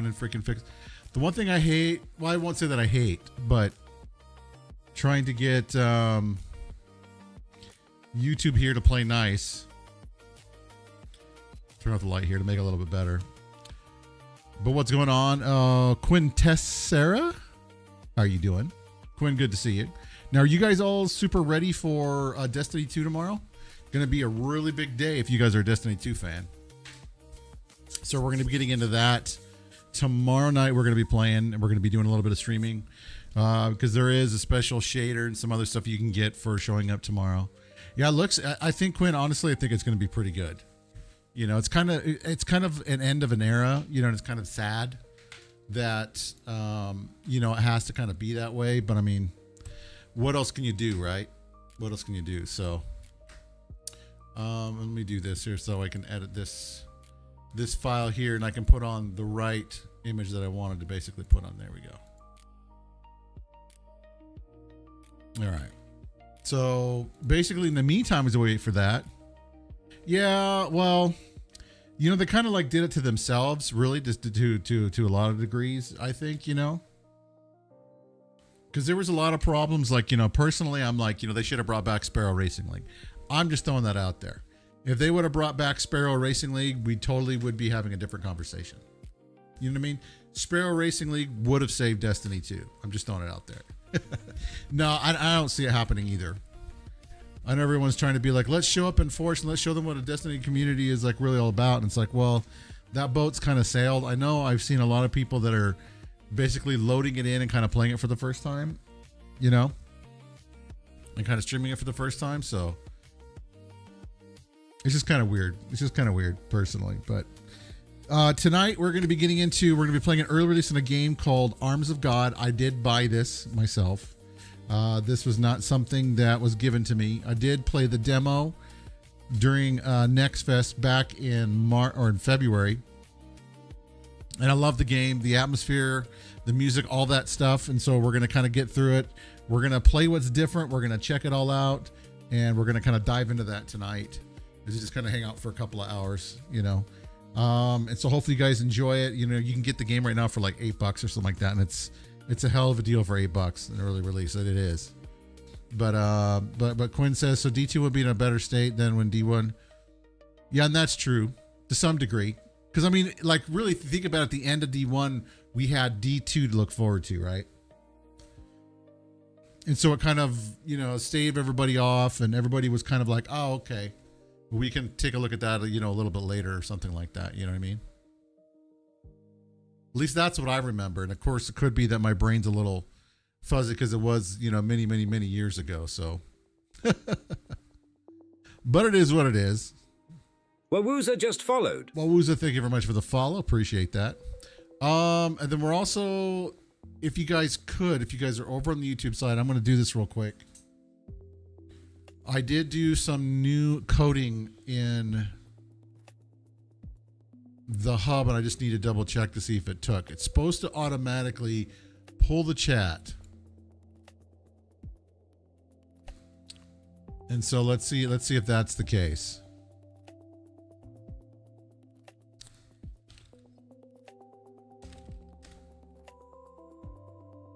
and freaking fix. The one thing I hate, well, I won't say that I hate, but trying to get YouTube here to play nice. Turn off the light here to make it a little bit better. But what's going on? Quintessera? How are you doing? Quinn, good to see you. Now, are you guys all super ready for Destiny 2 tomorrow? Going to be a really big day if you guys are a Destiny 2 fan. So we're going to be getting into that. Tomorrow night, we're going to be playing, and we're going to be doing a little bit of streaming because there is a special shader and some other stuff you can get for showing up tomorrow. Yeah, it looks, I think, Quinn, honestly, I think it's going to be pretty good. You know, it's kind of an end of an era, you know, and it's kind of sad that, you know, it has to kind of be that way. But I mean, what else can you do, right? What else can you do? So let me do this here so I can edit this file here and I can put on the right image that I wanted to basically put on. There we go. All right. So basically in the meantime, as we wait for that. Yeah, well, you know, they kind of like did it to themselves, really, just to a lot of degrees, I think, you know. Because there was a lot of problems, like, you know, personally, I'm like, you know, they should have brought back Sparrow Racing League. I'm just throwing that out there. If they would have brought back Sparrow Racing League, we totally would be having a different conversation. You know what I mean? Sparrow Racing League would have saved Destiny 2. I'm just throwing it out there. No, I don't see it happening either. I know everyone's trying to be like, let's show up in force and let's show them what a Destiny community is like really all about. And it's like, well, that boat's kind of sailed. I know I've seen a lot of people that are basically loading it in and kind of playing it for the first time, you know, and kind of streaming it for the first time. So it's just kind of weird. It's just kind of weird personally. But tonight we're going to be playing an early release in a game called Arms of God. I did buy this myself. This was not something that was given to me. I did play the demo during Next Fest back in February. And I love the game, the atmosphere, the music, all that stuff. And so we're going to kind of get through it. We're going to play what's different. We're going to check it all out. And we're going to kind of dive into that tonight. Just kind of hang out for a couple of hours, you know. And so hopefully you guys enjoy it. You know, you can get the game right now for like $8 or something like that. And it's a hell of a deal for $8, an early release. That it is. But Quinn says, so D2 would be in a better state than when D1. Yeah, and that's true to some degree. Because, I mean, like, really, if you think about it, at the end of D1, we had D2 to look forward to, right? And so it kind of, you know, staved everybody off, and everybody was kind of like, oh, okay. We can take a look at that, you know, a little bit later or something like that. You know what I mean? At least that's what I remember. And, of course, it could be that my brain's a little fuzzy because it was, you know, many, many, many years ago. So, but it is what it is. Wawuza just followed. Wawuza, thank you very much for the follow. Appreciate that. And then we're also, if you guys are over on the YouTube side, I'm going to do this real quick. I did do some new coding in the hub, and I just need to double check to see if it took. It's supposed to automatically pull the chat. And so let's see if that's the case.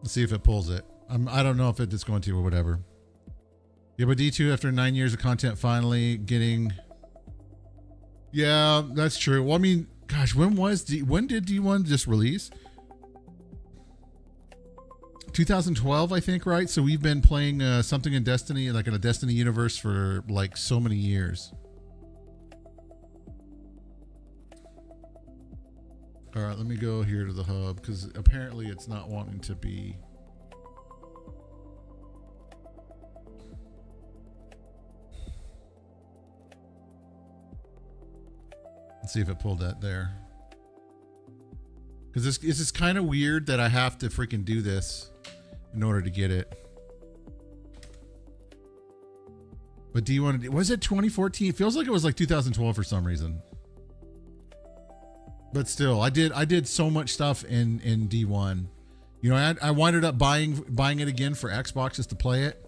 Let's see if it pulls it. I don't know if it's going to or whatever. Yeah, but D2 after 9 years of content finally getting. Yeah, that's true. Well, I mean, gosh, when did D1 just release? 2012, I think, right? So we've been playing something in Destiny, like in a Destiny universe for like so many years. All right, let me go here to the hub because apparently it's not wanting to be. Let's see if it pulled that there. Because this is kind of weird that I have to freaking do this in order to get it. But D1, was it 2014? It feels like it was like 2012 for some reason. But still, I did so much stuff in D1. You know, I winded up buying it again for Xbox just to play it.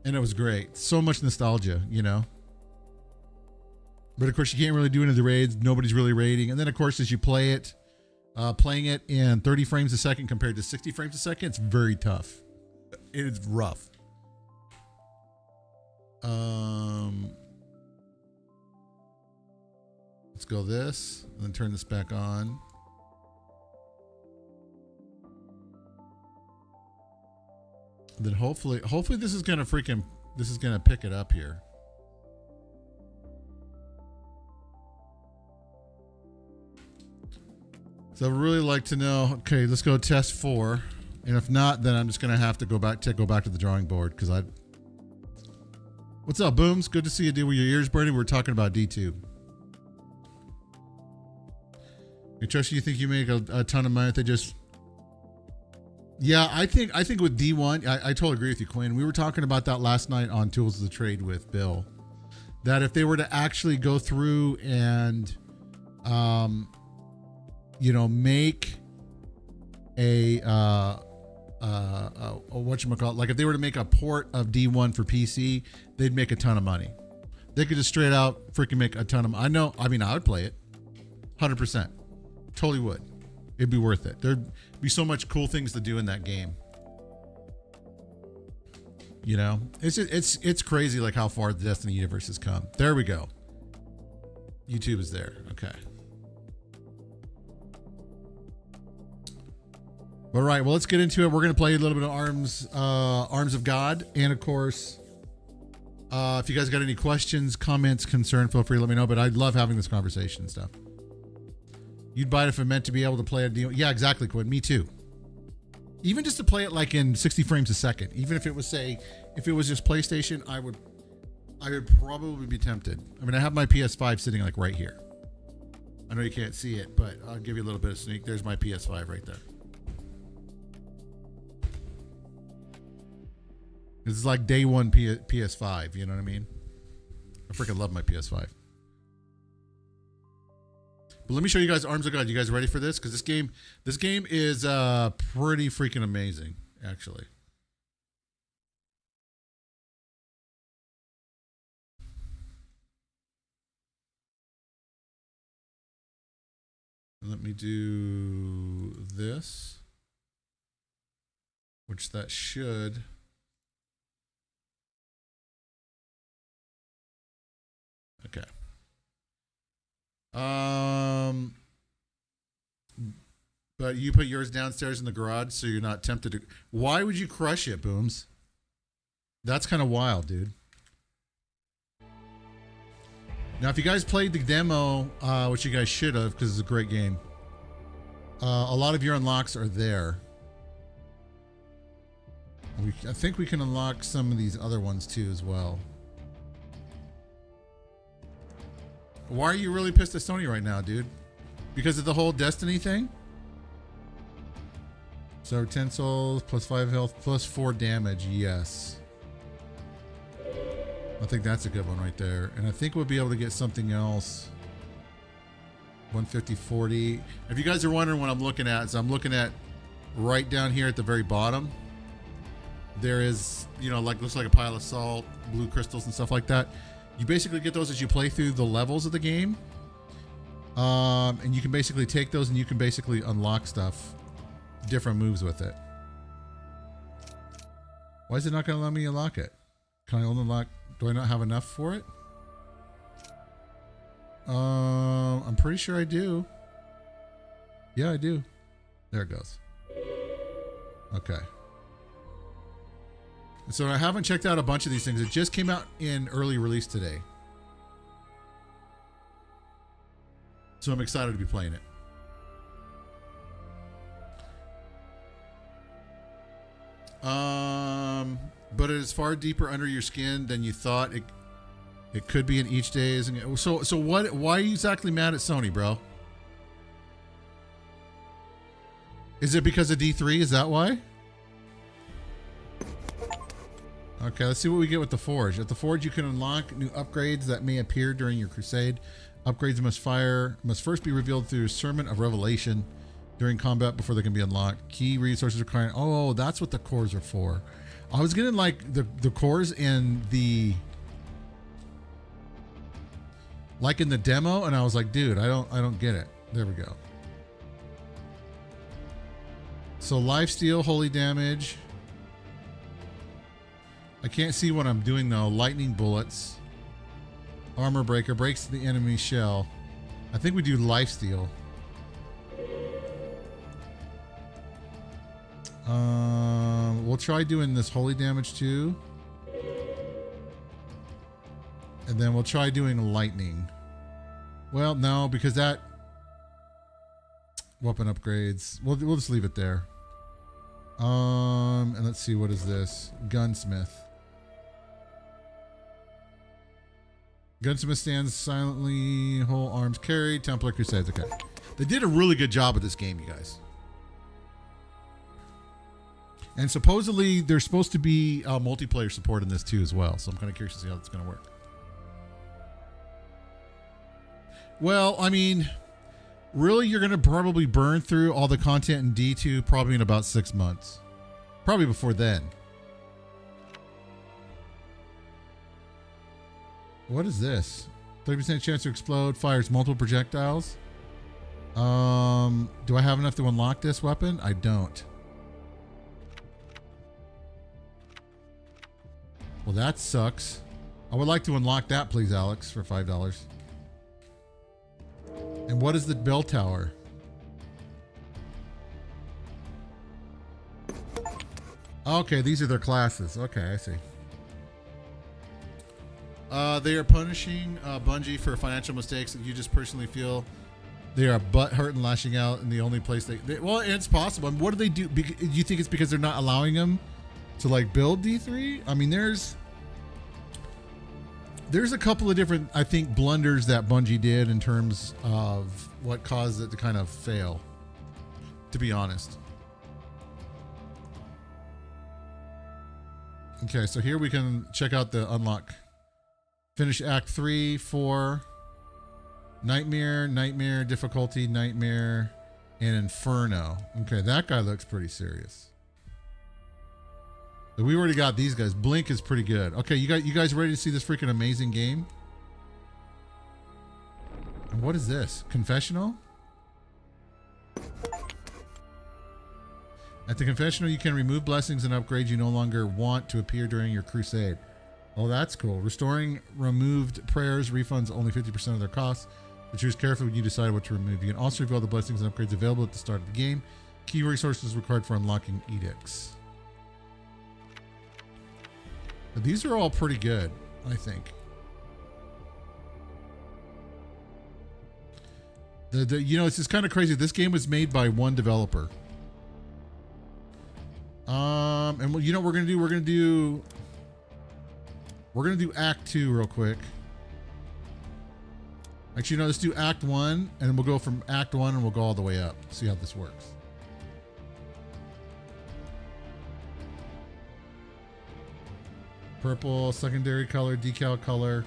And it was great. So much nostalgia, you know. But of course, you can't really do any of the raids. Nobody's really raiding. And then, of course, as you play it, Playing it in 30 frames a second compared to 60 frames a second, it's very tough. It is rough. Let's go this, and then turn this back on. Then hopefully this is gonna pick it up here. So I'd really like to know, okay, let's go test 4. And if not, then I'm just gonna have to go back to the drawing board because what's up, Booms? Good to see you, dude. With your ears burning, we're talking about D2. Hey, Trisha, you think you make a ton of money if they just... Yeah, I think with D1, I totally agree with you, Quinn. We were talking about that last night on Tools of the Trade with Bill. That if they were to actually go through and, make a whatchamacallit, like if they were to make a port of D1 for PC, they'd make a ton of money. They could just straight out freaking make a ton of... I would play it. 100%. Totally would. It'd be worth it. There'd be so much cool things to do in that game. You know, it's crazy like how far the Destiny universe has come. There we go. YouTube is there. Okay. All right. Well, let's get into it. We're gonna play a little bit of Arms of God, and of course, if you guys got any questions, comments, concern, feel free to let me know. But I love having this conversation and stuff. You'd buy it if it meant to be able to play it. Yeah, exactly, Quinn. Me too. Even just to play it like in 60 frames a second. Even if it was if it was just PlayStation, I would probably be tempted. I mean, I have my PS5 sitting like right here. I know you can't see it, but I'll give you a little bit of sneak. There's my PS5 right there. This is like day one PS5. You know what I mean? I freaking love my PS5. But let me show you guys Arms of God. You guys ready for this? Because this game is pretty freaking amazing, actually. Let me do this, which that should. Okay. But you put yours downstairs in the garage so you're not tempted to... Why would you crush it, Booms? That's kind of wild, dude. Now, if you guys played the demo, which you guys should have, because it's a great game, a lot of your unlocks are there. I think we can unlock some of these other ones too as well. Why are you really pissed at Sony right now, dude? Because of the whole Destiny thing? So 10 souls, plus 5 health, plus 4 damage. Yes. I think that's a good one right there. And I think we'll be able to get something else. 150, 40. If you guys are wondering what I'm looking at, so I'm looking at right down here at the very bottom. There is, looks like a pile of salt, blue crystals and stuff like that. You basically get those as you play through the levels of the game. And you can basically take those and you can basically unlock stuff, different moves with it. Why is it not going to let me unlock it? Can I only unlock, do I not have enough for it? I'm pretty sure I do. Yeah, I do. There it goes. Okay. So I haven't checked out a bunch of these things. It just came out in early release today. So I'm excited to be playing it. But it is far deeper under your skin than you thought. It could be in each day, isn't it? So what? Why are you exactly mad at Sony, bro? Is it because of D3? Is that why? Okay, let's see what we get with the Forge. At the Forge, you can unlock new upgrades that may appear during your crusade. Upgrades must first be revealed through Sermon of Revelation during combat before they can be unlocked. Key resources required. Oh, that's what the cores are for. I was getting like the cores in the in the demo, and I was like, dude, I don't get it. There we go. So lifesteal, holy damage. I can't see what I'm doing though. Lightning bullets. Armor breaker breaks the enemy shell. I think we do lifesteal. We'll try doing this holy damage too. And then we'll try doing lightning. Well, no, because that weapon upgrades. We'll just leave it there. And let's see, what is this? Gunsmith. Gunsmith stands silently, whole arms carried, Templar Crusades. Okay. They did a really good job with this game, you guys. And supposedly there's supposed to be multiplayer support in this too as well. So I'm kind of curious to see how that's going to work. Well, I mean, really, you're going to probably burn through all the content in D2 probably in about 6 months. Probably before then. What is this? 30% chance to explode, fires multiple projectiles. Do I have enough to unlock this weapon? I don't. Well, that sucks. I would like to unlock that, please, Alex, for $5. And what is the bell tower? Okay, these are their classes. Okay, I see. They are punishing Bungie for financial mistakes that you just personally feel they are butthurt and lashing out, and the only place they well, it's possible. I mean, what do they do? Do you think it's because they're not allowing them to like build D3? I mean, there's a couple of different, I think, blunders that Bungie did in terms of what caused it to kind of fail, to be honest. Okay, so here we can check out the unlock. Finish Act 3, 4, Nightmare, Nightmare, Difficulty, Nightmare, and Inferno. Okay, that guy looks pretty serious. So we already got these guys. Blink is pretty good. Okay, you guys ready to see this freaking amazing game? And what is this? Confessional? At the confessional, you can remove blessings and upgrades you no longer want to appear during your crusade. Oh, that's cool. Restoring removed prayers refunds only 50% of their costs. But choose carefully when you decide what to remove. You can also reveal the blessings and upgrades available at the start of the game. Key resources required for unlocking edicts. But these are all pretty good, I think. You know, it's just kind of crazy. This game was made by one developer. And you know what we're gonna do? We're gonna do Act 2 real quick. Actually, no, let's do Act 1, and then we'll go from Act 1 and we'll go all the way up. See how this works. Purple, secondary color, decal color.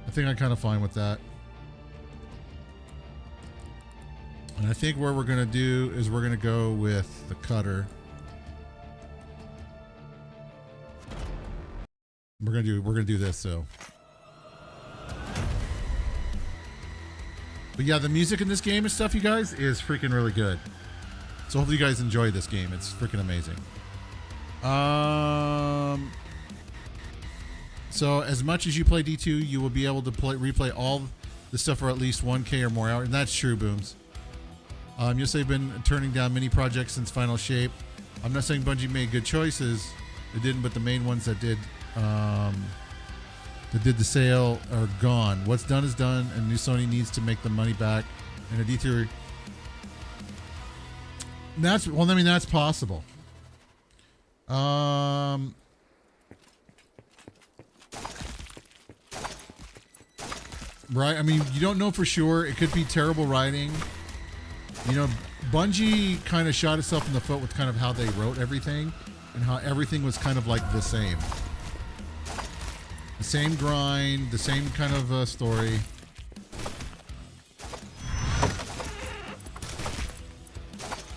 I think I'm kind of fine with that. And I think what we're gonna do is we're gonna go with the cutter. We're gonna do this, so. But yeah, the music in this game and stuff, you guys, is freaking really good. So hopefully you guys enjoy this game. It's freaking amazing. So as much as you play D2, you will be able to replay all the stuff for at least 1K or more hours, and that's true, Booms. You'll say you've been turning down many projects since Final Shape. I'm not saying Bungie made good choices. They didn't, but the main ones that did the sale are gone. What's done is done, and new Sony needs to make the money back. And a D3, that's, well, I mean, that's possible. Right? I mean, you don't know for sure. It could be terrible writing. You know, Bungie kind of shot itself in the foot with kind of how they wrote everything and how everything was kind of like the same. The same grind, the same kind of story.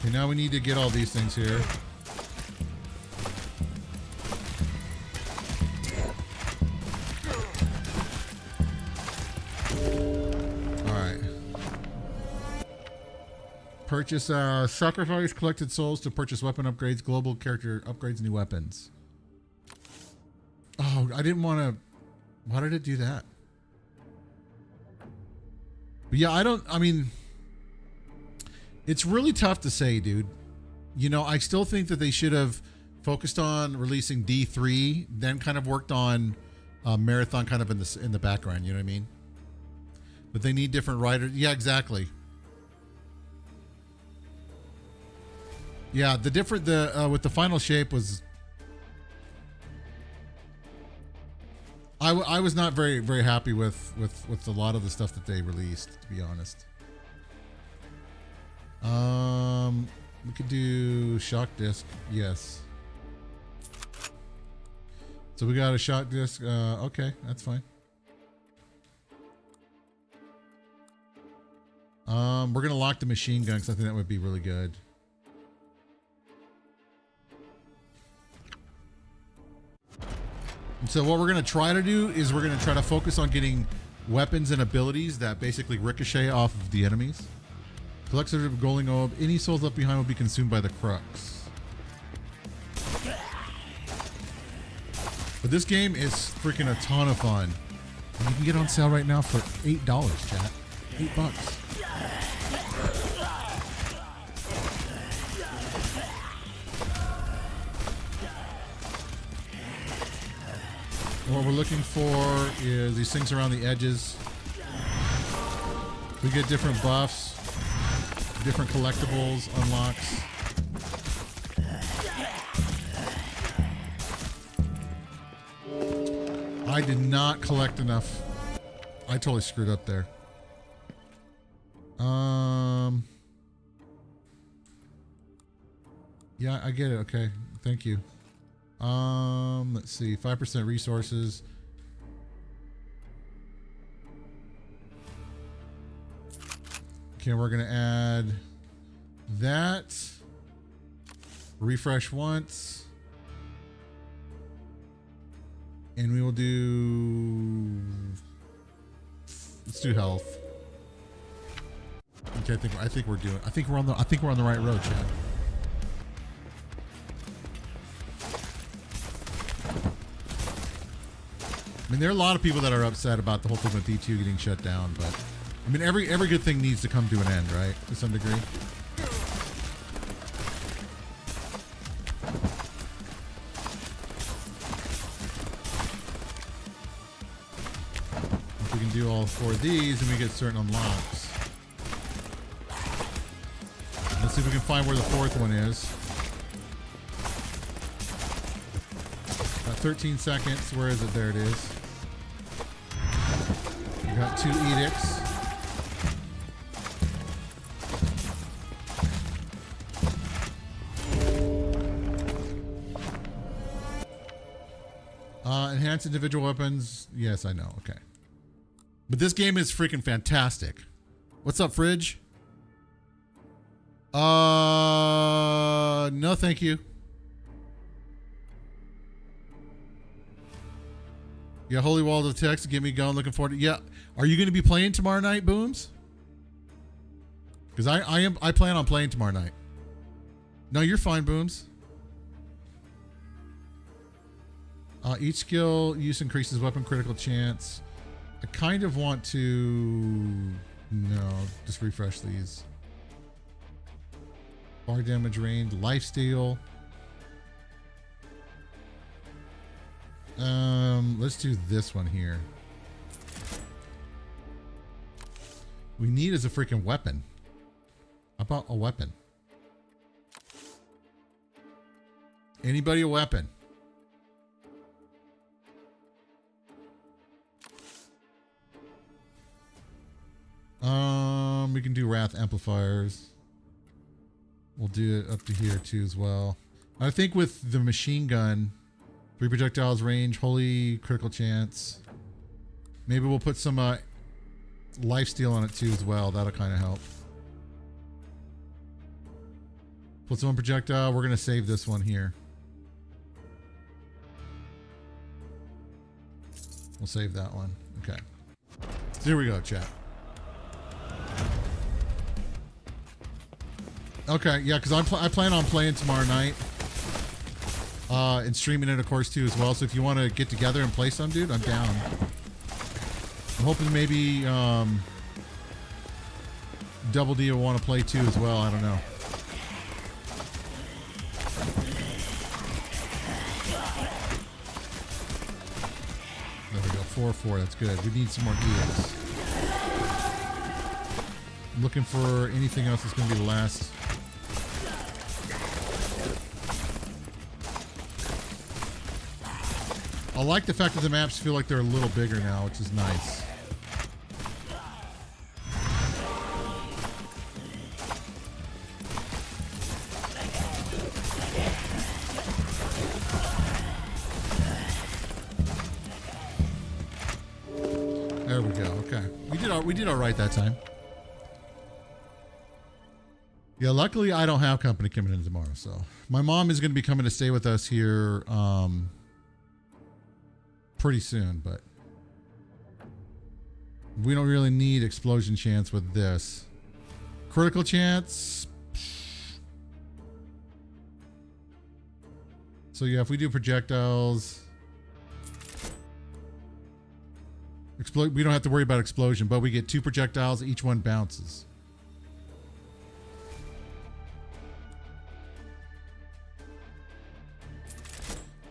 Okay, now we need to get all these things here. Purchase sacrifice collected souls to purchase weapon upgrades, global character upgrades, new weapons. Oh, I didn't want to. Why did it do that? But yeah, I mean, it's really tough to say, dude. You know, I still think that they should have focused on releasing D3, then kind of worked on Marathon kind of in the background. You know what I mean? But they need different writers. Yeah, exactly. Yeah, with the final shape was. I was not very happy with a lot of the stuff that they released, to be honest. We could do shock disc, yes. So we got a shock disc. Okay, that's fine. We're gonna lock the machine gun because I think that would be really good. So what we're going to try to do is we're going to try to focus on getting weapons and abilities that basically ricochet off of the enemies. Collective of Golden Orb. Any souls left behind will be consumed by the crux. But this game is freaking a ton of fun. And you can get on sale right now for $8, chat. $8. What we're looking for is these things around the edges. We get different buffs, different collectibles, unlocks. I did not collect enough. I totally screwed up there. Yeah, I get it. Okay, thank you. Let's see, 5% resources. Okay, we're gonna add that. Refresh once. And we will do, let's do health. Okay, I think we're on the right road, Chad. I mean, there are a lot of people that are upset about the whole thing with D2 getting shut down, but I mean, every good thing needs to come to an end, right? To some degree. If we can do all 4 of these, then we get certain unlocks. Let's see if we can find where the 4th one is. About 13 seconds. Where is it? There it is. We got 2 edicts. Enhance individual weapons. Yes, I know. Okay. But this game is freaking fantastic. What's up, Fridge? No, thank you. Yeah, Holy Wall of Text. Get me going. Looking forward to. Yeah. Are you going to be playing tomorrow night, Booms? Because I plan on playing tomorrow night. No, you're fine, Booms. Each skill use increases weapon critical chance. I kind of want to... No, just refresh these. Bar damage range, lifesteal. Let's do this one here. We need is a freaking weapon. How about a weapon? Anybody a weapon? We can do Wrath amplifiers. We'll do it up to here too as well. I think with the machine gun, 3 projectiles range, holy critical chance. Maybe we'll put some lifesteal on it too as well. That'll kind of help. Put some on projectile. We're gonna save this one here. We'll save that one. Okay. So here we go, chat. Okay, yeah, because I plan on playing tomorrow night. And streaming it, of course, too, as well. So if you want to get together and play some, dude, I'm down. I'm hoping maybe Double D will want to play too as well. I don't know. There we go. 4-4. That's good. We need some more deals. I'm looking for anything else that's going to be the last. I like the fact that the maps feel like they're a little bigger now, which is nice. There we go. Okay. We did all right that time. Yeah, luckily I don't have company coming in tomorrow, so my mom is going to be coming to stay with us here pretty soon, but we don't really need explosion chance with this. Critical chance. So yeah, if we do projectiles, we don't have to worry about explosion, but we get 2 projectiles, each one bounces.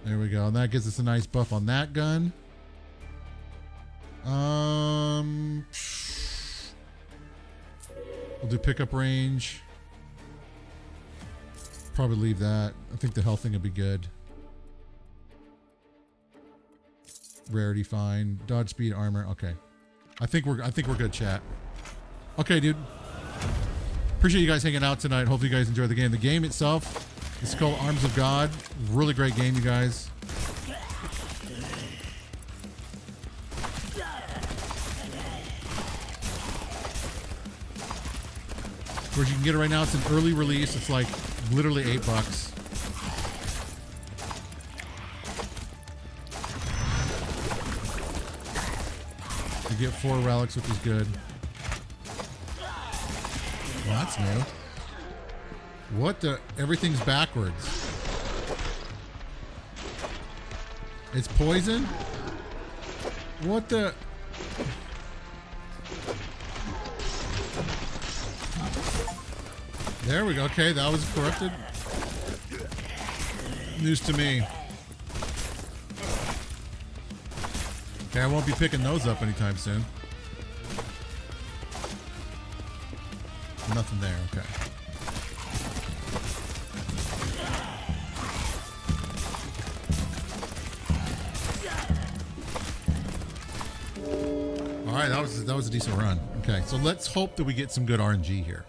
There we go. And that gives us a nice buff on that gun. We'll do pickup range. Probably leave that. I think the health thing would be good. Rarity fine. Dodge speed, armor. Okay. I think we're good, chat. Okay, dude. Appreciate you guys hanging out tonight. Hopefully you guys enjoy the game. The game itself, it's called Arms of God. Really great game, you guys. Of course, you can get it right now. It's an early release. It's like literally $8. You get 4 relics, which is good. Well, that's new. What the? Everything's backwards. It's poison? What the? There we go. Okay, that was corrupted. News to me. Okay, I won't be picking those up anytime soon. Nothing there. Okay. All right, that was a decent run. Okay, so let's hope that we get some good RNG here.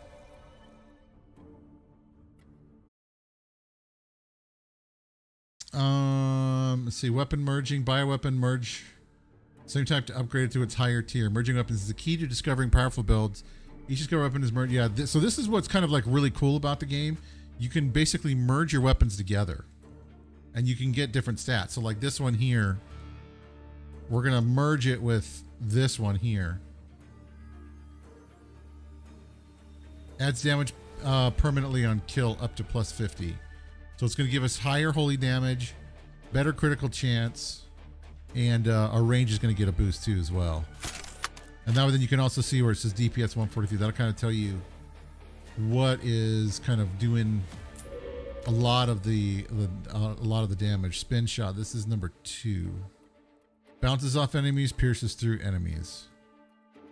Let's see. Weapon merging, bioweapon merge. Same type to upgrade it to its higher tier. Merging weapons is the key to discovering powerful builds. Each discovered weapon is merged. Yeah, so this is what's kind of like really cool about the game. You can basically merge your weapons together, and you can get different stats. So like this one here, we're gonna merge it with this one here. Adds damage permanently on kill up to plus 50. So it's gonna give us higher holy damage, better critical chance, and our range is gonna get a boost too as well. And now then you can also see where it says DPS 143. That'll kind of tell you what is kind of doing a lot of the damage. Spin shot. This is number 2. Bounces off enemies, pierces through enemies.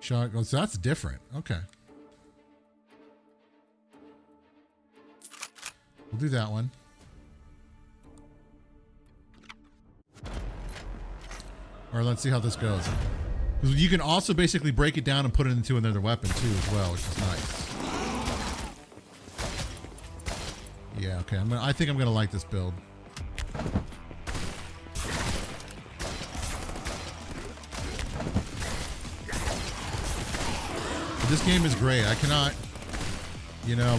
Shot goes. So that's different. Okay. We'll do that one. All right, let's see how this goes. You can also basically break it down and put it into another weapon too as well, which is nice. Yeah, okay. I think I'm gonna like this build. But this game is great. I cannot,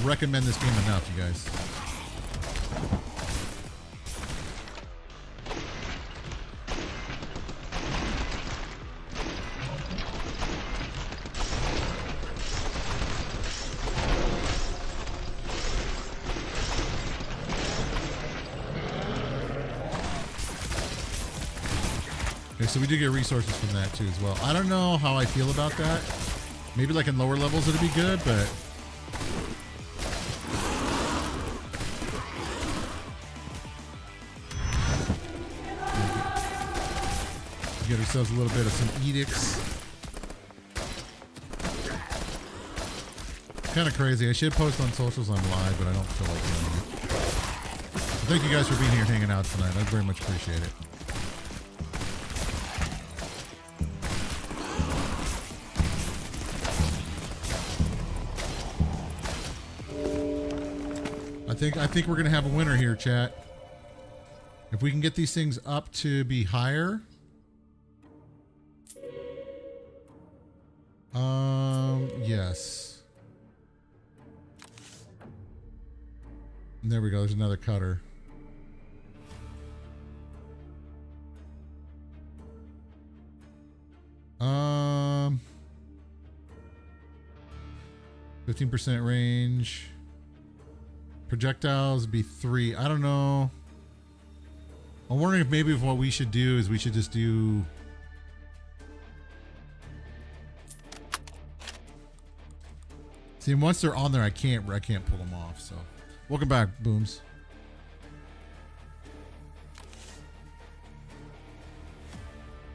recommend this game enough, you guys. Okay, so we do get resources from that too as well. I don't know how I feel about that. Maybe like in lower levels it'd be good, but get ourselves a little bit of some edicts. Kind of crazy. I should post on socials on live, but I don't feel like doing it. So thank you guys for being here hanging out tonight. I very much appreciate it. I think we're gonna have a winner here, chat. If we can get these things up to be higher. Yes. And there we go. There's another cutter. Um, 15% range. Projectiles would be 3. I don't know. I'm wondering if maybe what we should do is we should just do. See, once they're on there, I can't pull them off. So, welcome back, Booms.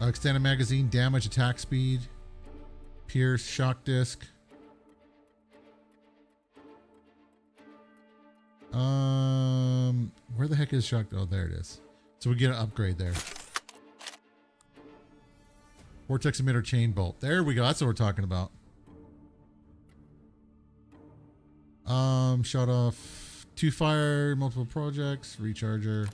Extended magazine, damage, attack speed, pierce, shock disc. Where the heck is shock? Oh, there it is. So we get an upgrade there. Vortex emitter, chain bolt. There we go. That's what we're talking about. Shot off 2 fire, multiple projects, recharger.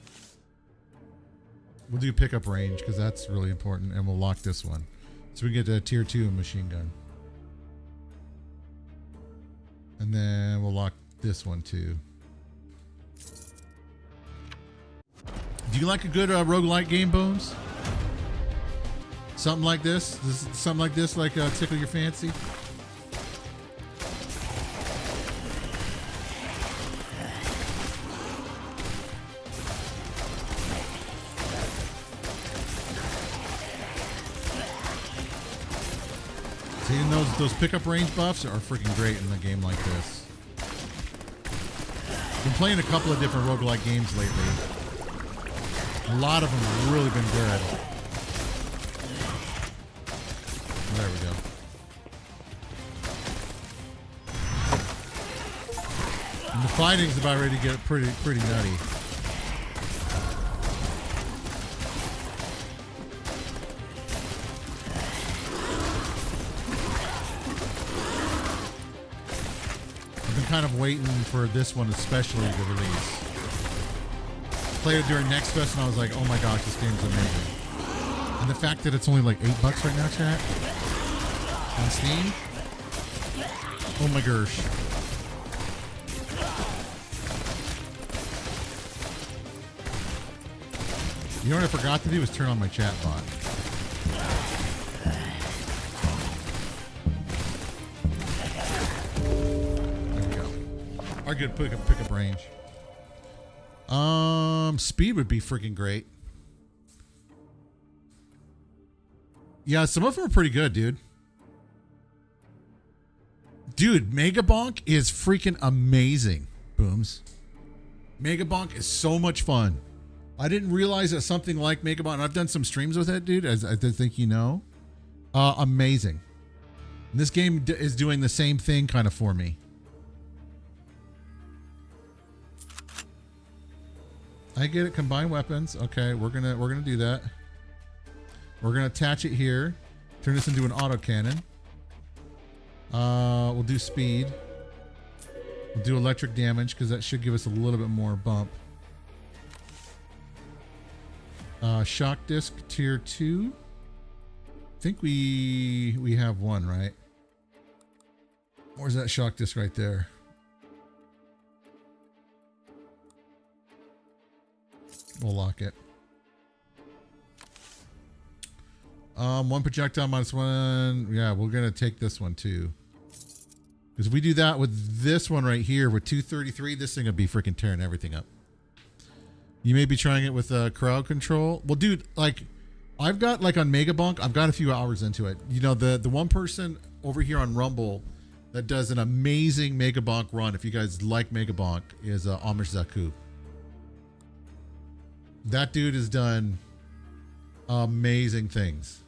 We'll do pickup range because that's really important, and we'll lock this one. So we get a tier 2 machine gun. And then we'll lock this one too. Do you like a good roguelike game, Bones? Something like this? Something like this, like tickle your fancy? Seeing those pickup range buffs are freaking great in a game like this. Been playing a couple of different roguelike games lately. A lot of them have really been good. There we go. And the fighting's about ready to get pretty nutty. I've been kind of waiting for this one especially to release. Played it during Next Fest and I was like, oh my gosh, this game's amazing. And the fact that it's only like $8 right now, chat, on Steam. Oh my gosh. You know what I forgot to do was turn on my chat bot. There we go. Our good pickup range. Speed would be freaking great. Yeah, some of them are pretty good, dude. Dude, Mega Bonk is freaking amazing, Booms. Mega Bonk is so much fun. I didn't realize that something like Mega Bonk, and I've done some streams with it, dude, as I think you know. Amazing. And this game is doing the same thing kind of for me. I get it. Combine weapons. Okay, we're gonna do that. We're gonna attach it here. Turn this into an autocannon. We'll do speed. We'll do electric damage because that should give us a little bit more bump. Shock disc tier 2. I think we have one, right? Where's that shock disc right there? We'll lock it. One projectile -1. Yeah, we're gonna take this one too. Because if we do that with this one right here with 233, this thing will be freaking tearing everything up. You may be trying it with crowd control. Well, dude, like I've got like on Megabunk, I've got a few hours into it. You know, the one person over here on Rumble that does an amazing Megabonk run, if you guys like Megabonk, is Amish Zaku. That dude has done amazing things.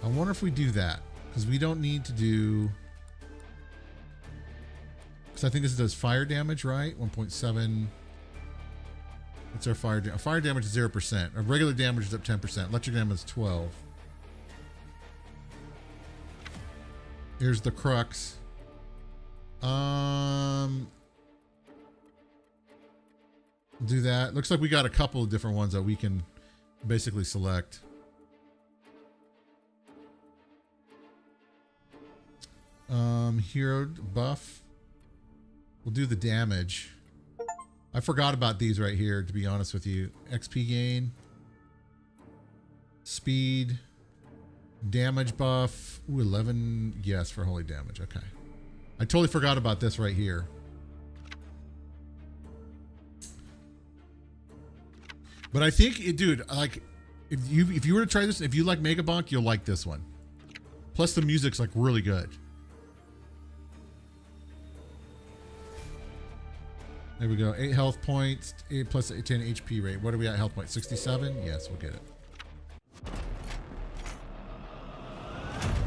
I wonder if we do that, because we don't need to do, because I think this does fire damage, right? 1.7. What's our fire damage? Fire damage is 0%. Our regular damage is up 10%. Electric damage is 12. Here's the crux. Do that. Looks like we got a couple of different ones that we can basically select. Hero buff. We'll do the damage. I forgot about these right here, to be honest with you. XP gain. Speed. Damage buff. Ooh, 11. Yes, for holy damage. Okay. I totally forgot about this right here. But I think, dude, like, if you were to try this, if you like Megabonk, you'll like this one. Plus, the music's like really good. There we go. 8 health points, 8 plus 10 HP rate. What are we at health point? 67? Yes, we'll get it.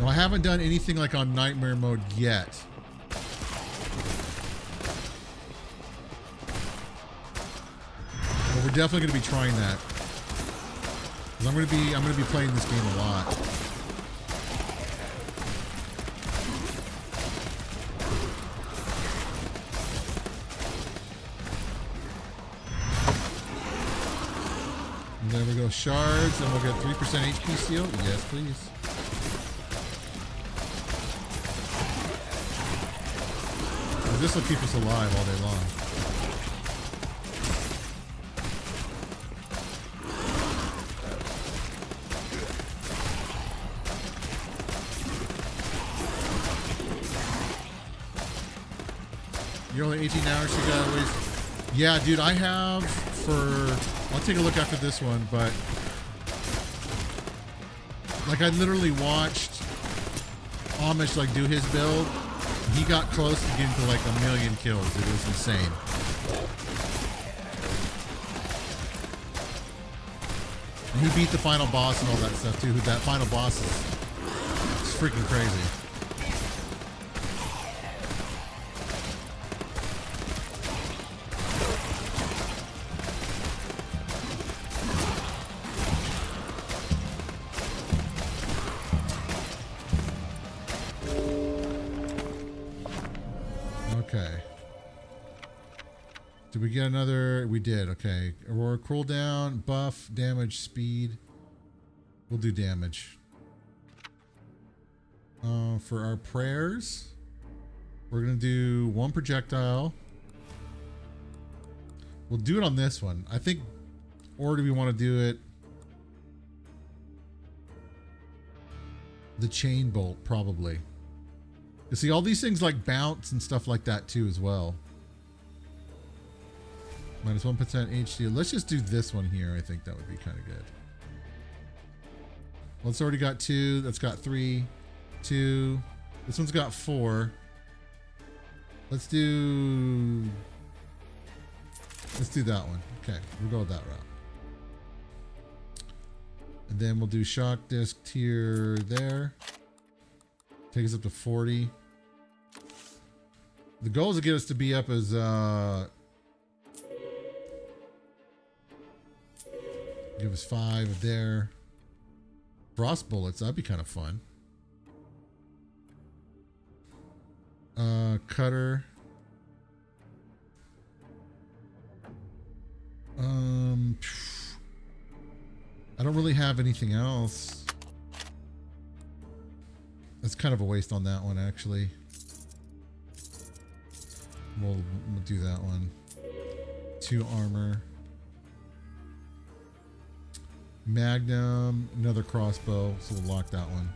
Now, I haven't done anything like on Nightmare mode yet. But we're definitely going to be trying that. 'Cause I'm going to be playing this game a lot. There we go, shards, and we'll get 3% HP steal. Yes, please. This will keep us alive all day long. You're only 18 hours, so you gotta waste. Yeah, dude, I have for. I'll take a look after this one, but like I literally watched Amish like do his build. He got close to getting to like 1,000,000 kills. It was insane. And he beat the final boss and all that stuff too. That final boss is freaking crazy. Did we get another? We did. Okay. Aurora cooldown, buff, damage, speed. We'll do damage. For our prayers, we're going to do 1 projectile. We'll do it on this one. I think, or do we want to do it? The chain bolt, probably. You see, all these things like bounce and stuff like that too as well. Minus 1% HD. Let's just do this one here. I think that would be kind of good. Well, it's already got 2. That's got 3. 2. This one's got 4. Let's do that one. Okay, we'll go with that route. And then we'll do shock disc tier there. Take us up to 40. The goal is to get us to be up as give us 5 there. Frost bullets, that'd be kind of fun. Cutter. I don't really have anything else. That's kind of a waste on that one, actually. We'll do that one. 2 armor. Magnum, another crossbow, so we'll lock that one.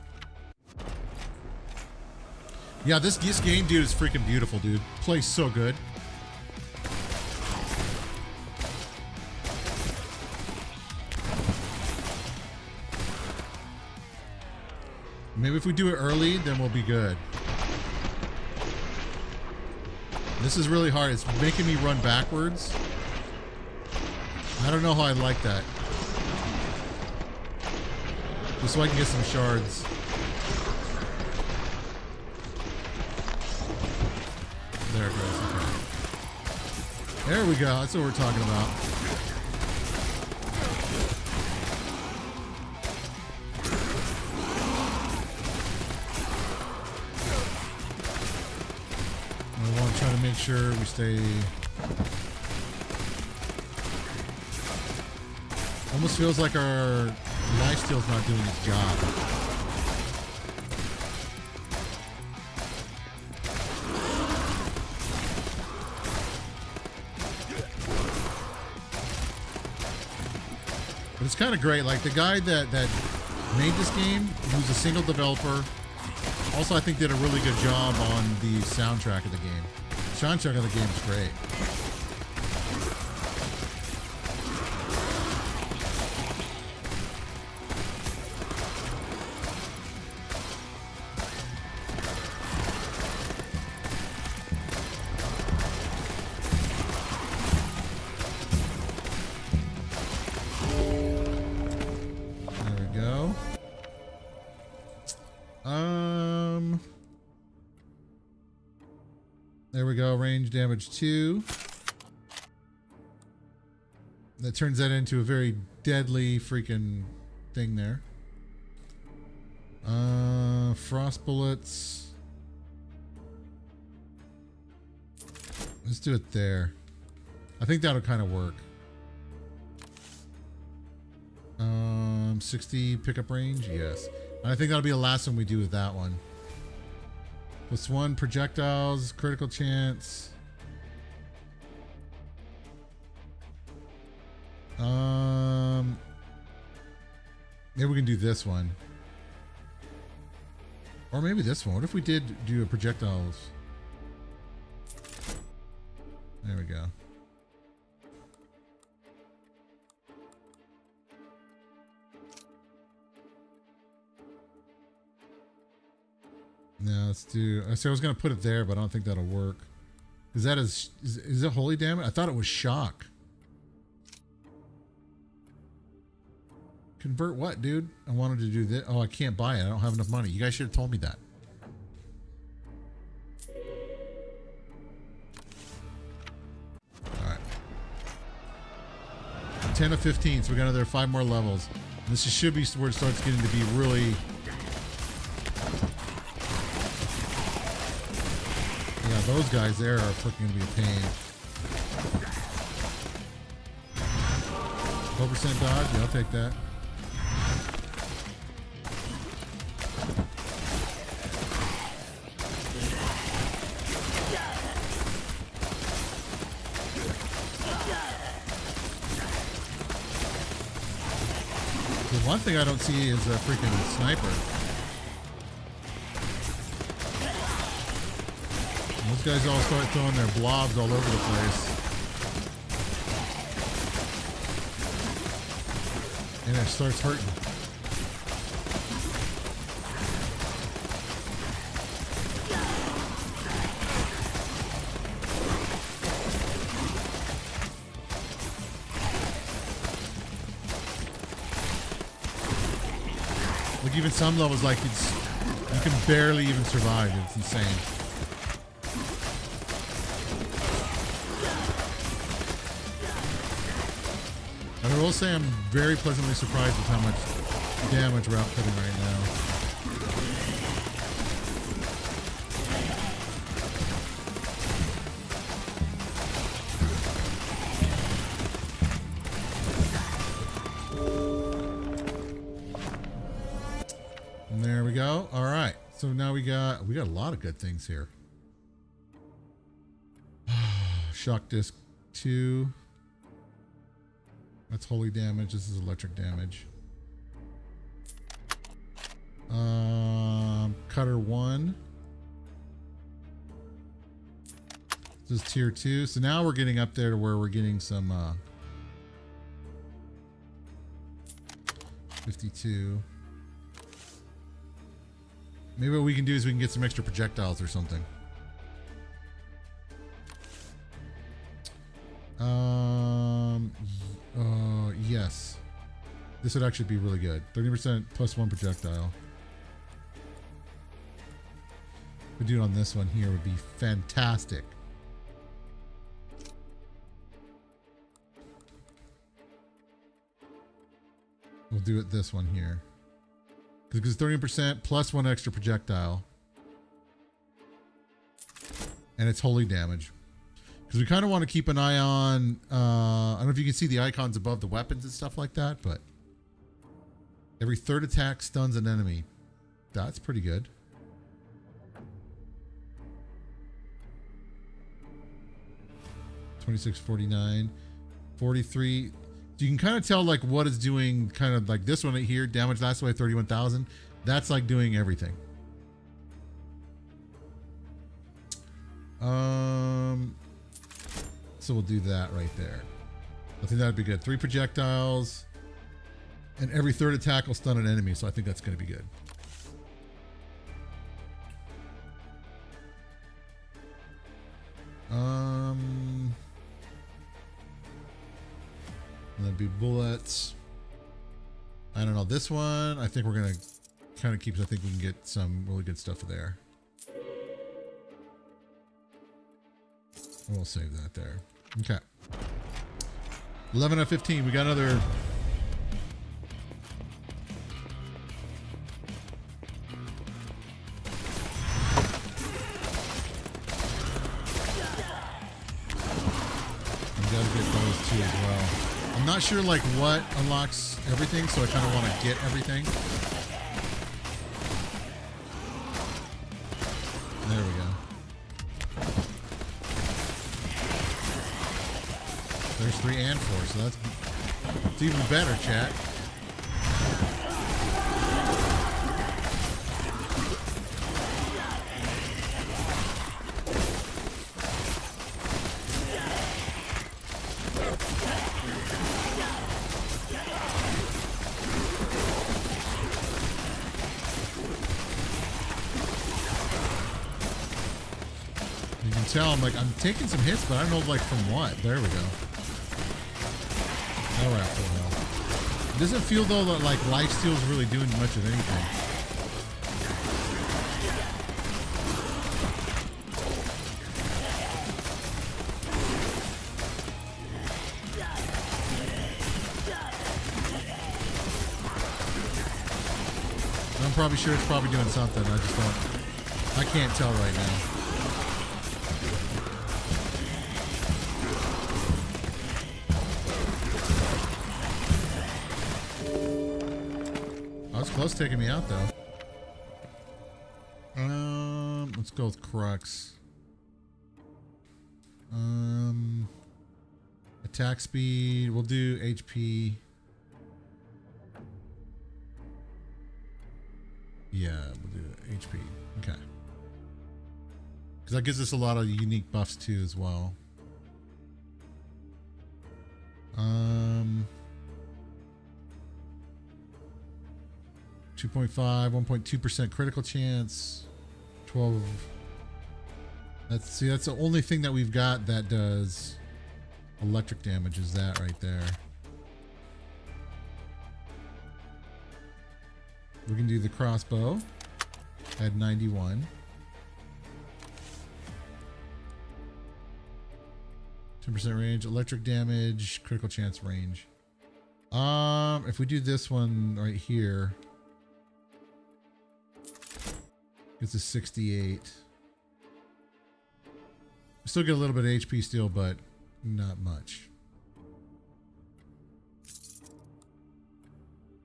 Yeah, this game, dude, is freaking beautiful, dude. Plays so good. Maybe if we do it early, then we'll be good. This is really hard. It's making me run backwards. I don't know how I like that. Just so I can get some shards. There it goes. Okay. There we go. That's what we're talking about. I want to try to make sure we stay. Almost feels like our lifesteal's not doing its job. But it's kind of great. Like the guy that made this game, who's a single developer, also I think did a really good job on the soundtrack of the game. The soundtrack of the game is great. There we go, range damage 2. That turns that into a very deadly freaking thing there. Frost bullets. Let's do it there. I think that'll kind of work. 60 pickup range, yes. And I think that'll be the last one we do with that one. +1 projectiles, critical chance. Maybe we can do this one. Or maybe this one. What if we did do a projectiles? There we go. Now let's do. So I was gonna put it there, but I don't think that'll work. Is it holy damage? I thought it was shock. Convert what, dude? I wanted to do this. Oh, I can't buy it. I don't have enough money. You guys should have told me that. All right. 10 of 15, so we got another 5 more levels. And this should be where it starts getting to be really. Yeah, those guys there are freaking gonna be a pain. 12% dodge, yeah, I'll take that. The one thing I don't see is a freaking sniper. Those guys all start throwing their blobs all over the place. And it starts hurting. Like even some levels, like you can barely even survive. It's insane. I will say I'm very pleasantly surprised with how much damage we're outputting right now. And there we go. All right. So now we got a lot of good things here. Shock disc 2. That's holy damage. This is electric damage. Cutter 1. This is tier 2. So now we're getting up there to where we're getting some 52. Maybe what we can do is we can get some extra projectiles or something. Yes. This would actually be really good. 30% plus 1 projectile. We do it on this one here would be fantastic. We'll do it this one here. Because 30% plus 1 extra projectile. And it's holy damage. Because we kind of want to keep an eye on, I don't know if you can see the icons above the weapons and stuff like that, but every third attack stuns an enemy. That's pretty good. $26, $49, $43. So you can kind of tell like what it's doing, kind of like this one right here, damage last away 31,000. That's like doing everything. So we'll do that right there. I think that'd be good. 3 projectiles, and every third attack will stun an enemy. So I think that's going to be good. That'd be bullets. I don't know. This one, I think we're going to kind of keep, I think we can get some really good stuff there. We'll save that there. Okay. 11 out of 15. We got another. We gotta get those two as well. I'm not sure like what unlocks everything, so I kind of want to get everything. There we go. There's 3 and 4, so it's even better, chat. You can tell I'm taking some hits, but I don't know like from what. There we go. Now we're at full health. It doesn't feel though that like lifesteal is really doing much of anything. I'm probably sure it's probably doing something. I can't tell right now. Close taking me out though. Let's go with Crux. Attack speed. We'll do HP. Yeah, we'll do HP. Okay. Because that gives us a lot of unique buffs too as well. 2.5, 1.2% critical chance, 12. That's the only thing that we've got that does electric damage is that right there. We can do the crossbow at 91. 10% range, electric damage, critical chance range. If we do this one right here, it's a 68. We still get a little bit of HP still, but not much.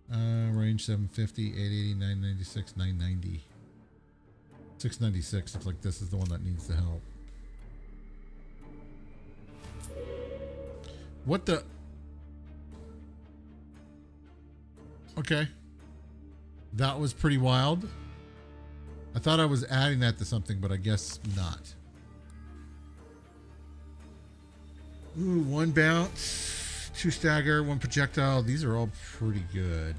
Range 750, 880, 996, 990. 696 looks like this is the one that needs the help. What the? Okay. That was pretty wild. I thought I was adding that to something, but I guess not. Ooh, 1 bounce, 2 stagger, 1 projectile. These are all pretty good.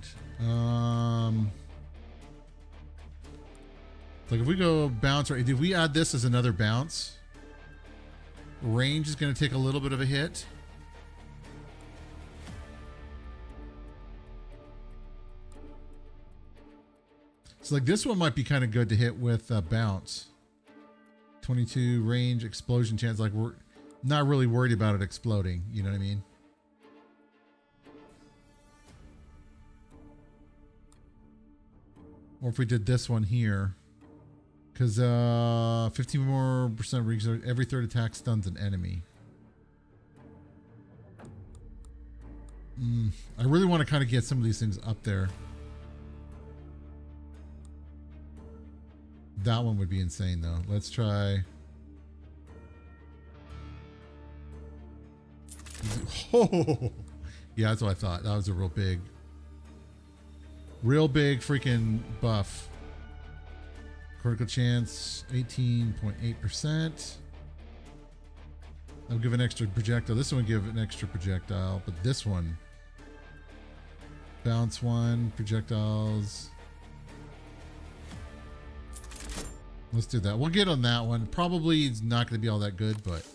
Like if we go bounce, right? If we add this as another bounce, range is going to take a little bit of a hit. So like this one might be kind of good to hit with bounce. 22 range, explosion chance. Like we're not really worried about it exploding. You know what I mean? Or if we did this one here, because 15% more range, every third attack stuns an enemy. I really want to kind of get some of these things up there. That one would be insane though. Let's try. Oh, yeah, that's what I thought. That was a real big freaking buff. Critical chance, 18.8%. I'll give an extra projectile. This one will give an extra projectile, but this one, bounce one, projectiles. Let's do that. We'll get on that one. Probably it's not going to be all that good, but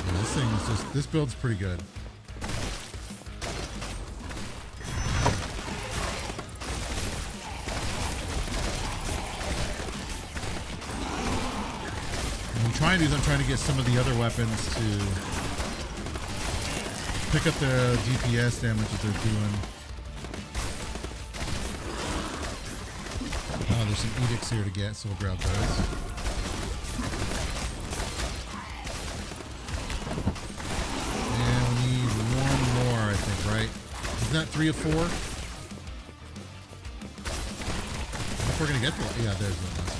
yeah, this thing is just, this build's pretty good. I'm trying to get some of the other weapons to pick up the DPS damage that they're doing. Oh, there's some edicts here to get, so we'll grab those. And we need one more, I think, right? Isn't that 3 of 4? If we're gonna get to, yeah, there's one last one.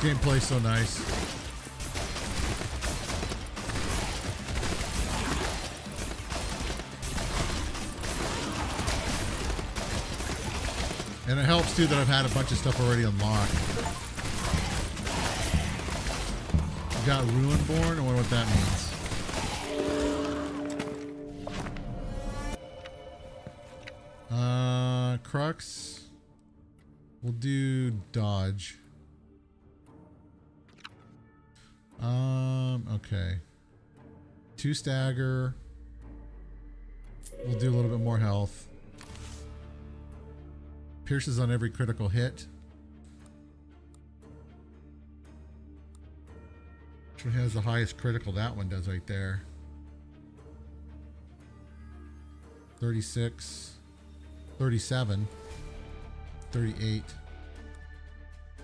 Gameplay's so nice. And it helps too that I've had a bunch of stuff already unlocked. We got Ruinborn. I wonder what that means. Crux. We'll do dodge. Okay. 2 stagger. We'll do a little bit more health. Pierces on every critical hit. Which one has the highest critical? That one does right there. 36. 37. 38.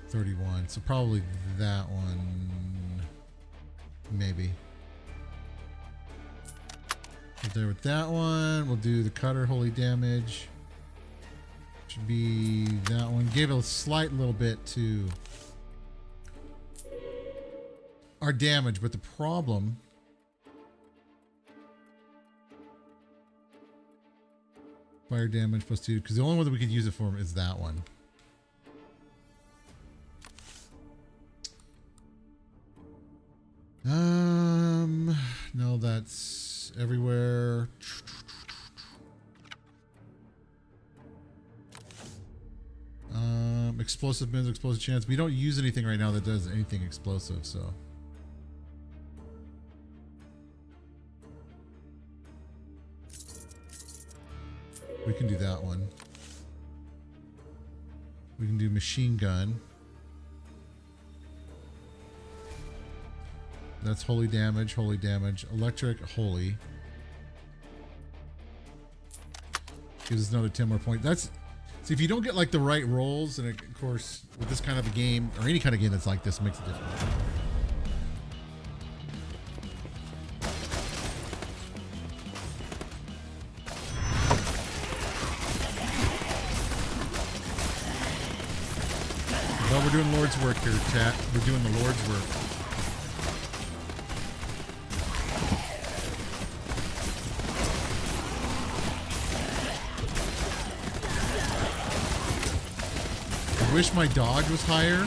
31. So probably that one. Maybe. Right there with that one. We'll do the cutter, holy damage. Should be that one. Gave a slight little bit to our damage, but the problem fire damage plus 2, because the only one that we could use it for is that one. No, that's everywhere. Explosive mins, explosive chance. We don't use anything right now that does anything explosive, so. We can do that one. We can do machine gun. That's holy damage, electric, holy. Gives us another 10 more points. That's, see, if you don't get like the right rolls, and of course, with this kind of a game, or any kind of game that's like this, it makes a difference. we're doing Lord's work here, chat. We're doing the Lord's work. I wish my dodge was higher.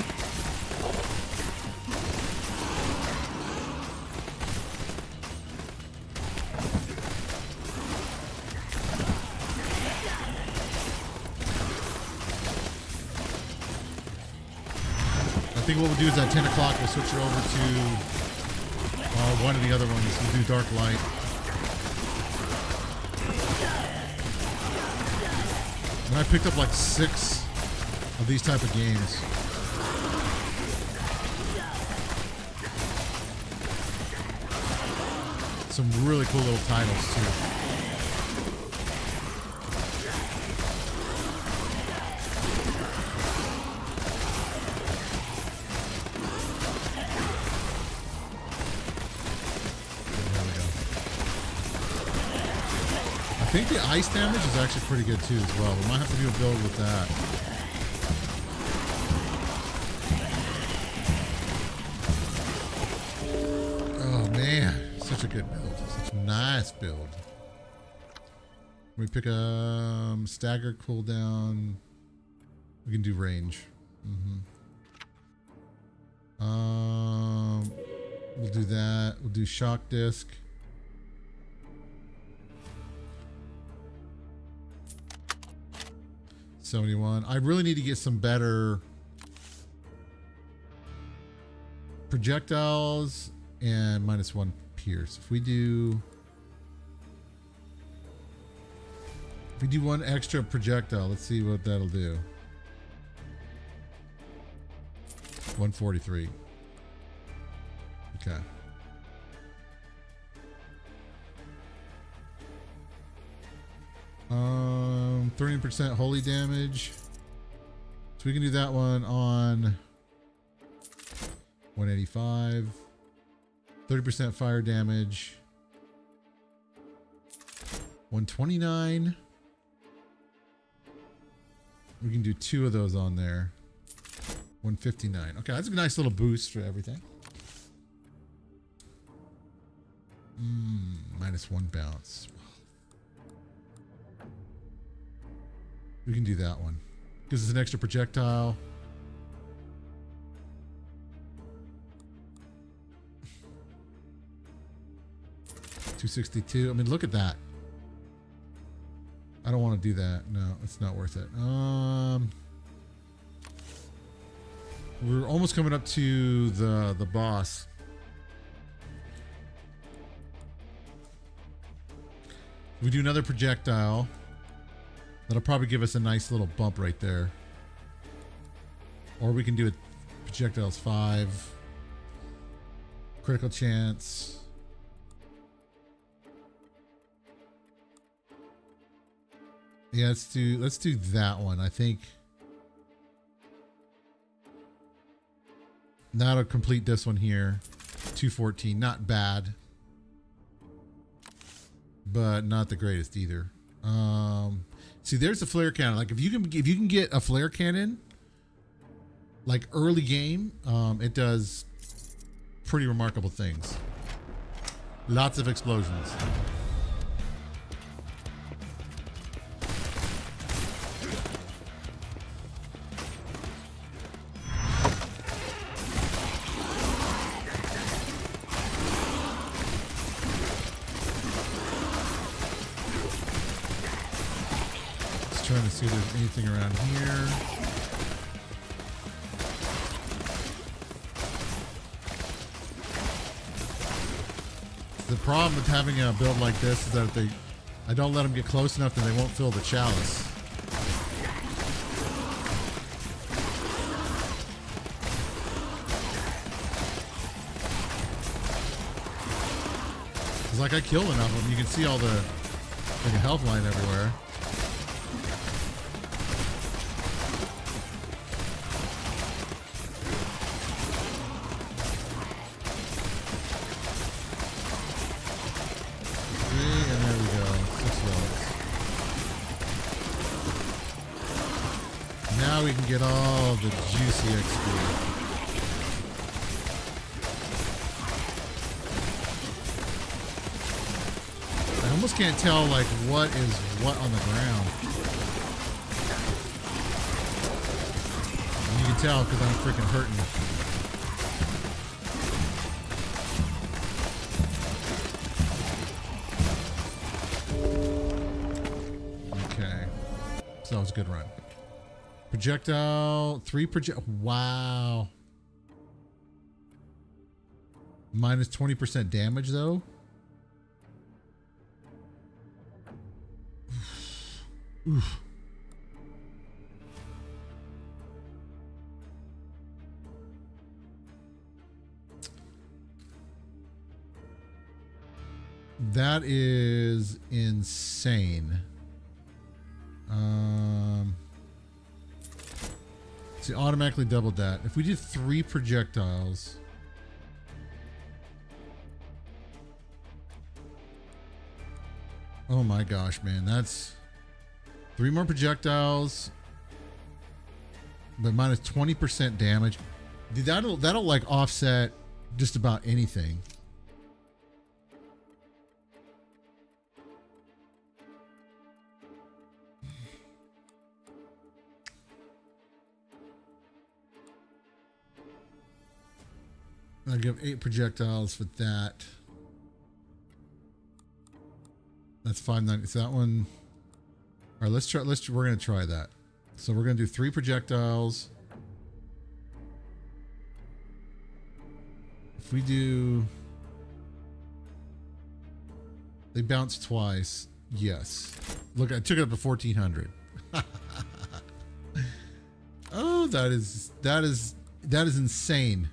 I think what we'll do is at 10 o'clock we'll switch it over to one of the other ones. We'll do Dark Light. And I picked up like 6 of these type of games. Some really cool little titles too. I think the ice damage is actually pretty good too as well. We might have to do a build with that. Oh man, such a good build. Such a nice build. We pick a stagger cooldown. We can do range. We'll do that. We'll do shock disc. $71. I really need to get some better projectiles and -1 pierce. If we do one extra projectile, let's see what that'll do. 143. Okay. Um, 30% holy damage. So we can do that one on 185. 30% fire damage. 129. We can do 2 of those on there. 159. Okay, that's a nice little boost for everything. -1 bounce. We can do that one. Gives us an extra projectile. $262. I mean, look at that. I don't want to do that. No, it's not worth it. We're almost coming up to the boss. We do another projectile. That'll probably give us a nice little bump right there. Or we can do it projectiles 5. Critical chance. Yeah, let's do that one. I think that'll complete this one here. 214. Not bad. But not the greatest either. See, there's the flare cannon. Like if you can get a flare cannon, like early game, it does pretty remarkable things. Lots of explosions. Trying to see if there's anything around here. The problem with having a build like this is that I don't let them get close enough and they won't fill the chalice. It's like I killed enough of them. You can see all the like a health line everywhere. Now we can get all the juicy XP. I almost can't tell like what is what on the ground. You can tell because I'm freaking hurting. Okay. So that was a good run. Projectile, 3 project. Wow. Minus 20% damage though. Oof. That is insane. See, automatically doubled that. If we did 3 projectiles. Oh my gosh, man. That's 3 more projectiles. But minus 20% damage. Dude, that'll like offset just about anything. I'll give 8 projectiles for that. That's 590. So that one. All right, let's try. We're gonna try that. So we're gonna do 3 projectiles. If we do, they bounce twice. Yes. Look, I took it up to 1400. Oh, that is insane.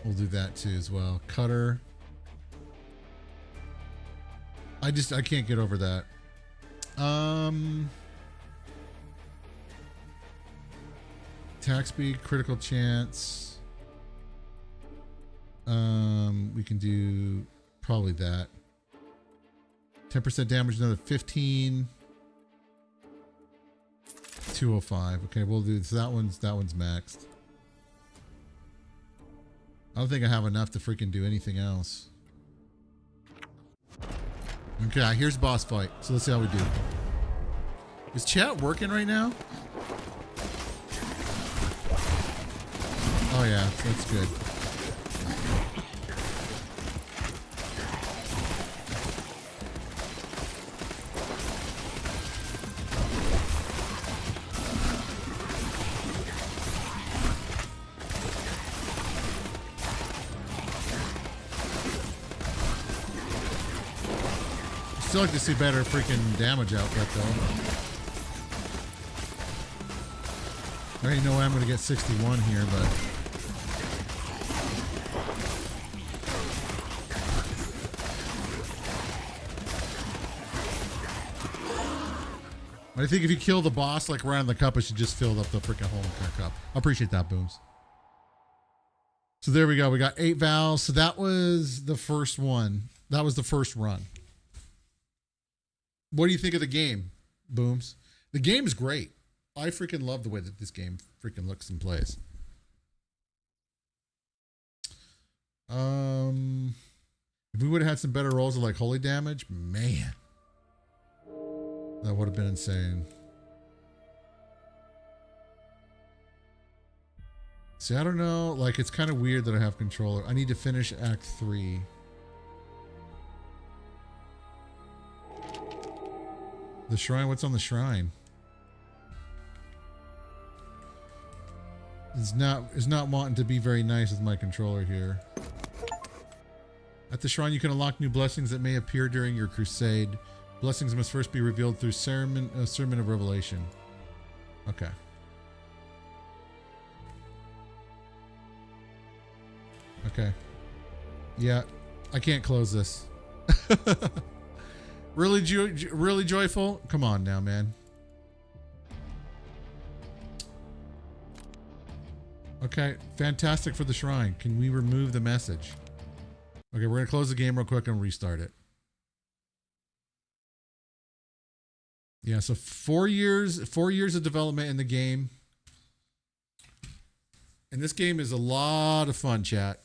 We'll do that too as well. Cutter. I can't get over that. Attack speed, critical chance. We can do probably that. 10% damage, another 15. 205. Okay, we'll do so that one's maxed. I don't think I have enough to freaking do anything else. Okay, here's boss fight. So let's see how we do. Is chat working right now? Oh yeah, that's good. Still like to see better freaking damage output though. I already know I'm going to get 61 here, but I think if you kill the boss like around the cup, it should just fill up the freaking whole entire cup. I appreciate that, Booms. So there we go. We got 8 valves. So that was the first one. That was the first run. What do you think of the game, Booms? The game is great. I freaking love the way that this game freaking looks and plays. If we would have had some better rolls of like holy damage, man, that would have been insane. See, I don't know. Like, it's kind of weird that I have controller. I need to finish Act 3. The shrine, what's on the shrine? It's not wanting to be very nice with my controller here. At the shrine, you can unlock new blessings that may appear during your crusade. Blessings must first be revealed through sermon of revelation. Okay. Okay. Yeah, I can't close this. Really joyful? Come on now, man. Okay, fantastic for the shrine. Can we remove the message? Okay, we're gonna close the game real quick and restart it. Yeah, so 4 years of development in the game. And this game is a lot of fun, chat.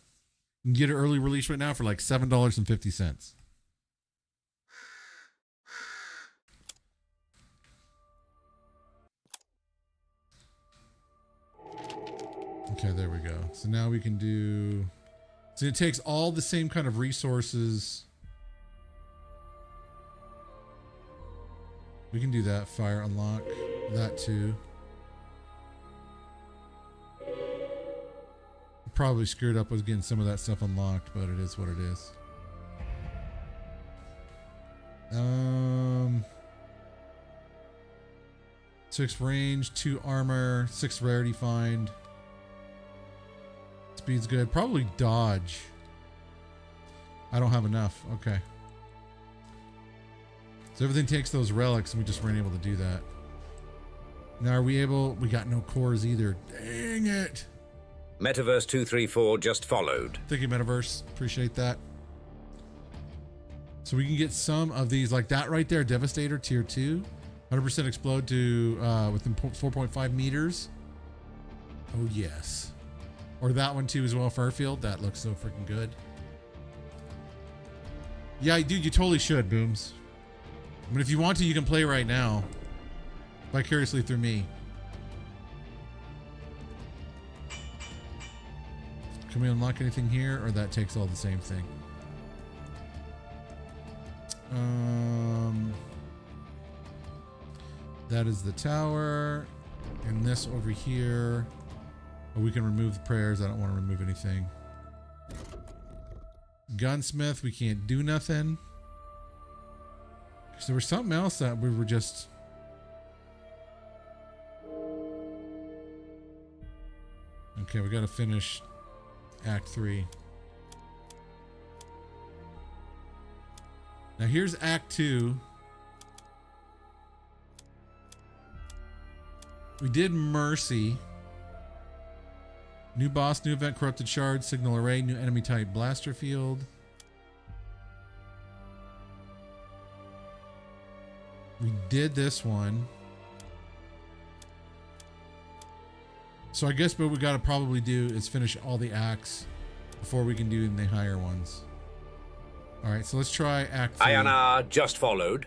You can get an early release right now for like $7.50. Okay, there we go. So now we can do... So it takes all the same kind of resources. We can do that. Fire unlock. That too. Probably screwed up with getting some of that stuff unlocked, but it is what it is. 6 range, 2 armor, 6 rarity find. Speed's good. Probably dodge. I don't have enough. Okay. So everything takes those relics and we just weren't able to do that. Now are we able... We got no cores either. Dang it. Metaverse 234 just followed. Thank you, Metaverse. Appreciate that. So we can get some of these, like that right there, Devastator Tier 2. 100% explode to within 4.5 meters. Oh, yes. Or that one too as well, Fairfield. That looks so freaking good. Yeah, dude, you totally should, Booms. I mean, if you want to, you can play right now. Vicariously through me. Can we unlock anything here, or that takes all the same thing? That is the tower. And this over here. Oh, we can remove the prayers. I don't want to remove anything. Gunsmith, we can't do nothing. So there was something else that we were just... Okay, we got to finish Act 3. Now here's Act 2. We did Mercy. New boss, new event, corrupted shard, signal array, new enemy type, blaster field. We did this one. So I guess what we gotta probably do is finish all the acts before we can do the higher ones. All right, so let's try Act 3. Ayana just followed.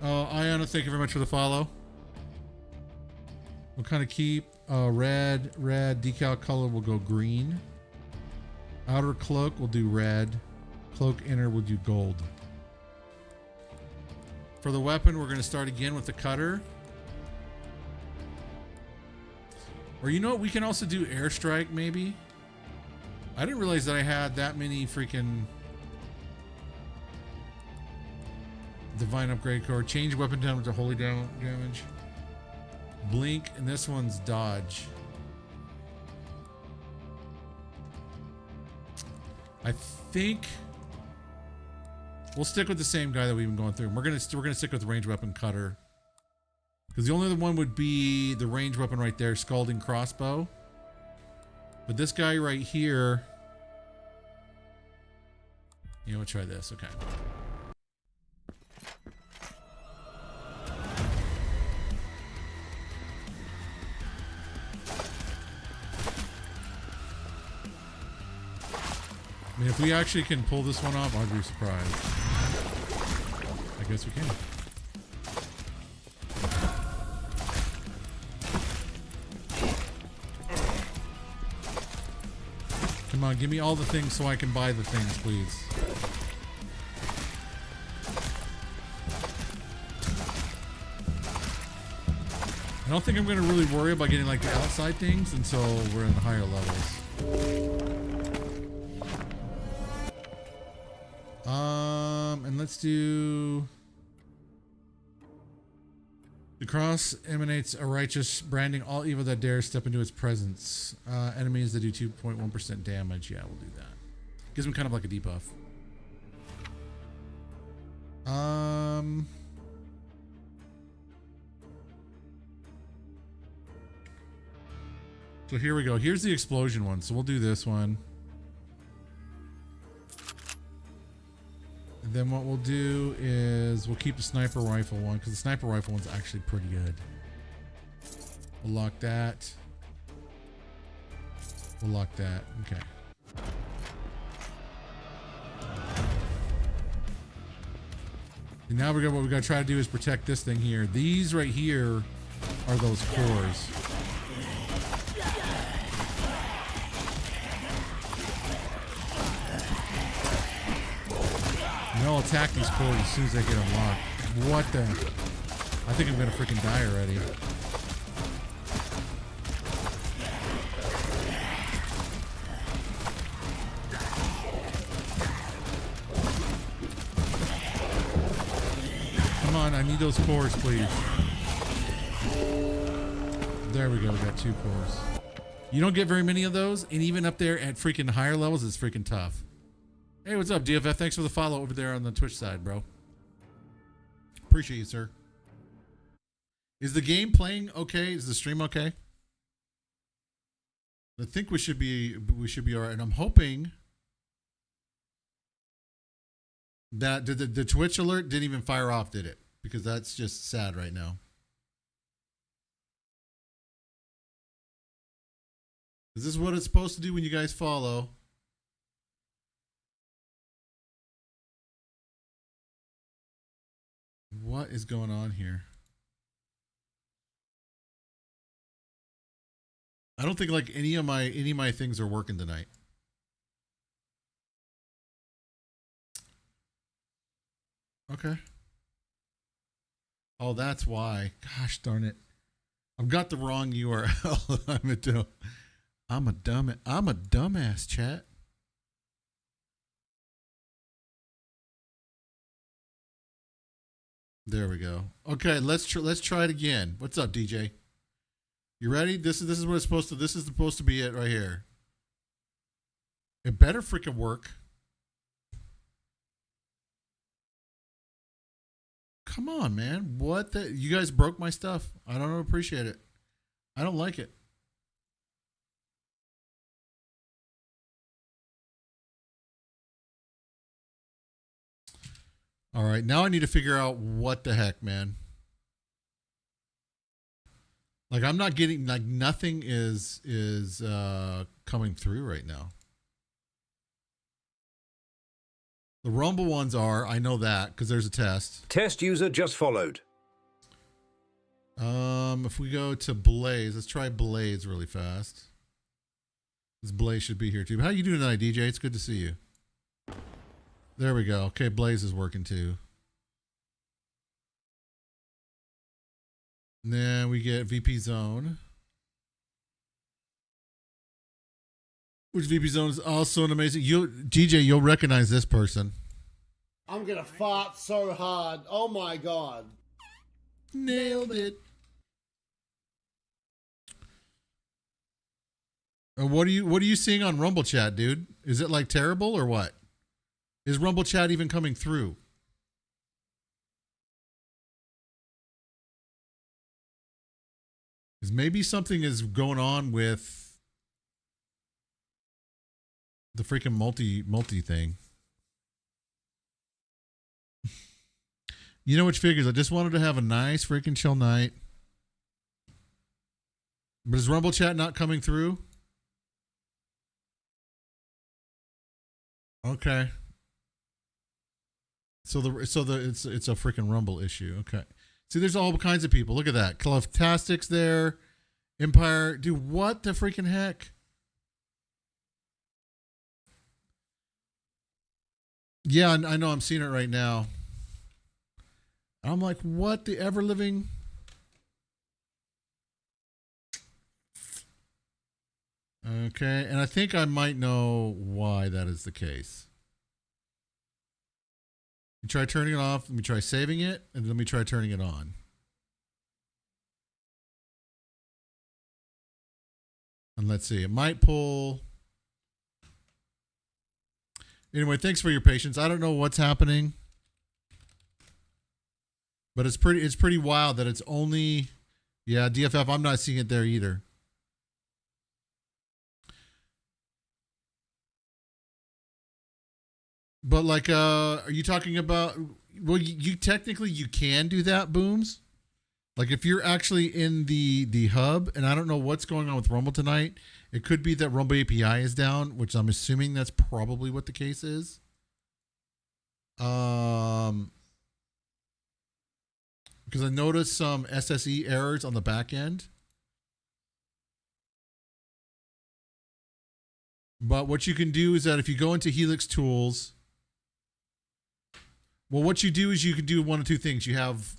Oh, Ayana, thank you very much for the follow. We'll kind of keep red, decal color will go green. Outer cloak will do red. Cloak inner will do gold. For the weapon, we're going to start again with the cutter. Or you know what, we can also do airstrike maybe. I didn't realize that I had that many freaking divine upgrade core. Change weapon damage to holy damage. Blink, and this one's dodge. I think we'll stick with the same guy that we've been going through. We're gonna stick with range weapon cutter, because the only other one would be the range weapon right there, scalding crossbow. But this guy right here, you know, we'll try this. Okay. I mean, if we actually can pull this one off, I'd be surprised. I guess we can. Come on, give me all the things so I can buy the things, please. I don't think I'm going to really worry about getting like the outside things until we're in the higher levels. And let's do... The cross emanates a righteous branding all evil that dares step into its presence. Enemies that do 2.1% damage. Yeah, we'll do that. Gives them kind of like a debuff. So here we go. Here's the explosion one. So we'll do this one. And then what we'll do is we'll keep the sniper rifle one because the sniper rifle one's actually pretty good. We'll lock that. We'll lock that. Okay. And now what we gotta try to do is protect this thing here. These right here are those cores. And I'll attack these cores as soon as they get unlocked. What the? I think I'm gonna freaking die already. Come on, I need those cores, please. There we go, we got 2 cores. You don't get very many of those, and even up there at freaking higher levels, it's freaking tough. Hey, what's up, DFF? Thanks for the follow over there on the Twitch side, bro. Appreciate you, sir. Is the game playing okay? Is the stream okay? I think we should be all right, and I'm hoping that the Twitch alert didn't even fire off, did it? Because that's just sad right now. Is this what it's supposed to do when you guys follow? What is going on here? I don't think like any of my things are working tonight. Okay. Oh, that's why. Gosh darn it. I've got the wrong URL. I'm a dumbass, chat. There we go. Okay, let's try it again. What's up, DJ? You ready? This is what it's supposed to. This is supposed to be it right here. It better freaking work. Come on, man. What the? You guys broke my stuff. I don't appreciate it. I don't like it. All right, now I need to figure out what the heck, man. Like I'm not getting like nothing is coming through right now. The Rumble ones are, I know that because there's a test. Test user just followed. If we go to Blaze, let's try Blaze really fast. This Blaze should be here too. How you doing tonight, DJ? It's good to see you. There we go. Okay, Blaze is working too. And then we get VP Zone. Which VP Zone is also an amazing. DJ, you'll recognize this person. I'm gonna fart so hard. Oh my god. Nailed it. What are you seeing on Rumble Chat, dude? Is it like terrible or what? Is Rumble Chat even coming through? Because maybe something is going on with the freaking multi thing. You know which figures? I just wanted to have a nice freaking chill night. But is Rumble Chat not coming through? Okay. So it's a freaking Rumble issue. Okay. See, there's all kinds of people. Look at that. Cleftastic's there. Empire. Dude, what the freaking heck? Yeah, I know. I'm seeing it right now. I'm like, what the ever living? Okay, and I think I might know why that is the case. You try turning it off. Let me try saving it, and let me try turning it on. And let's see. It might pull. Anyway, thanks for your patience. I don't know what's happening, but it's pretty wild that it's only. Yeah, DFF. I'm not seeing it there either. But like, are you talking about? Well, you technically you can do that, Booms. Like if you're actually in the hub, and I don't know what's going on with Rumble tonight. It could be that Rumble API is down, which I'm assuming that's probably what the case is. Because I noticed some SSE errors on the back end. But what you can do is that if you go into Helix Tools, well, what you do is you can do one of two things. You have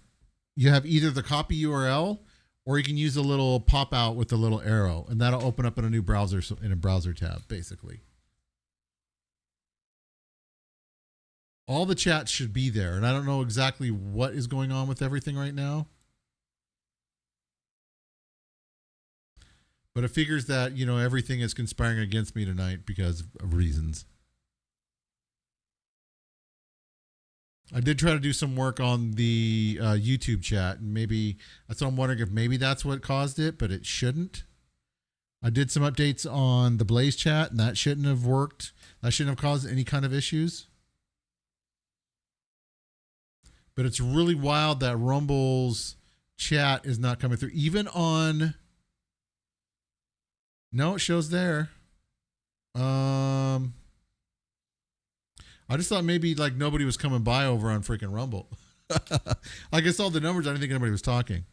either the copy URL, or you can use a little pop out with the little arrow, and that'll open up in a new browser, in a browser tab, basically. All the chats should be there, and I don't know exactly what is going on with everything right now. But it figures that, you know, everything is conspiring against me tonight because of reasons. I did try to do some work on the YouTube chat, and maybe that's what I'm wondering if maybe that's what caused it, but it shouldn't. I did some updates on the Blaze chat, and that shouldn't have worked. That shouldn't have caused any kind of issues. But it's really wild that Rumble's chat is not coming through. Even on... No, it shows there. I just thought maybe like nobody was coming by over on freaking Rumble. Like I saw the numbers, I didn't think anybody was talking.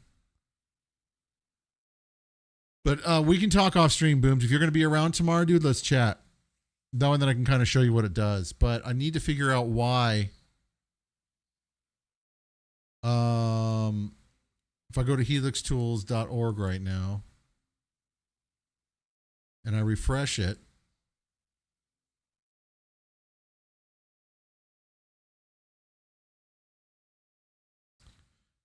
But we can talk off stream, Booms. If you're going to be around tomorrow, dude, let's chat. That one that I can kind of show you what it does. But I need to figure out why. If I go to helixtools.org right now and I refresh it,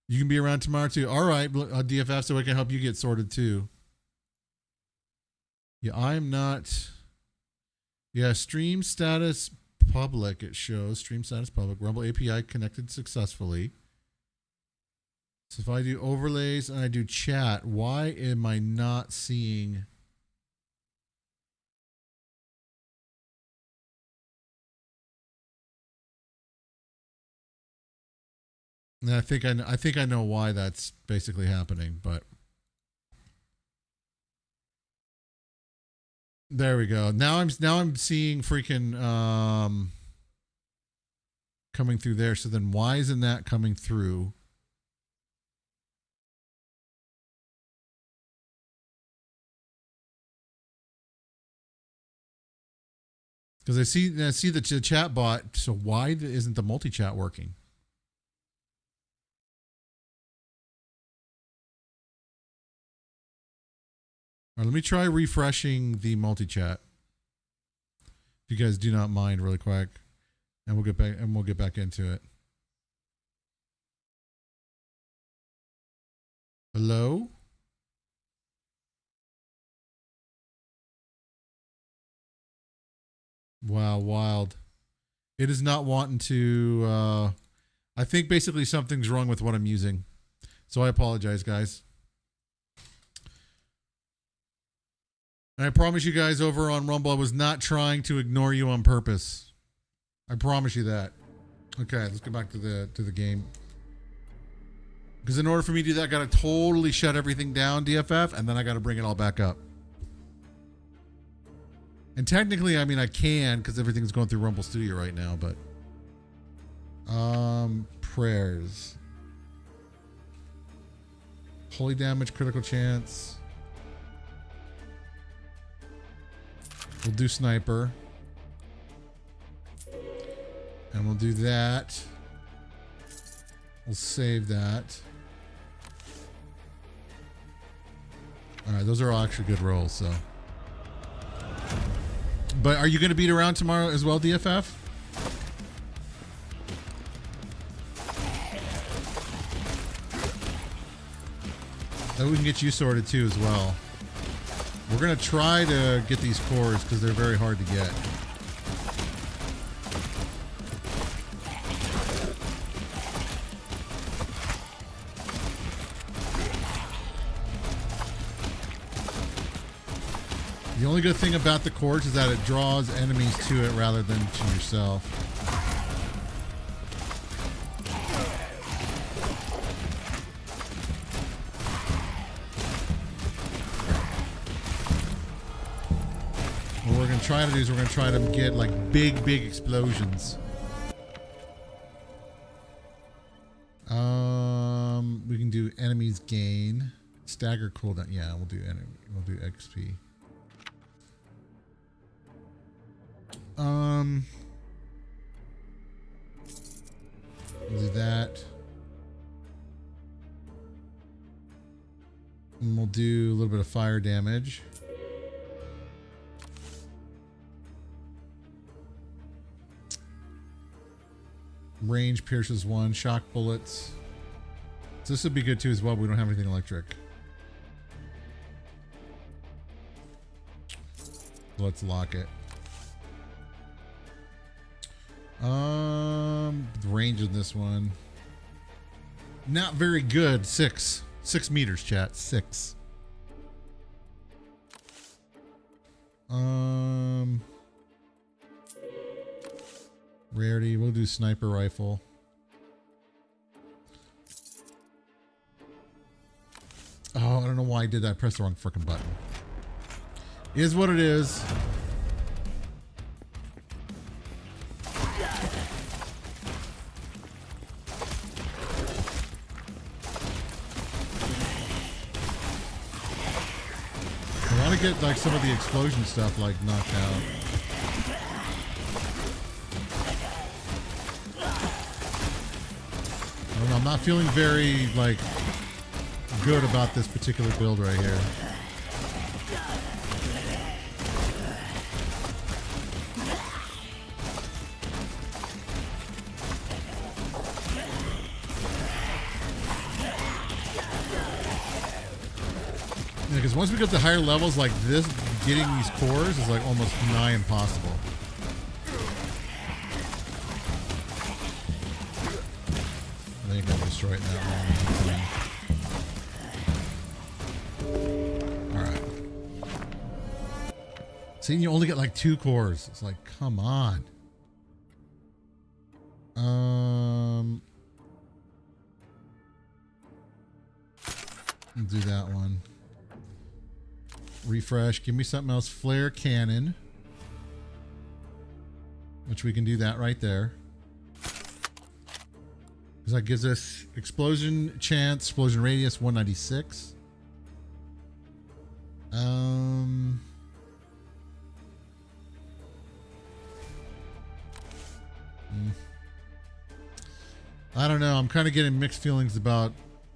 you can be around tomorrow too. All right, DFF, so I can help you get sorted too. Yeah, I'm not. Yeah, stream status public. It shows stream status public. Rumble API connected successfully. So if I do overlays and I do chat, why am I not seeing? And I think I know why that's basically happening, but there we go. Now I'm seeing freaking coming through there. So then why isn't that coming through? Because I see the chat bot. So why isn't the multi-chat working? All right, let me try refreshing the multi-chat. If you guys do not mind, really quick, and we'll get back into it. Hello? Wow, wild. It is not wanting to. I think basically something's wrong with what I'm using, so I apologize, guys. And I promise you guys over on Rumble, I was not trying to ignore you on purpose. I promise you that. Okay, let's go back to the game. Because in order for me to do that, I got to totally shut everything down, DFF, and then I got to bring it all back up. And technically, I mean, I can because everything's going through Rumble Studio right now, but... prayers. Holy damage, critical chance... We'll do sniper. And we'll do that. We'll save that. Alright, those are all actually good rolls, so. But are you going to beat around tomorrow as well, DFF? That we can get you sorted too as well. We're going to try to get these cores because they're very hard to get. The only good thing about the cores is that it draws enemies to it rather than to yourself. trying to do is we're going to try to get like big explosions. We can do enemies gain, stagger cooldown. Yeah, we'll do XP. We'll do that. And we'll do a little bit of fire damage. Range pierces 1, shock bullets. So this would be good too as well, but we don't have anything electric. Let's lock it. The range in this one. Not very good. 6 meters, chat. 6. Rarity, we'll do sniper rifle. Oh, I don't know why I did that. I pressed the wrong freaking button. Is what it is. I want to get like some of the explosion stuff like knocked out. I don't know, I'm not feeling very like good about this particular build right here. Because once we get to higher levels like this, getting these cores is like almost nigh impossible. I think I'll destroy it in that one. Alright. See, you only get like 2 cores. It's like, come on. I'll do that one. Refresh. Give me something else. Flare cannon. Which we can do that right there. Because that gives us explosion chance, explosion radius 196. I don't know. I'm kind of getting mixed feelings about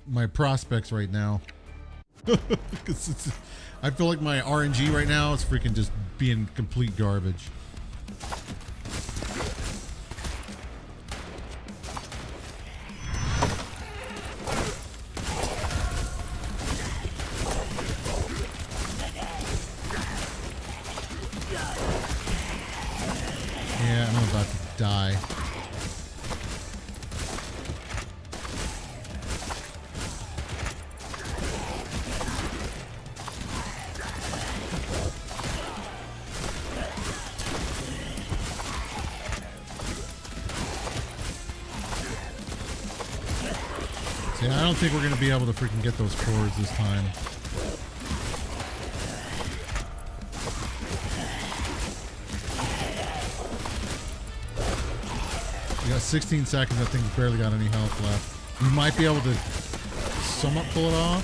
my prospects right now. I feel like my RNG right now is freaking just being complete garbage. Yeah, I'm about to die. I don't think we're going to be able to freaking get those cores this time. We got 16 seconds. I think we barely got any health left. We might be able to somewhat pull it off.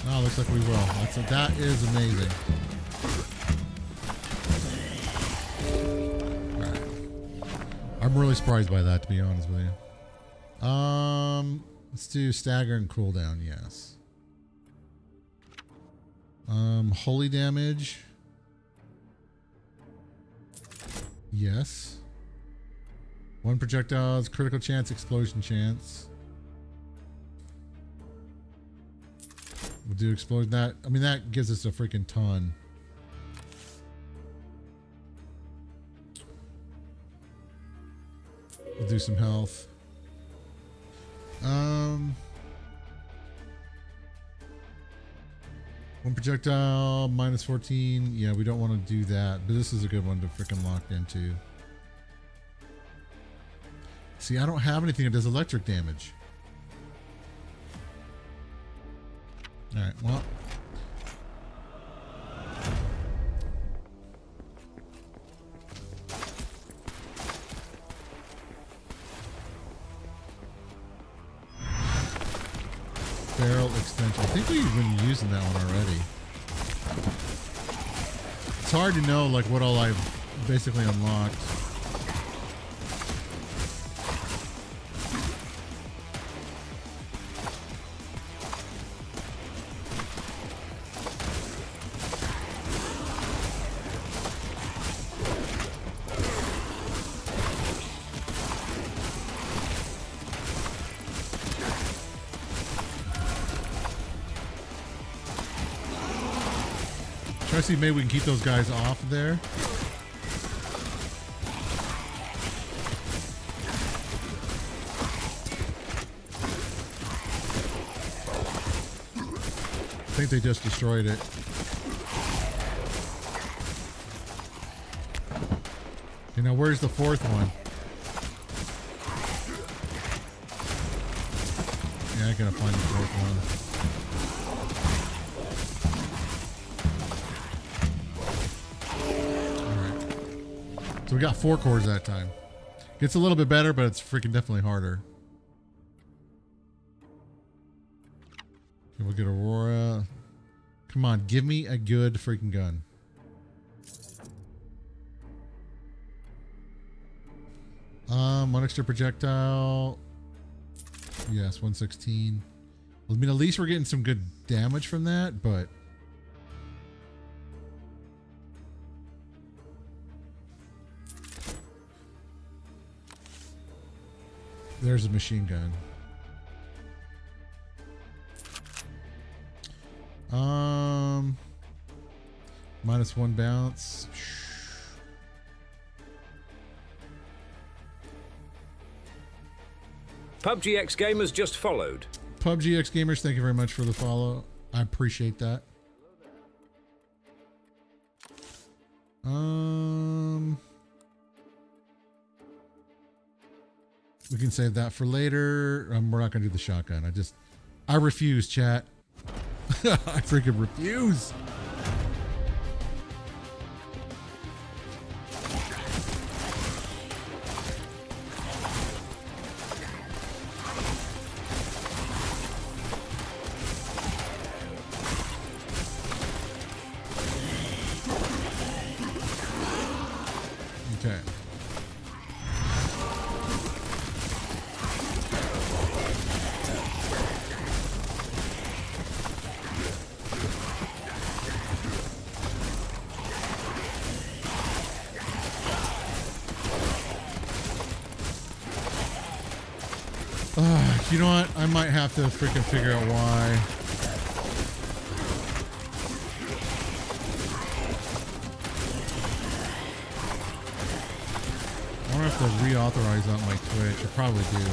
Oh, looks like we will. That is amazing. I'm really surprised by that, to be honest with you. Let's do stagger and cooldown, yes. Holy damage. Yes. 1 projectile's critical chance, explosion chance. We'll do explosion. That, I mean, that gives us a freaking ton. We'll do some health. One projectile, minus 14. Yeah, we don't want to do that, but this is a good one to freaking lock into. See, I don't have anything that does electric damage. Alright, well. Barrel extension. I think we've been using that one already. It's hard to know like what all I've basically unlocked. Try to see if maybe we can keep those guys off there. I think they just destroyed it. You know, where's the fourth one? Yeah, I gotta find the fourth one. So we got 4 cores that time. Gets a little bit better, but it's freaking definitely harder. Okay, we'll get Aurora. Come on, give me a good freaking gun. One extra projectile. Yes, 116. I mean, at least we're getting some good damage from that, but there's a machine gun. -1 bounce. PUBG X Gamers just followed. PUBG X Gamers, thank you very much for the follow. I appreciate that. We can save that for later. We're not gonna do the shotgun. I refuse, chat. I freaking refuse. Okay. You know what? I might have to freaking figure out why. I wonder if they'll reauthorize on my Twitch. I probably do.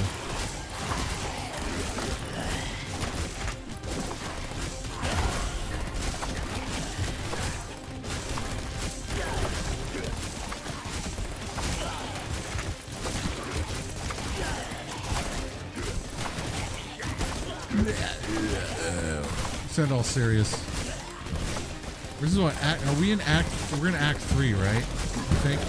Sound all serious. This is what act, are we in act? We're in act 3, right? I think.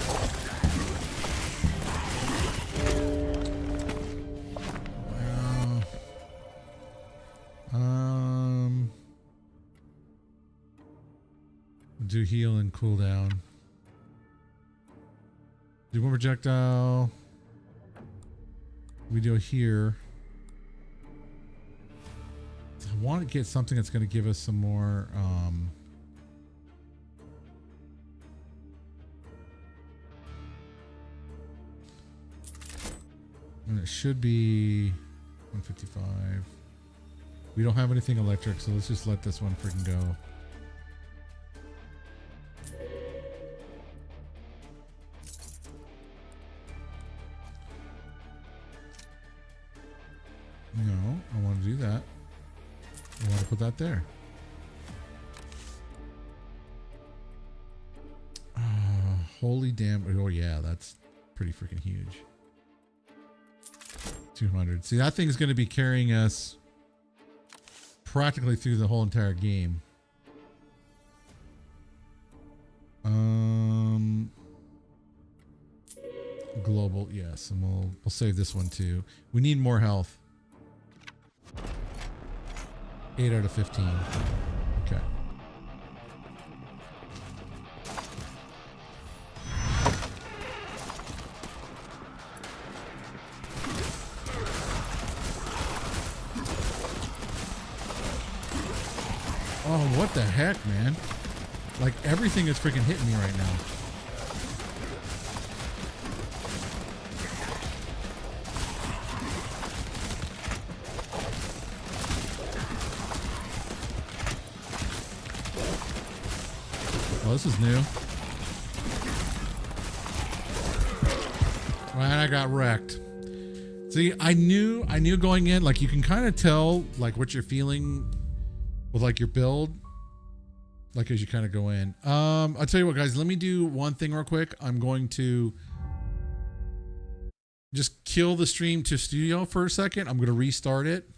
Do heal and cool down. Do one projectile. We do here. I want to get something that's going to give us some more and it should be 155. We don't have anything electric, so let's just let this one freaking go. No, I want to do that. I want to put that there. Holy damn. Oh yeah, that's pretty freaking huge. 200. See, that thing's going to be carrying us practically through the whole entire game. Global, yes, and we'll save this one too. We need more health. 8 out of 15. Okay. Oh, what the heck, man? Like, everything is freaking hitting me right now. Oh, this is new. Man, I got wrecked. See, I knew going in, like, you can kind of tell, like, what you're feeling with, like, your build, like, as you kind of go in. I'll tell you what, guys, let me do one thing real quick. I'm going to just kill the stream to studio for a second. I'm going to restart it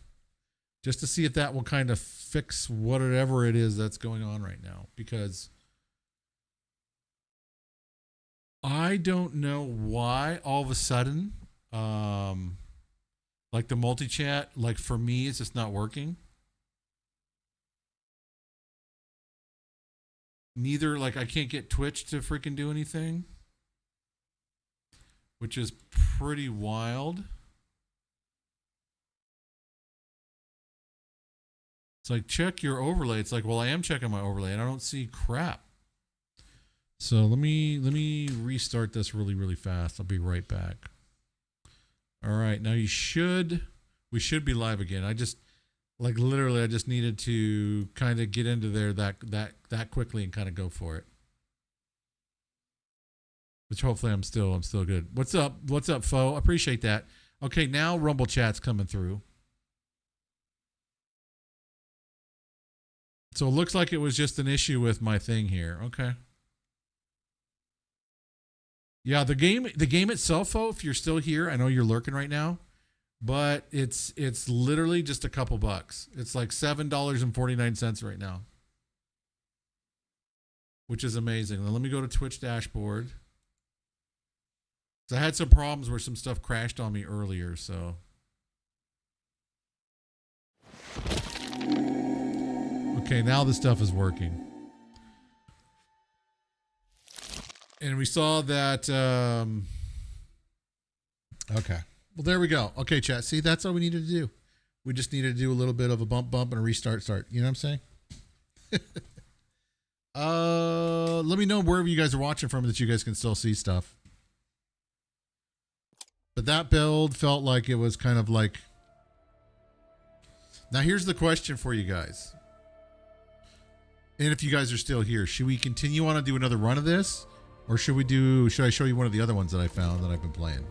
just to see if that will kind of fix whatever it is that's going on right now, because I don't know why all of a sudden, like the multi-chat, like for me, it's just not working. Neither, like, I can't get Twitch to freaking do anything, which is pretty wild. It's like, check your overlay. It's like, well, I am checking my overlay and I don't see crap. So let me restart this really, really fast. I'll be right back. All right, now we should be live again. I just, like, literally, I just needed to kind of get into there that quickly and kind of go for it. Which hopefully I'm still good. What's up, foe? Appreciate that. Okay, now Rumble chat's coming through. So it looks like it was just an issue with my thing here. Okay. Yeah, the game itself, foe, if you're still here, I know you're lurking right now, but it's literally just a couple bucks. It's like $7.49 right now, which is amazing. Now let me go to Twitch dashboard. So I had some problems where some stuff crashed on me earlier, so. Okay, now the stuff is working. And we saw that, okay. Well, there we go. Okay, chat. See, that's all we needed to do. We just needed to do a little bit of a bump and a restart. You know what I'm saying? Let me know wherever you guys are watching from that you guys can still see stuff. But that build felt like it was kind of like... Now, here's the question for you guys. And if you guys are still here, should we continue on and do another run of this? Or should I show you one of the other ones that I found that I've been playing?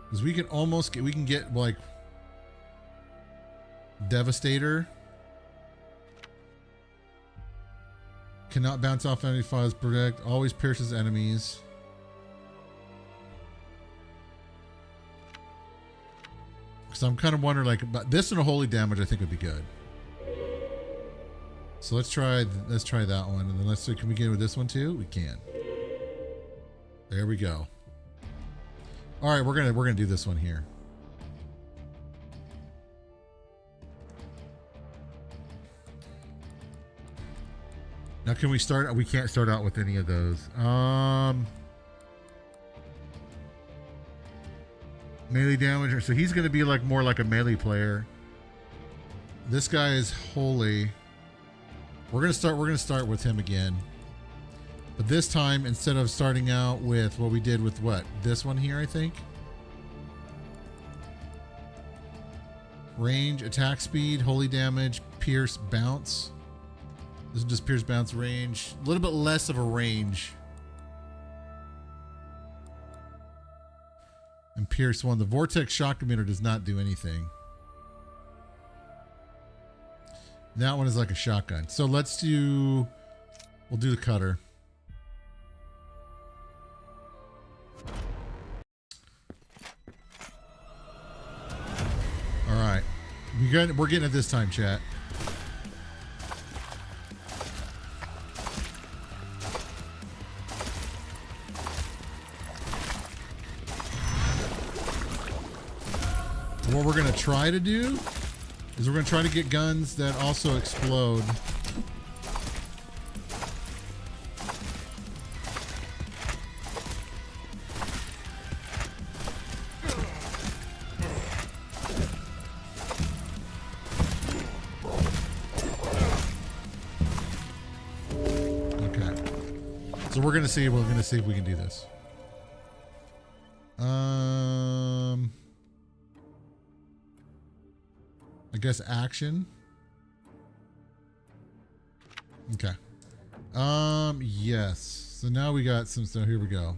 Because we can get like Devastator. Cannot bounce off enemy files, protect, always pierces enemies. So I'm kind of wondering, like, about this and a holy damage, I think would be good. So let's try that one, and then let's see, can we get with this one too? We can. There we go. All right, we're gonna do this one here. Now, can we start? We can't start out with any of those. Melee damager. So he's going to be like more like a melee player. This guy is holy. We're going to start with him again. But this time, instead of starting out with what we did with what? This one here, I think. Range, attack speed, holy damage, pierce, bounce. This is just pierce, bounce, range. A little bit less of a range. And pierce one. The vortex shock emitter does not do anything. That one is like a shotgun. So we'll do the cutter. All right. We're getting it this time, chat. what we're going to try to do is we're going to try to get guns that also explode. So we're gonna see if we can do this. I guess action. Okay. Yes. So now we got some stuff. Here we go.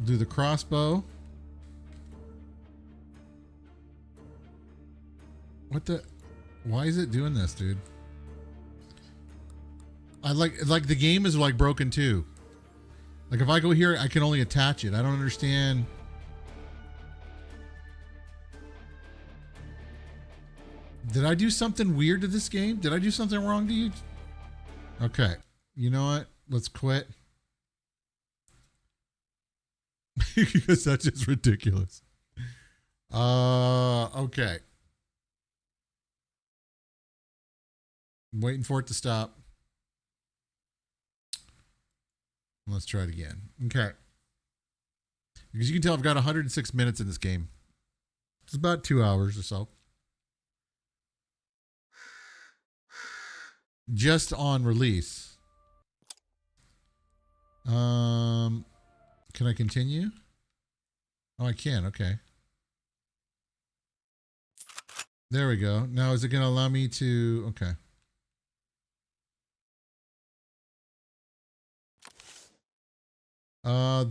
Do the crossbow. What the? Why is it doing this, dude? I like the game is like broken too. Like if I go here, I can only attach it. I don't understand. Did I do something weird to this game? Did I do something wrong to you? Okay. You know what? Let's quit. Because that's just ridiculous. Okay. I'm waiting for it to stop. Let's try it again. Okay. Because you can tell I've got 106 minutes in this game. It's about 2 hours or so. Just on release. Can I continue? Oh, I can. Okay. There we go. Now, is it going to allow me to... Okay.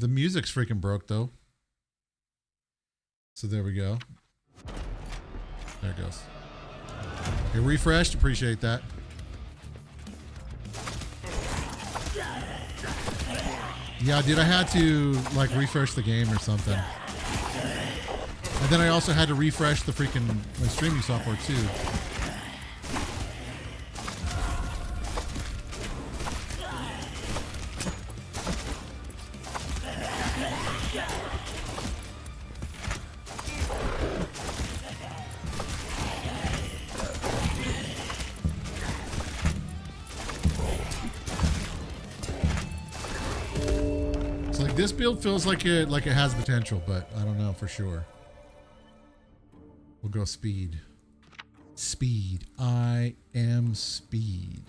The music's freaking broke though. So there we go. There it goes. It refreshed. Appreciate that. Yeah, dude, I had to like refresh the game or something. And then I also had to refresh the freaking my streaming software too. This build feels like it has potential, but I don't know for sure. We'll go speed. Speed. I am speed.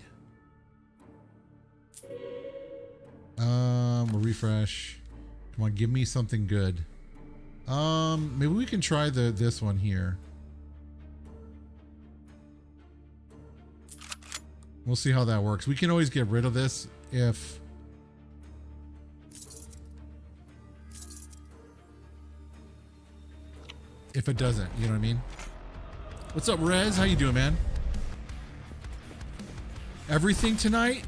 We'll refresh. Come on, give me something good. Maybe we can try this one here. We'll see how that works. We can always get rid of this if it doesn't, you know what I mean? What's up, Rez? How you doing, man? Everything tonight,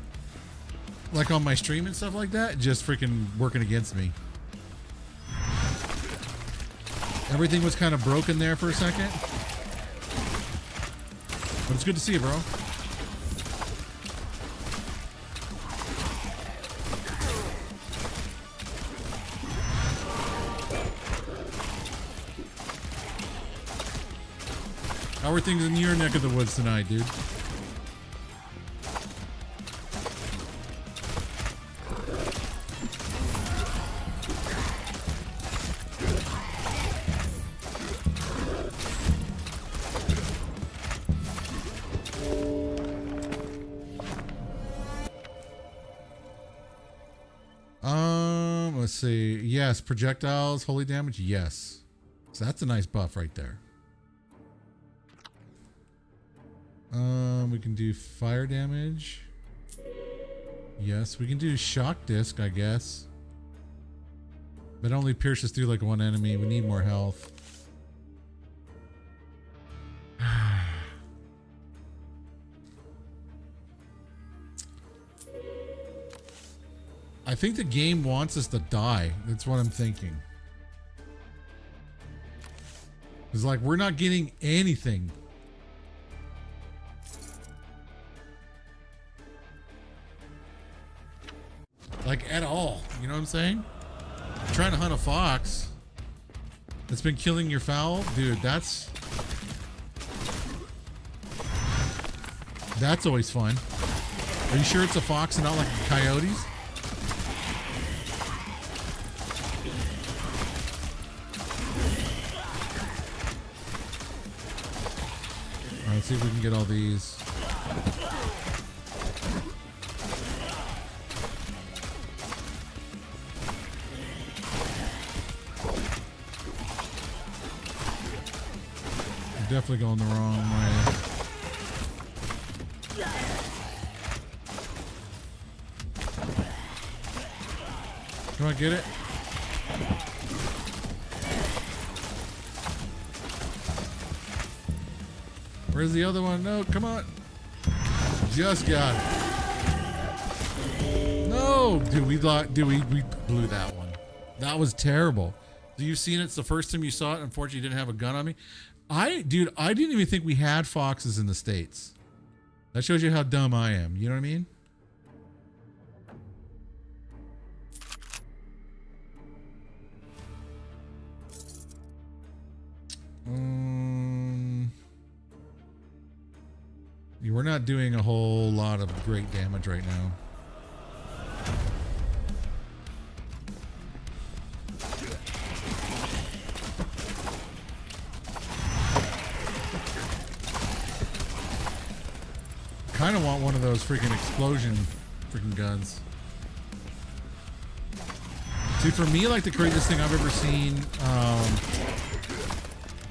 like on my stream and stuff like that, just freaking working against me. Everything was kind of broken there for a second. But it's good to see you, bro. How are things in your neck of the woods tonight, dude? Let's see. Yes, projectiles, holy damage. Yes. So that's a nice buff right there. We can do fire damage. Yes, we can do shock disc, I guess. But it only pierces through like one enemy. We need more health. I think the game wants us to die. That's what I'm thinking. It's like we're not getting anything. Like at all, you know what I'm saying? I'm trying to hunt a fox. That's been killing your fowl? Dude, that's always fun. Are you sure it's a fox and not like coyotes? All right, let's see if we can get all these. Definitely going the wrong way. Come on, get it. Where's the other one? No, come on. Just got it. No, dude, we blew that one. That was terrible. So you've seen it. It's the first time you saw it. Unfortunately, you didn't have a gun on me. I didn't even think we had foxes in the States. That shows you how dumb I am. You know what I mean? We're not doing a whole lot of great damage right now. Kind of want one of those freaking explosion guns. See, for me, like the craziest thing I've ever seen,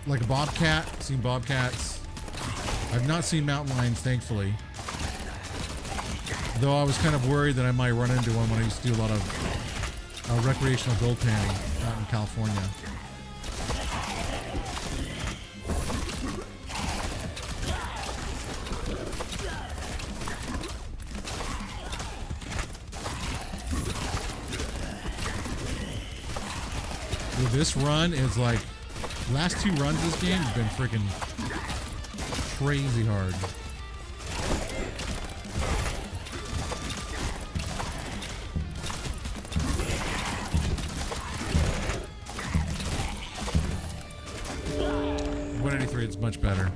like a bobcat. Seen bobcats. I've not seen mountain lions, thankfully. Though I was kind of worried that I might run into one when I used to do a lot of recreational gold panning out in California. Dude, this run is like, last two runs this game have been freaking crazy hard. It's much better.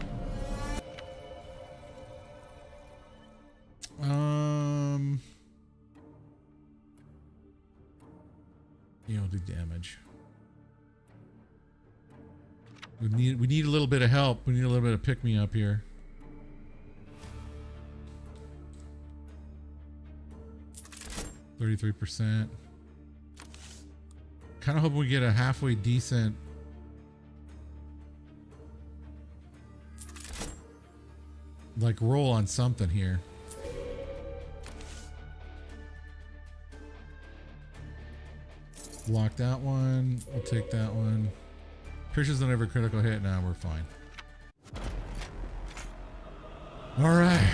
You know, do damage. We need a little bit of help. We need a little bit of pick me up here. %. Kind of hoping we get a halfway decent. Like roll on something here. Block that one. I'll take that one. Pierces don't have a critical hit. Now we're fine. All right.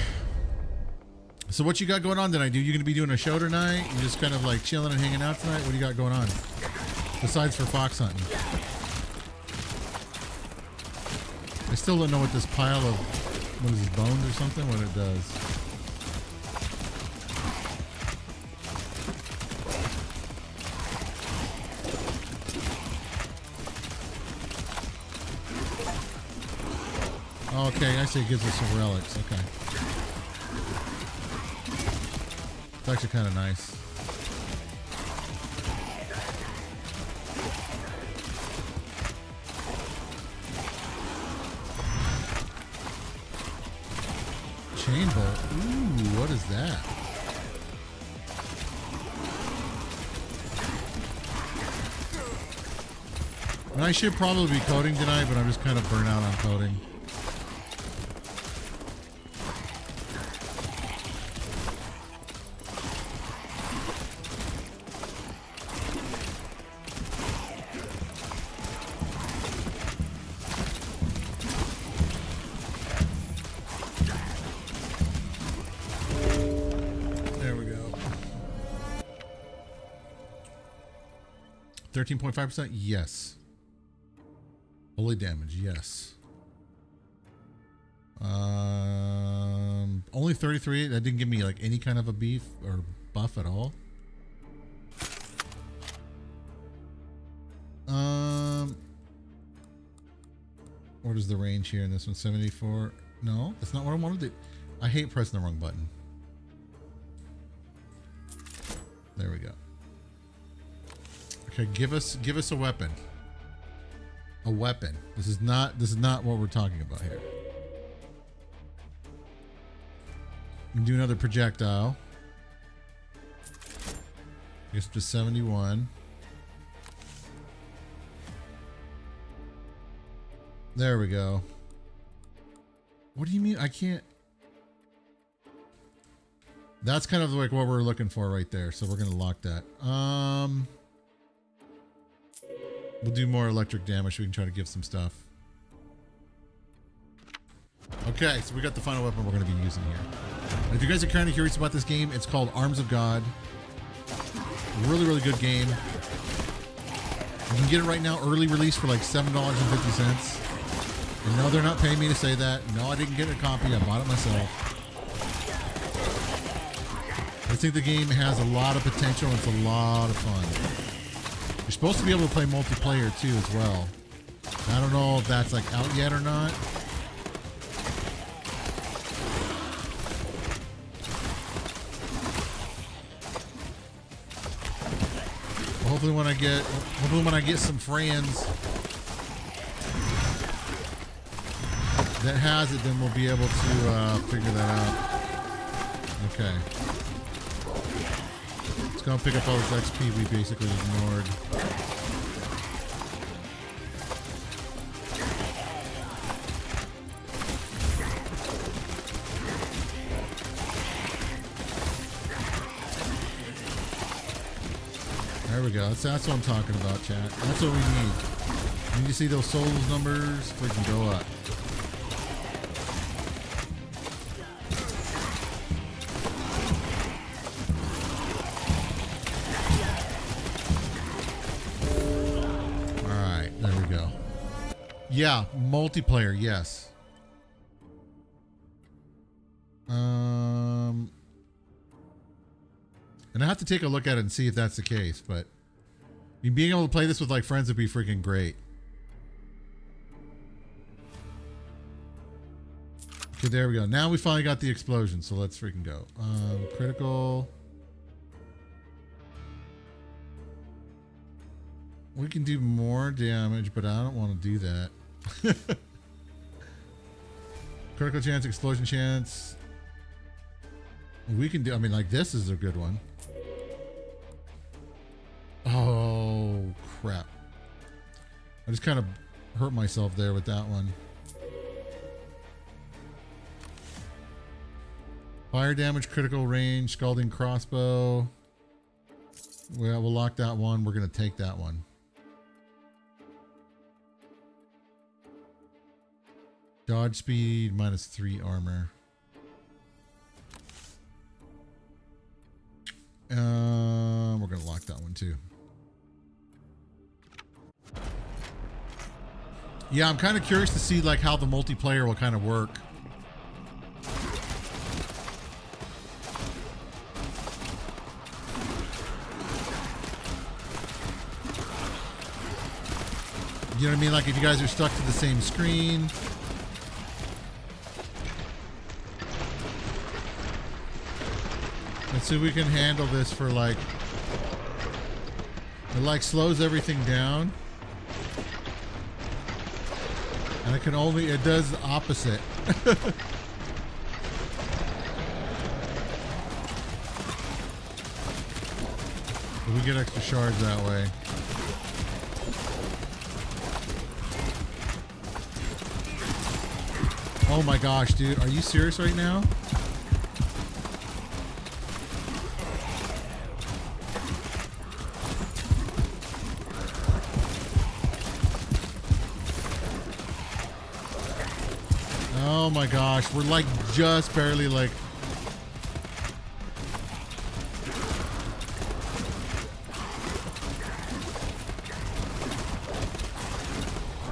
So what you got going on tonight, dude? You gonna be doing a show tonight? You just kind of like chilling and hanging out tonight? What do you got going on? Besides for fox hunting. I still don't know what this pile of, what is this, bones or something? What it does. Okay, I see it gives us some relics. Okay. It's actually kind of nice. Chain bolt. Ooh, what is that? And I should probably be coding tonight, but I'm just kind of burnt out on coding. There we go. 13.5%? Yes. Holy damage, yes. Only 33. That didn't give me like any kind of a beef or buff at all. What is the range here in this one? 74? No, that's not what I wanted to do. I hate pressing the wrong button. There we go. Okay, give us a weapon. A weapon. This is not what we're talking about here. We can do another projectile. I guess just 71. There we go. What do you mean? I can't. That's kind of like what we're looking for right there. So we're going to lock that. We'll do more electric damage so we can try to give some stuff. Okay, so we got the final weapon we're going to be using here. And if you guys are kind of curious about this game, it's called Arms of God. Really, really good game. You can get it right now, early release for like $7.50. And no, they're not paying me to say that. No, I didn't get a copy. I bought it myself. I think the game has a lot of potential. It's a lot of fun. You're supposed to be able to play multiplayer too as well. I don't know if that's like out yet or not. Well, hopefully when I get some friends that has it, then we'll be able to figure that out. Okay. Let's go and pick up all this XP we basically ignored. There we go. That's what I'm talking about, chat. That's what we need. You need to see those souls numbers freaking go up. Yeah, multiplayer, yes. And I have to take a look at it and see if that's the case, but I mean, being able to play this with like friends would be freaking great. Okay, there we go. Now we finally got the explosion, so let's freaking go. Critical. We can do more damage, but I don't want to do that. Critical chance, explosion chance. We can do, I mean, like this is a good one. Oh, crap. I just kind of hurt myself there with that one. Fire damage, critical range, scalding crossbow. Well, we'll lock that one. We're going to take that one. Dodge speed, -3 armor. We're going to lock that one too. Yeah, I'm kind of curious to see like how the multiplayer will kind of work. You know what I mean? Like if you guys are stuck to the same screen. Let's see if we can handle this for like, it like slows everything down. And it does the opposite. We get extra shards that way. Oh my gosh, dude. Are you serious right now? Oh my gosh, we're like just barely like.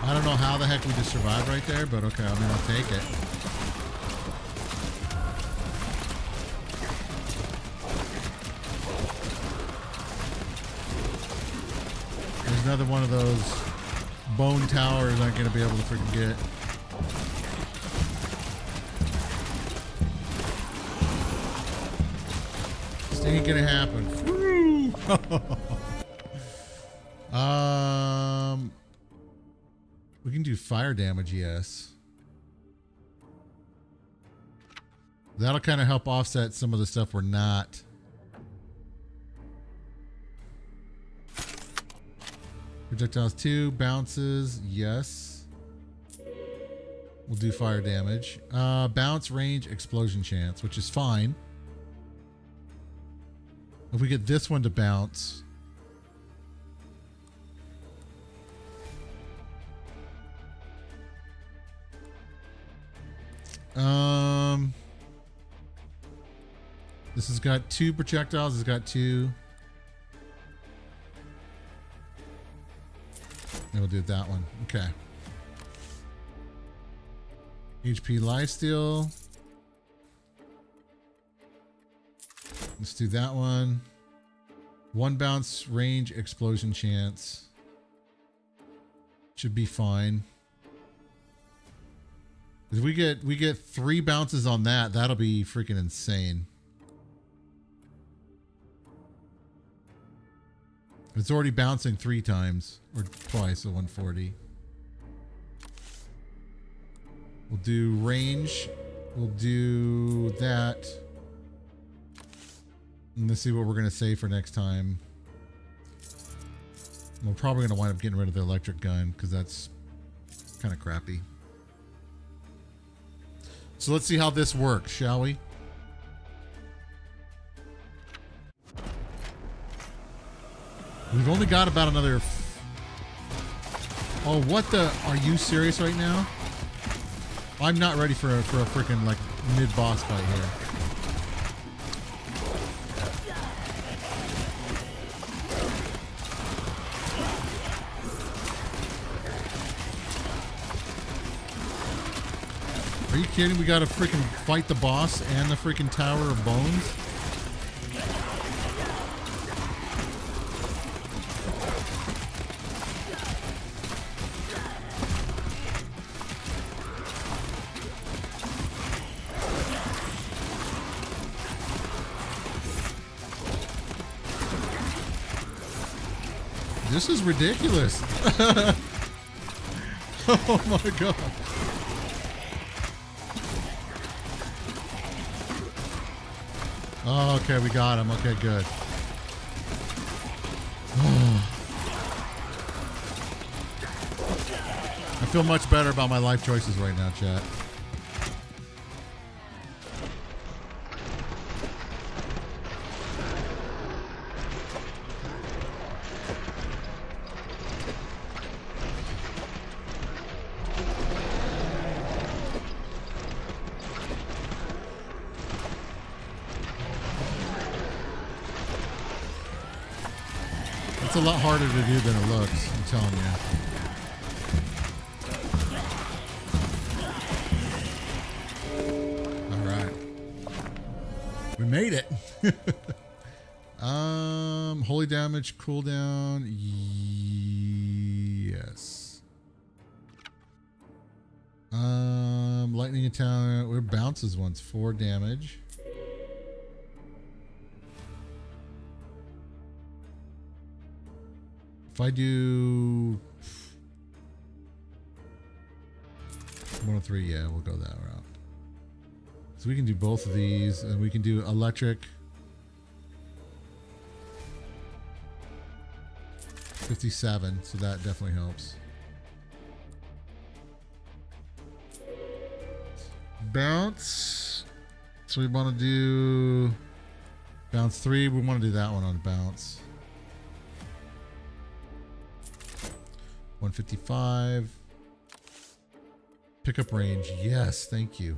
I don't know how the heck we just survived right there, but okay, I mean, I'll take it. There's another one of those bone towers I'm going to be able to freaking get. Ain't gonna happen. We can do fire damage, yes. That'll kind of help offset some of the stuff we're not. Projectiles 2, bounces, yes. We'll do fire damage. Bounce, range, explosion chance, which is fine. If we get this one to bounce. This has got 2 projectiles. It's got 2. And we'll do that one. Okay. HP lifesteal. Let's do that one. 1 bounce, range, explosion chance. Should be fine. If we get 3 bounces on that, that'll be freaking insane. It's already bouncing 3 times or twice, so 140. We'll do range. We'll do that. And let's see what we're going to say for next time. We're probably going to wind up getting rid of the electric gun because that's kind of crappy. So let's see how this works, shall we? We've only got about another... Oh, what the... Are you serious right now? I'm not ready for a freaking, like, mid-boss fight here. Are you kidding? We gotta freaking fight the boss and the freaking Tower of Bones? This is ridiculous. Oh my god. Oh, okay, we got him. Okay, good. I feel much better about my life choices right now, chat. It's a lot harder to do than it looks, I'm telling you. All right. We made it. Holy damage, cooldown. Yes. Lightning attack. It bounces once, 4 damage. If I do 103, yeah, we'll go that route. So we can do both of these, and we can do electric. 57, so that definitely helps. Bounce. So we want to do bounce 3. We want to do that one on bounce. 155. Pickup range. Yes, thank you.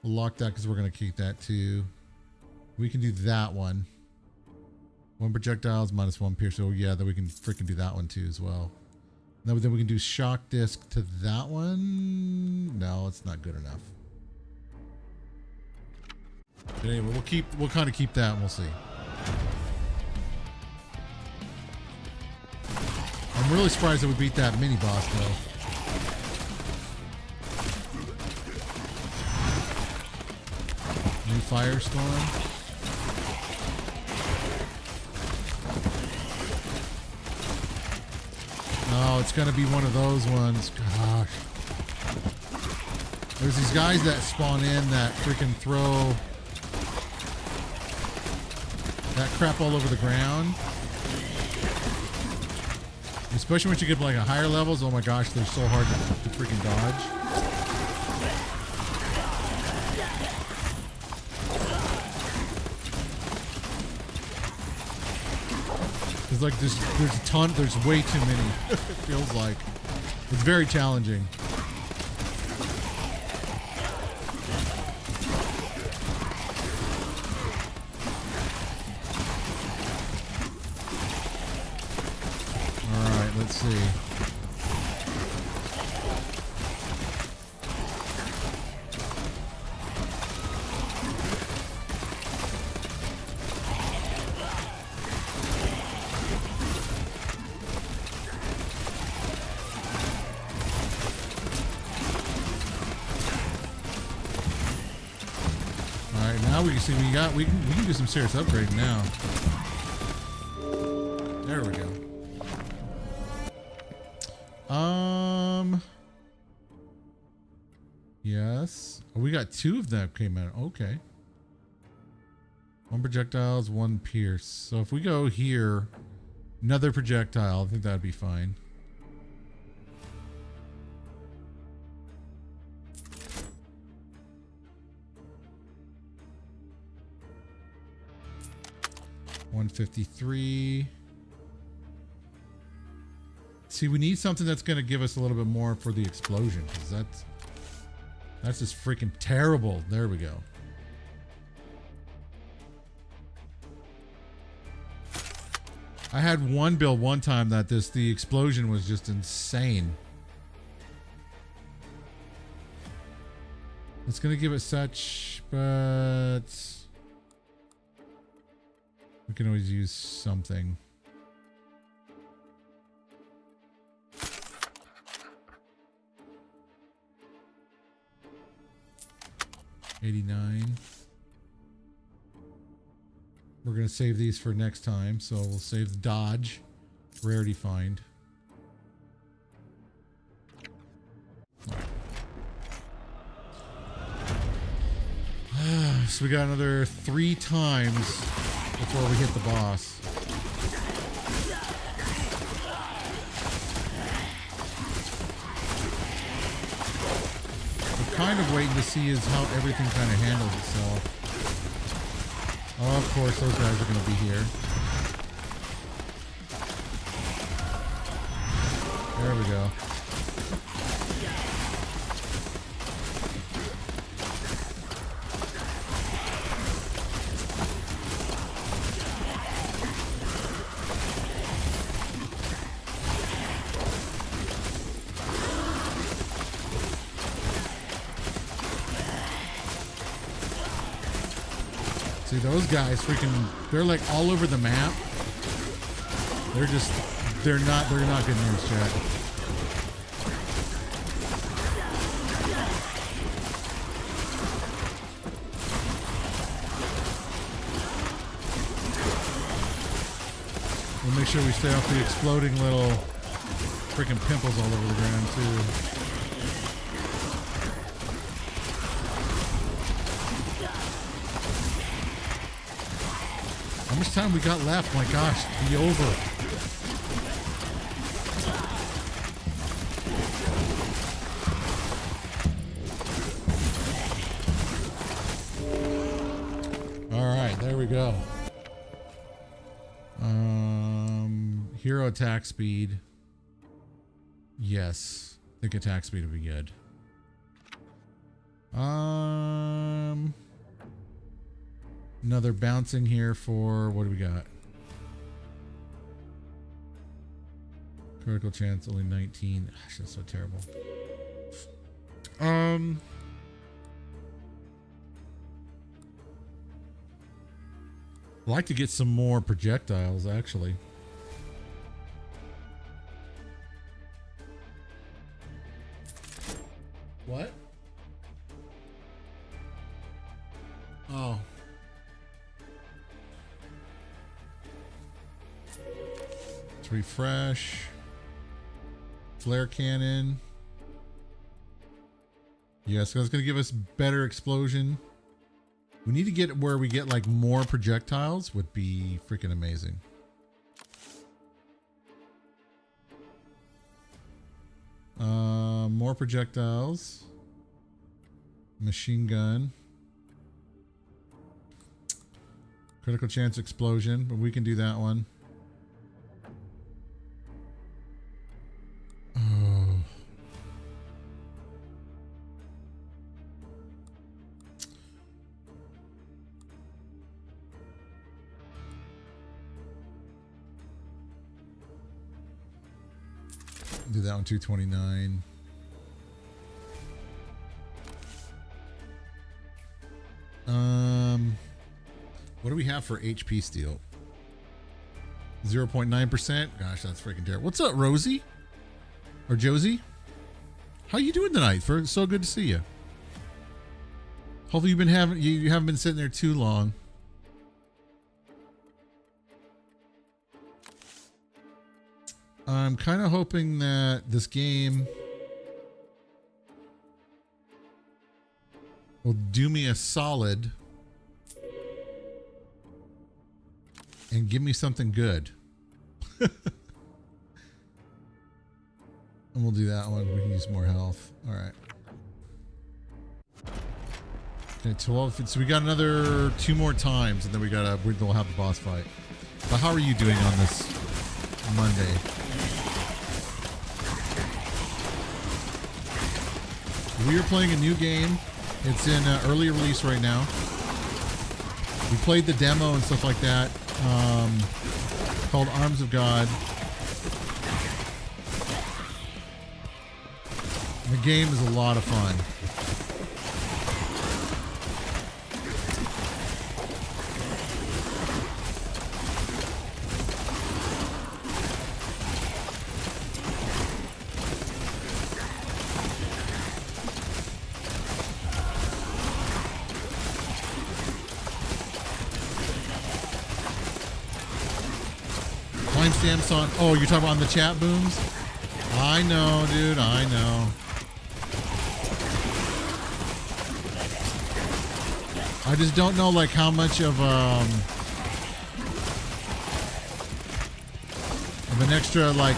We'll lock that because we're going to keep that too. We can do that one. 1 projectiles minus 1 pierce. So yeah, then we can freaking do that one too as well. Then we can do shock disc to that one. No, it's not good enough. But anyway, we'll kind of keep that and we'll see. I'm really surprised that we beat that mini boss though. New firestorm. Oh, it's gonna be one of those ones. Gosh. There's these guys that spawn in that freaking throw that crap all over the ground. Especially once you get to like a higher levels. Oh my gosh, they're so hard to freaking dodge. There's like there's a ton, there's way too many. It feels like it's very challenging. Let's see. All right, now we can see we can do some serious upgrading now. There we go. Yes. Oh, we got 2 of them came out. Okay. 1 projectiles, 1 pierce. So if we go here, another projectile, I think that'd be fine. $153. See, we need something that's going to give us a little bit more for the explosion, because that's just freaking terrible. There we go. I had one build one time that the explosion was just insane. It's going to give it such, but we can always use something. $89. We're going to save these for next time, so we'll save the dodge. Rarity find. So we got another 3 times before we hit the boss. Kind of waiting to see is how everything kind of handles itself. Oh, of course, those guys are going to be here. There we go. See, those guys freaking, they're like all over the map. They're not good news, chat. We'll make sure we stay off the exploding little freaking pimples all over the ground too. How much time we got left? My gosh, be over. All right, there we go. Hero attack speed. Yes, I think attack speed would be good. Another bouncing here for, what do we got? Critical chance only 19. Gosh, that's so terrible. I'd like to get some more projectiles, actually. What? Oh. Let's refresh. Flare cannon. Yes, so it's going to give us better explosion. We need to get where we get like more projectiles would be freaking amazing. More projectiles. Machine gun. Critical chance explosion, but we can do that one. Oh. Do that one 229. What do we have for HP steel? 0.9%. Gosh, that's freaking terrible. What's up, Rosie? Or Josie? How you doing tonight? So good to see you. Hopefully you haven't been sitting there too long. I'm kind of hoping that this game will do me a solid and give me something good. And we'll do that one. We can use more health. All right. Okay, 12. So we got another 2 more times, and then we'll have the boss fight. But how are you doing on this Monday? We are playing a new game. It's in early release right now. We played the demo and stuff like that. Called Arms of God. The game is a lot of fun. Timestamps on. Oh, you're talking about on the chat booms? I know, dude. I know. I just don't know like how much of an extra like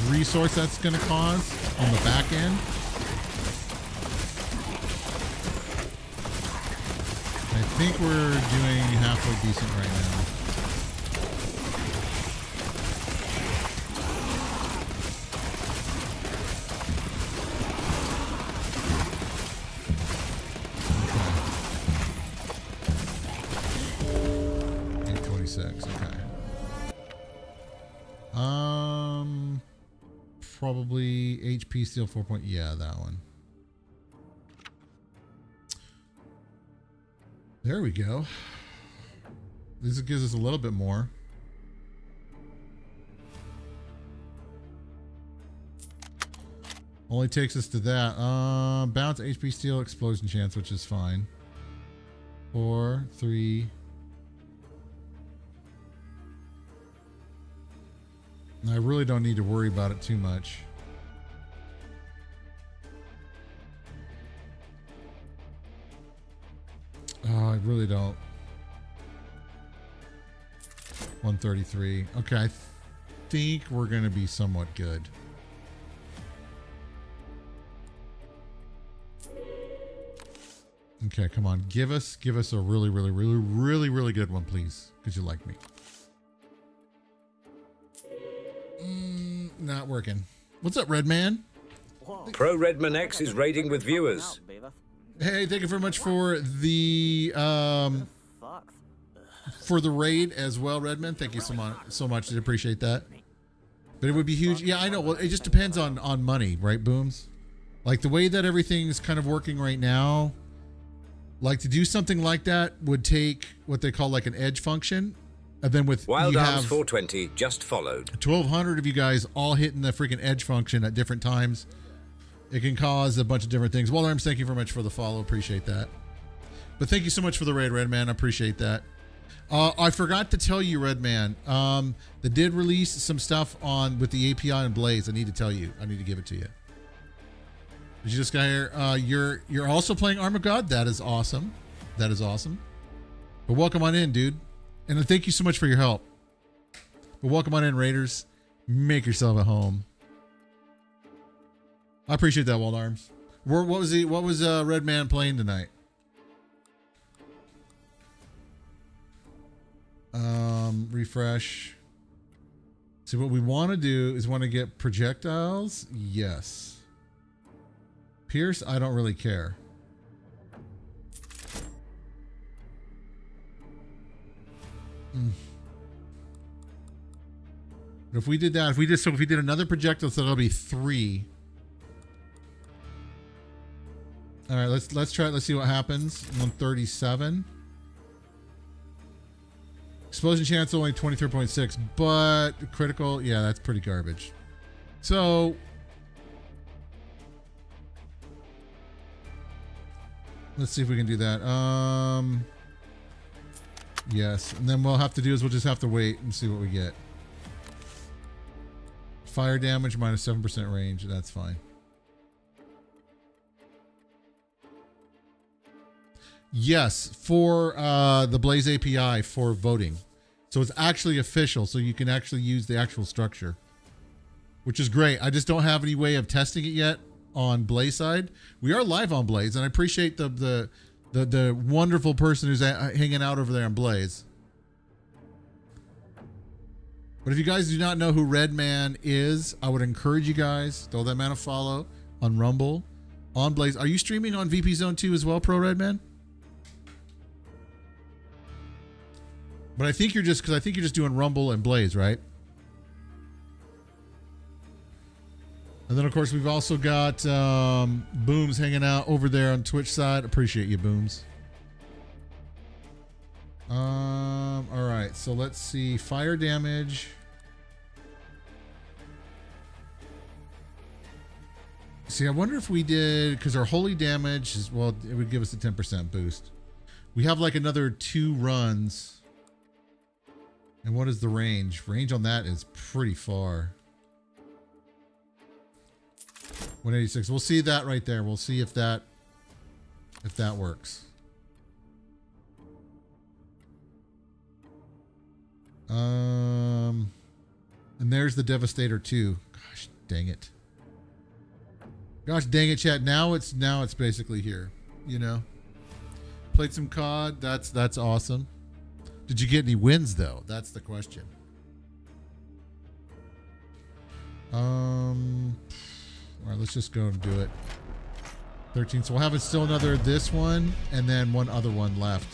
resource that's gonna cause on the back end. I think we're doing halfway decent right now. Probably HP steel 4 point. Yeah, that one. There we go. This gives us a little bit more. Only takes us to that. Bounce HP steel explosion chance, which is fine. 4, 3. I really don't need to worry about it too much. Oh, I really don't. 133. Okay, I think we're going to be somewhat good. Okay, come on. Give us a really good one, please, because you like me. Not working. What's up, Redman? Pro Redman X is raiding with viewers. Hey, thank you very much for the raid as well, Redman. Thank you so much. I appreciate that. But it would be huge. Yeah, I know. Well, it just depends on money, right, Booms? Like the way that everything's kind of working right now, like to do something like that would take what they call like an edge function. And then with Wild Arms 420 just followed. 1,200 of you guys all hitting the freaking edge function at different times. It can cause a bunch of different things. Wild Arms, thank you very much for the follow. Appreciate that. But thank you so much for the raid, Red Man. I appreciate that. I forgot to tell you, Red Man. They did release some stuff on with the API and Blaze. I need to tell you. I need to give it to you. Did you just got here? You're also playing Arm of God. That is awesome. That is awesome. But welcome on in, dude. And thank you so much for your help. But welcome on in, Raiders. Make yourself at home. I appreciate that, Wald Arms. What was Red Man playing tonight? Refresh. See, what we want to do is want to get projectiles. Yes. Pierce, I don't really care. But if we did that, if we did another projectile, so that'll be 3. All right, let's try it. Let's see what happens. 137. Explosion chance only 23.6, but critical, yeah, that's pretty garbage. So let's see if we can do that. Yes, and then we'll have to do is we'll just have to wait and see what we get. Fire damage minus 7% range, that's fine. Yes, for the Blaze API for voting. So it's actually official, so you can actually use the actual structure, which is great. I just don't have any way of testing it yet on Blaze side. We are live on Blaze, and I appreciate the wonderful person who's hanging out over there on Blaze. But if you guys do not know who Red Man is, I would encourage you guys, throw that man a follow on Rumble, on Blaze. Are you streaming on VP Zone 2 as well, Pro Red Man? But I think you're just doing Rumble and Blaze, right? And then of course we've also got Booms hanging out over there on Twitch side. Appreciate you, Booms. All right, so let's see fire damage. See, I wonder if we did, because our holy damage is, well, it would give us a 10% boost. We have like another 2 runs. And what is the range? Range on that is pretty far. 186. We'll see that right there. We'll see if that works. And there's the Devastator 2. Gosh dang it. Gosh dang it, chat. Now it's basically here, you know. Played some COD. That's awesome. Did you get any wins though? That's the question. All right, let's just go and do it. 13. So we'll have still another this one and then one other one left.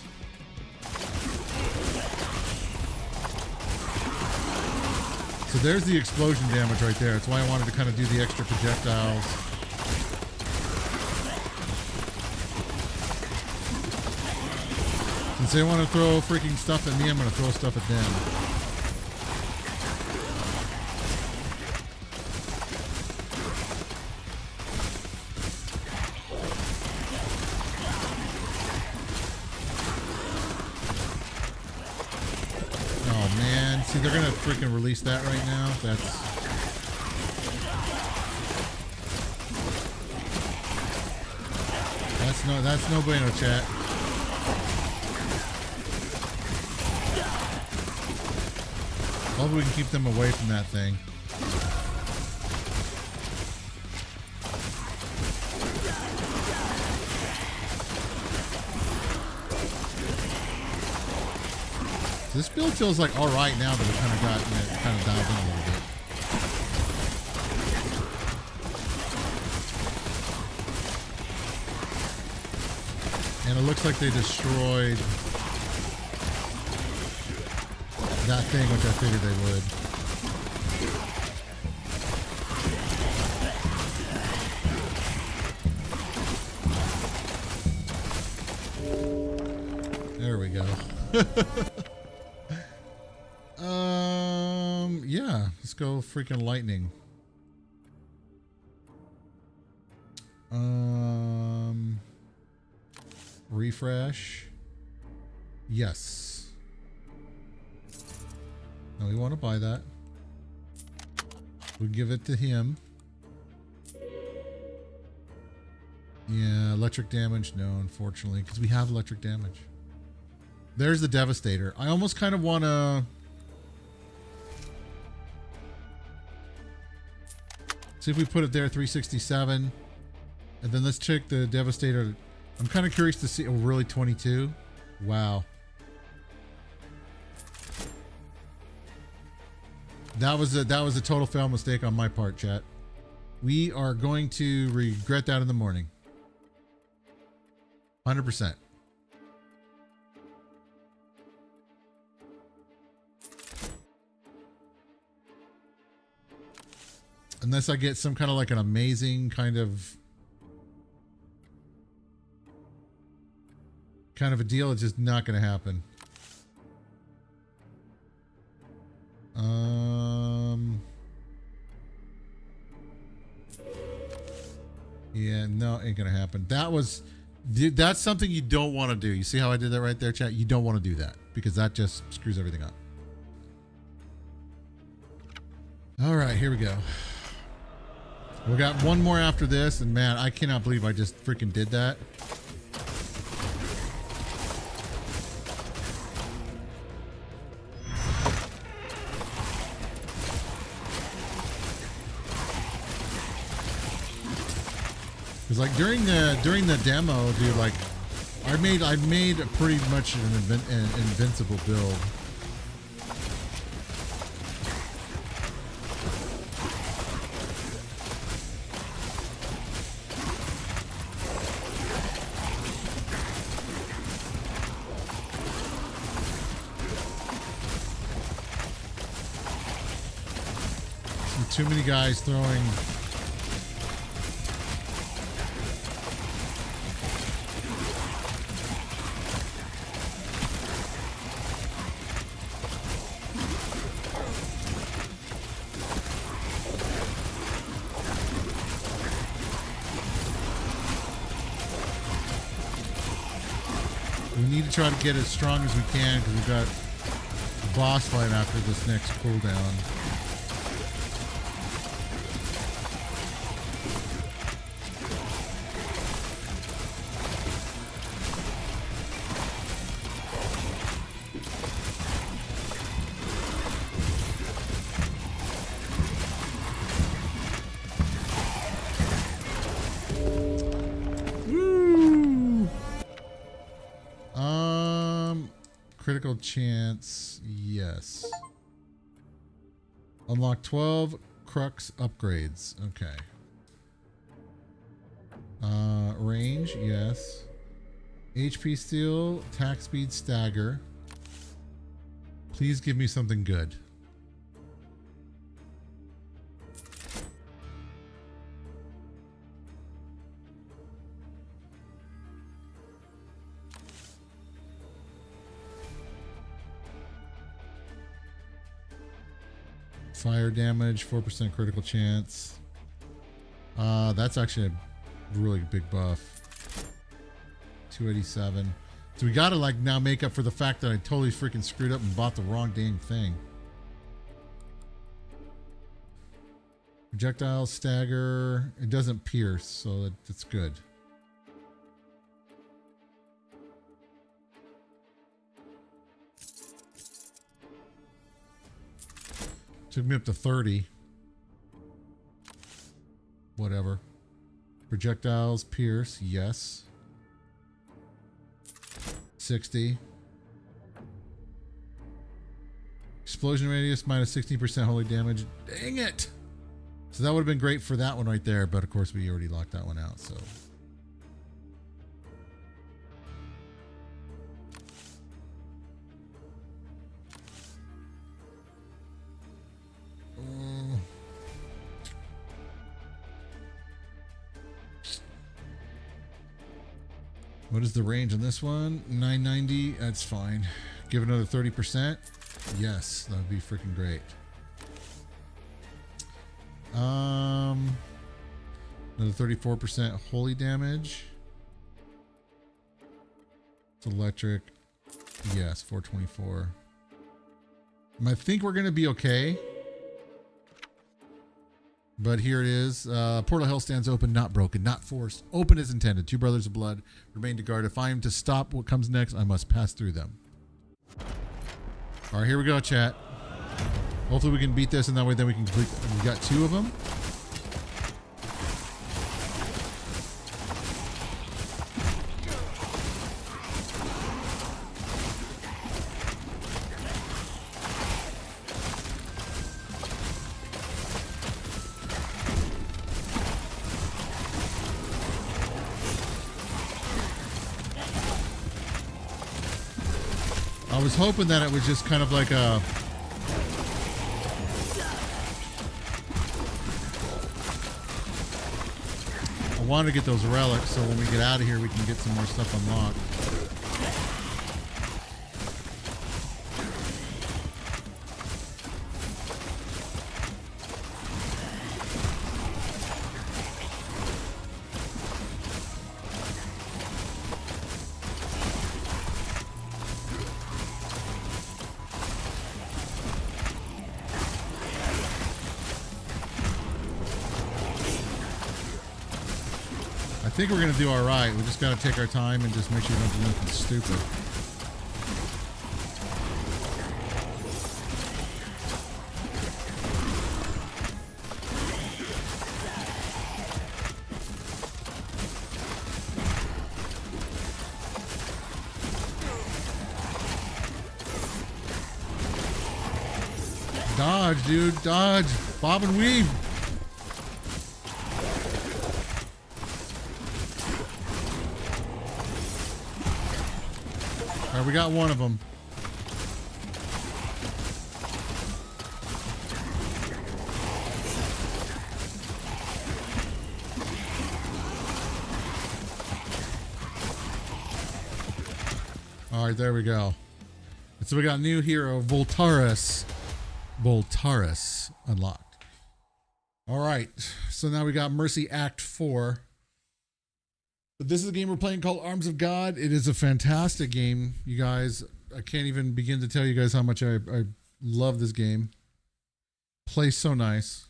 So there's the explosion damage right there. That's why I wanted to kind of do the extra projectiles. Since they want to throw freaking stuff at me, I'm going to throw stuff at them. Oh man, see they're going to freaking release that right now. That's no bueno, chat. Hopefully we can keep them away from that thing. So this build feels like all right now that we kind of got kind of dialed in a little bit. And it looks like they destroyed that thing, which I figured they would. There we go. Yeah, let's go freaking lightning. Refresh. Yes. Now we want to buy that. We'll give it to him. Yeah, electric damage. No, unfortunately, because we have electric damage. There's the Devastator. I almost kind of want to... see if we put it there, 367. And then let's check the Devastator. I'm kind of curious to see... oh, really, 22? Wow. That was a total fail mistake on my part, chat. We are going to regret that in the morning. 100%. Unless I get some kind of like an amazing kind of a deal, it's just not going to happen. Yeah, no, ain't gonna happen. That's something you don't want to do. You see how I did that right there, chat? You don't want to do that because that just screws everything up. All right, here we go. We got one more after this, and man, I cannot believe I just freaking did that. Because like during the demo, dude, like I made a pretty much an invincible build. Too many guys throwing. We need to try to get as strong as we can because we've got a boss fight after this next cooldown. Critical chance, yes. Unlock 12 crux upgrades. Okay. Range, yes. HP steal, attack speed stagger. Please give me something good. Fire damage, 4% critical chance. That's actually a really big buff. 287. So we gotta like now make up for the fact that I totally freaking screwed up and bought the wrong dang thing. Projectile stagger. It doesn't pierce, so that's good. Took me up to 30. Whatever. Projectiles pierce, yes. 60. Explosion radius minus 16% holy damage. Dang it! So that would have been great for that one right there, but of course we already locked that one out, so. What is the range on this one? 990. That's fine. Give it another 30%. Yes, that would be freaking great. Another 34% holy damage. It's electric. Yes, 424. I think we're going to be okay. But here it is. Portal Hell stands open, not broken, not forced. Open as intended. Two brothers of blood remain to guard. If I am to stop what comes next, I must pass through them. All right, here we go, chat. Hopefully we can beat this, and that way then we can complete. We got 2 of them. I was hoping that it was just kind of like a... I wanted to get those relics so when we get out of here we can get some more stuff unlocked. I think we're going to do all right. We just got to take our time and just make sure we don't do anything stupid. Dodge, dude. Dodge. Bob and weave. All right, we got one of them. All right, there we go. And so we got a new hero, Voltaris. Voltaris unlocked. All right, so now we got Mercy Act 4. But this is a game we're playing called Arms of God. It is a fantastic game, you guys. I can't even begin to tell you guys how much I love this game. Plays so nice.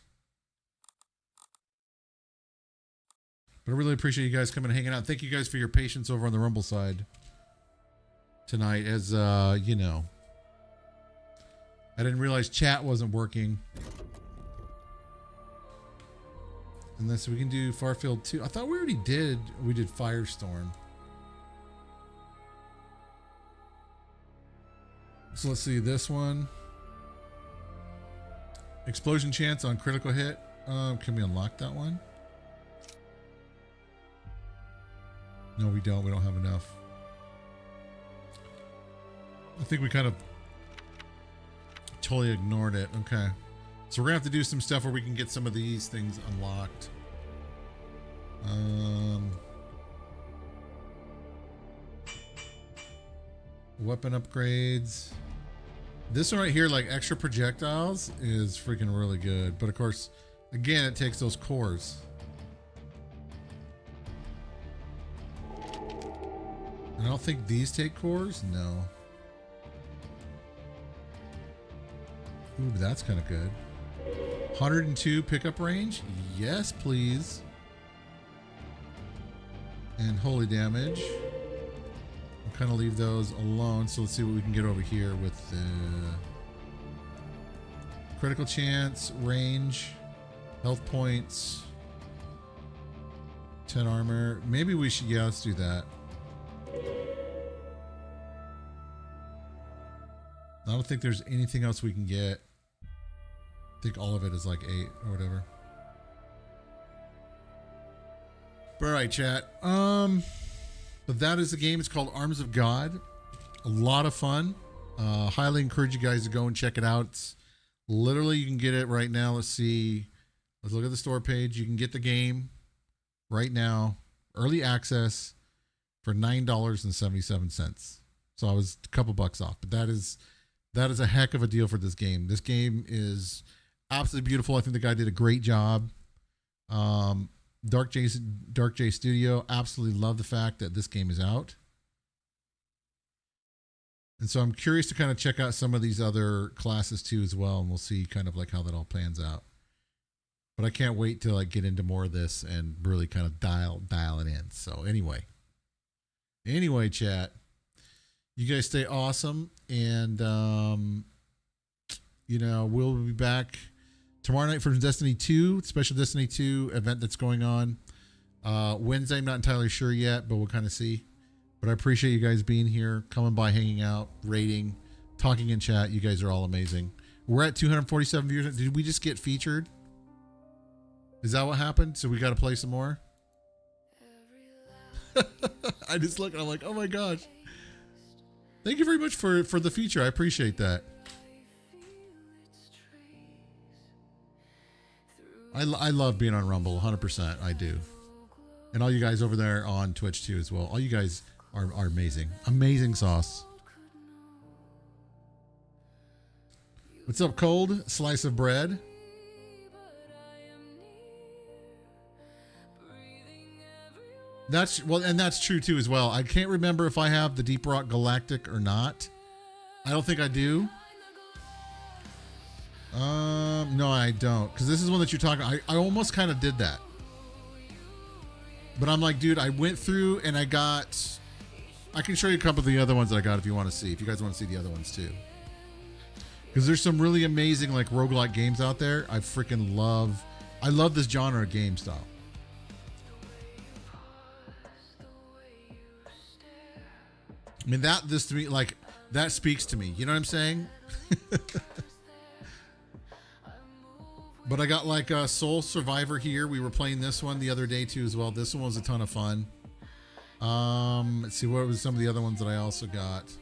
But I really appreciate you guys coming and hanging out. Thank you guys for your patience over on the Rumble side tonight. As you know, I didn't realize chat wasn't working. Unless we can do Farfield 2. I thought we already did. We did Firestorm. So let's see this one. Explosion chance on critical hit. Can we unlock that one? No, we don't. We don't have enough. I think we kind of totally ignored it. Okay. So we're gonna have to do some stuff where we can get some of these things unlocked. Weapon upgrades. This one right here, like extra projectiles, is freaking really good. But of course, again, it takes those cores. And I don't think these take cores. No. Ooh, that's kind of good. 102 pickup range. Yes, please. And holy damage. I'll kind of leave those alone. So let's see what we can get over here with the critical chance, range, health points, 10 armor. Maybe we should, yeah, let's do that. I don't think there's anything else we can get. I think all of it is like 8 or whatever. But all right, chat. But that is the game. It's called Arms of God. A lot of fun. Highly encourage you guys to go and check it out. It's literally, you can get it right now. Let's see. Let's look at the store page. You can get the game right now, early access, for $9.77. So I was a couple bucks off, but that is a heck of a deal for this game. This game is absolutely beautiful. I think the guy did a great job. Dark J Studio, absolutely love the fact that this game is out. And so I'm curious to kind of check out some of these other classes too as well, and we'll see kind of like how that all pans out. But I can't wait to like get into more of this and really kind of dial it in. So anyway, chat, you guys stay awesome, and we'll be back tomorrow night for Destiny 2, special Destiny 2 event that's going on. Wednesday, I'm not entirely sure yet, but we'll kind of see. But I appreciate you guys being here, coming by, hanging out, rating, talking in chat. You guys are all amazing. We're at 247 viewers. Did we just get featured? Is that what happened? So we got to play some more? I just look and I'm like, oh my gosh. Thank you very much for the feature. I appreciate that. I love being on Rumble, 100%. I do. And all you guys over there on Twitch too as well. All you guys are amazing. Amazing sauce. What's up, Cold? Slice of bread. And that's true too as well. I can't remember if I have the Deep Rock Galactic or not. I don't think I do. No, I don't. Because this is one that you're talking. I almost kind of did that. But I'm like, dude, I went through and I can show you a couple of the other ones that I got if you want to see. If you guys want to see the other ones too. Because there's some really amazing like roguelike games out there. I love this genre of game style. I mean, this to me, like, that speaks to me. You know what I'm saying? But I got like a Soul Survivor here. We were playing this one the other day too as well. This one was a ton of fun. Let's see, what was some of the other ones that I also got?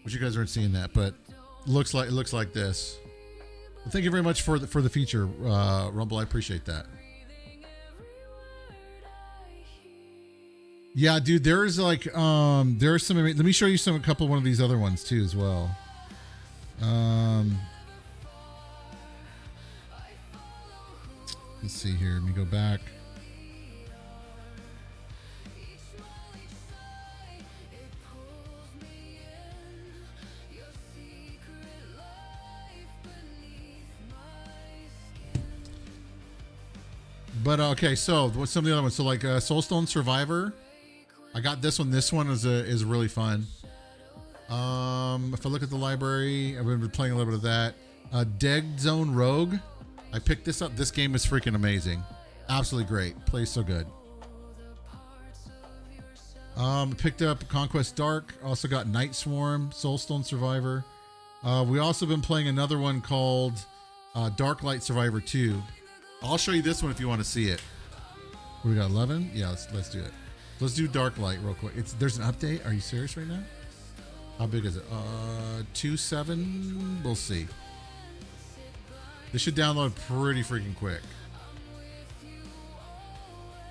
Which you guys aren't seeing that, but it looks like this. Well, thank you very much for the feature, Rumble. I appreciate that. Yeah, dude, there's like there's some. Let me show you a couple of one of these other ones too as well. Let's see here. Let me go back. But okay, so what's some of the other ones? So like Soulstone Survivor. I got this one. This one is really fun. If I look at the library, I've been playing a little bit of that. Dead Zone Rogue. I picked this up. This game is freaking amazing. Absolutely great. Plays so good. Picked up Conquest Dark. Also got Night Swarm, Soulstone Survivor. We also been playing another one called Darklight Survivor 2. I'll show you this one if you want to see it. We got 11. Yeah, let's do it. Let's do Darklight real quick. There's an update. Are you serious right now? How big is it? 2.7. We'll see. This should download pretty freaking quick.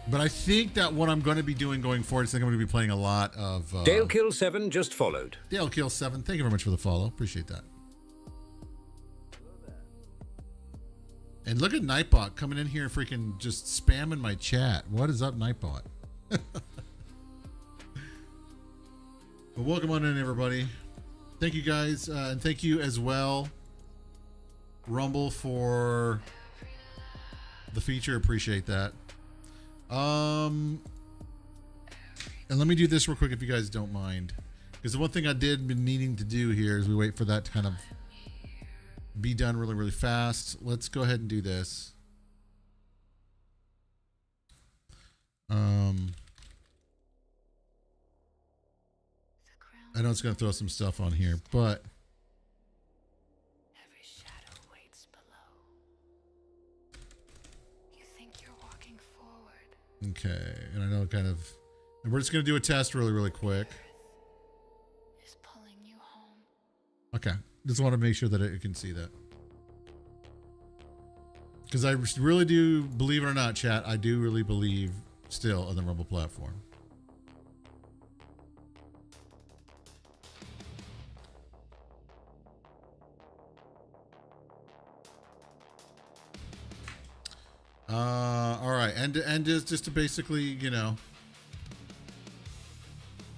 But I think that what I'm going to be doing going forward is I'm going to be playing a lot of... Dale Kill 7 just followed. Dale Kill 7. Thank you very much for the follow. Appreciate that. And look at Nightbot coming in here and freaking just spamming my chat. What is up, Nightbot? But welcome on in, everybody. Thank you guys. And thank you as well, Rumble, for the feature. Appreciate that. And let me do this real quick if you guys don't mind, because the one thing I did been needing to do here is we wait for that to kind of be done really, really fast. Let's go ahead and do this. I know it's going to throw some stuff on here, but every shadow waits below. You think you're walking forward. Okay, and I know kind of, and we're just going to do a test really, really quick. Is pulling you home. Okay, just want to make sure that it can see that. Because I really do, believe it or not, chat, I do really believe still on the Rumble platform. All right, and just to basically, you know,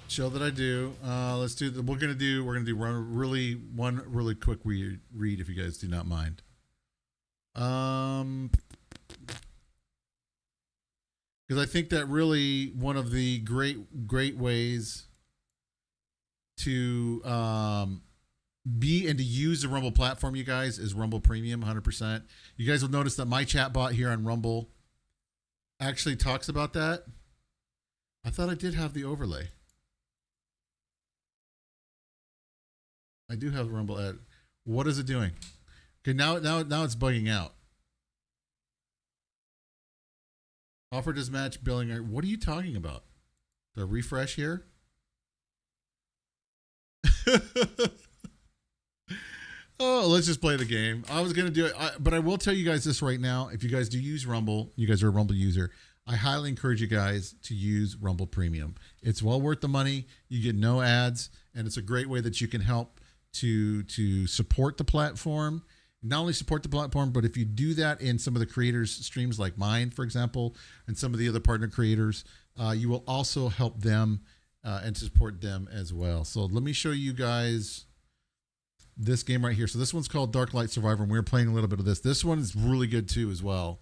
Show that I do. Let's do. We're gonna do one really quick read, if you guys do not mind. Because I think that really one of the great ways to be and to use the Rumble platform, you guys, is Rumble Premium 100%. You guys will notice that my chat bot here on Rumble actually talks about that. I thought I did have the overlay. I do have the Rumble ad. What is it doing? Okay, now it's bugging out. Offer does match billing. What are you talking about? The refresh here? Oh, let's just play the game. I was going to do it, but I will tell you guys this right now. If you guys do use Rumble, you guys are a Rumble user, I highly encourage you guys to use Rumble Premium. It's well worth the money. You get no ads, and it's a great way that you can help to support the platform. Not only support the platform, but if you do that in some of the creators' streams like mine, for example, and some of the other partner creators, you will also help them and support them as well. So let me show you guys this game right here. So this one's called Dark Light Survivor, and we're playing a little bit of this. This one is really good too as well.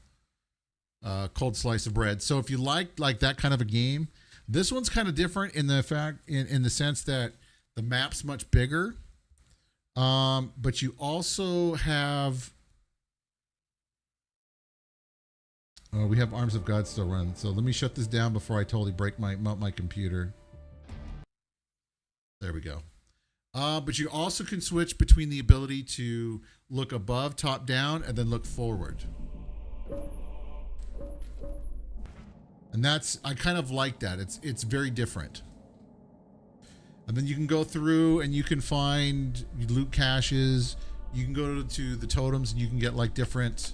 Cold Slice of Bread. So if you like that kind of a game, this one's kind of different in the fact in the sense that the map's much bigger. But you also have we have Arms of God still running. So let me shut this down before I totally break my computer. There we go. But you also can switch between the ability to look above, top down, and then look forward. And I kind of like that. It's very different. And then you can go through and you can find loot caches. You can go to the totems and you can get like different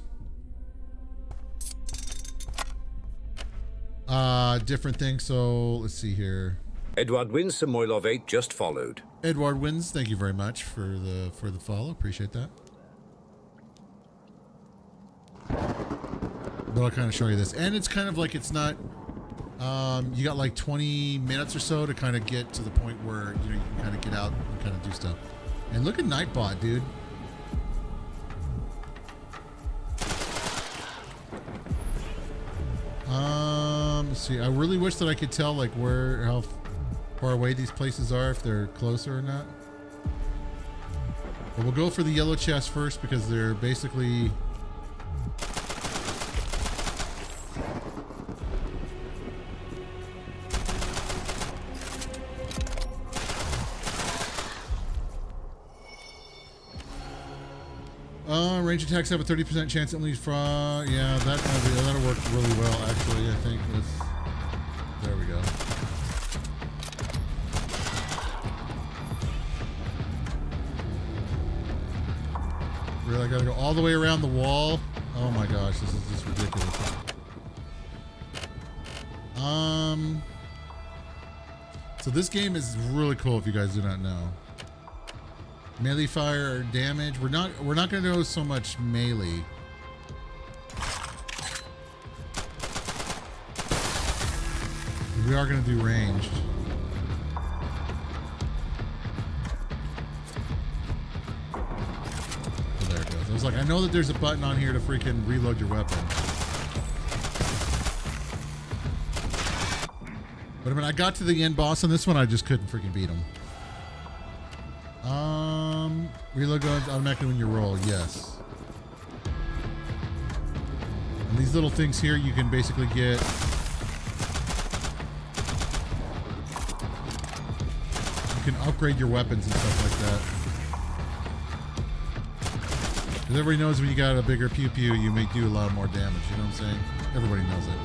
things. So let's see here. Edward wins, Samoylov 8 just followed. Edward wins. Thank you very much for the follow. Appreciate that. But I'll kind of show you this, and it's kind of like it's not. You got like 20 minutes or so to kind of get to the point where you can kind of get out and kind of do stuff. And look at Nightbot, dude. Let's see. I really wish that I could tell like how far away these places are, if they're closer or not. But we'll go for the yellow chest first because they're basically. Range attacks have a 30% chance at least from. Yeah, that'll work really well. Actually, I think there we go. Really, I gotta go all the way around the wall. Oh my gosh, this is just ridiculous. So this game is really cool if you guys do not know. Melee fire or damage. We're not gonna know so much melee. We are gonna do ranged. So there it goes. I was like, I know that there's a button on here to freaking reload your weapon. But when I got to the end boss on this one, I just couldn't freaking beat him. Reload guns automatically when you roll, yes. And these little things here, you can basically get. You can upgrade your weapons and stuff like that. Because everybody knows when you got a bigger pew pew, you may do a lot more damage. You know what I'm saying? Everybody knows it.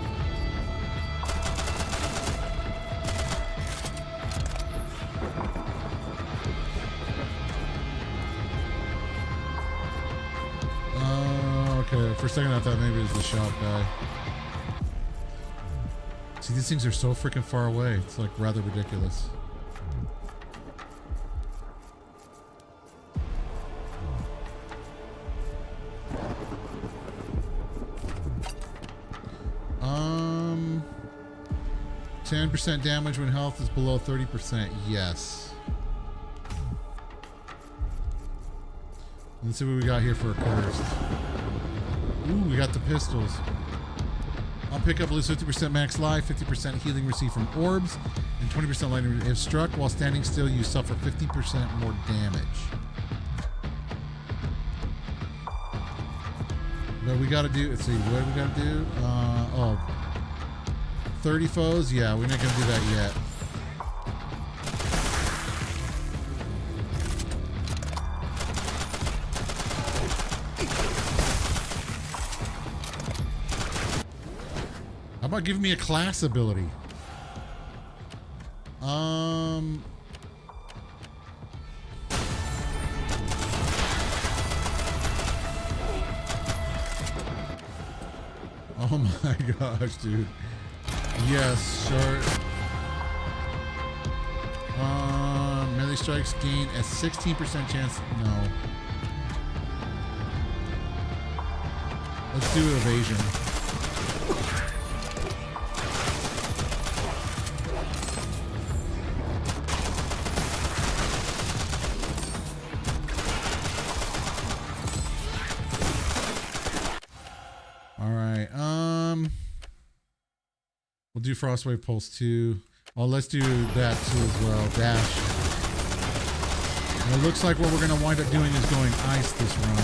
Okay, for a second I thought maybe it was the shop guy. See, these things are so freaking far away. It's like rather ridiculous. 50% damage when health is below 30%. Yes. Let's see what we got here for a cursed. Ooh, we got the pistols. I'll pick up, lose 50% max life, 50% healing received from orbs, and 20% lightning. If struck while standing still, you suffer 50% more damage. But we gotta do, let's see, what do we gotta do? 30 foes? Yeah, we're not gonna do that yet. How about giving me a class ability? Oh my gosh, dude. Yes, sure. Melee strikes gain a 16% chance. No. Let's do evasion. We'll do Frostwave Pulse 2. Oh, let's do that too as well. Dash. And it looks like what we're going to wind up doing is going ice this run.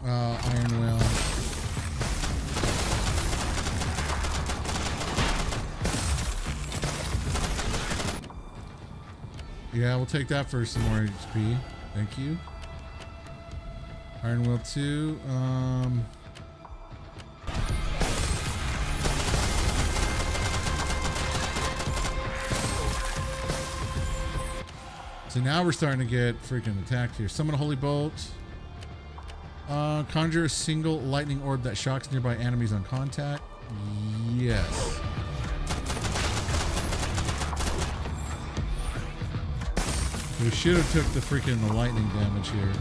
Iron Will. Yeah, we'll take that for some more HP. Thank you. Iron Will 2. So now we're starting to get freaking attacked here. Summon a Holy Bolt. Conjure a single lightning orb that shocks nearby enemies on contact. Yes. We should have took the freaking lightning damage here.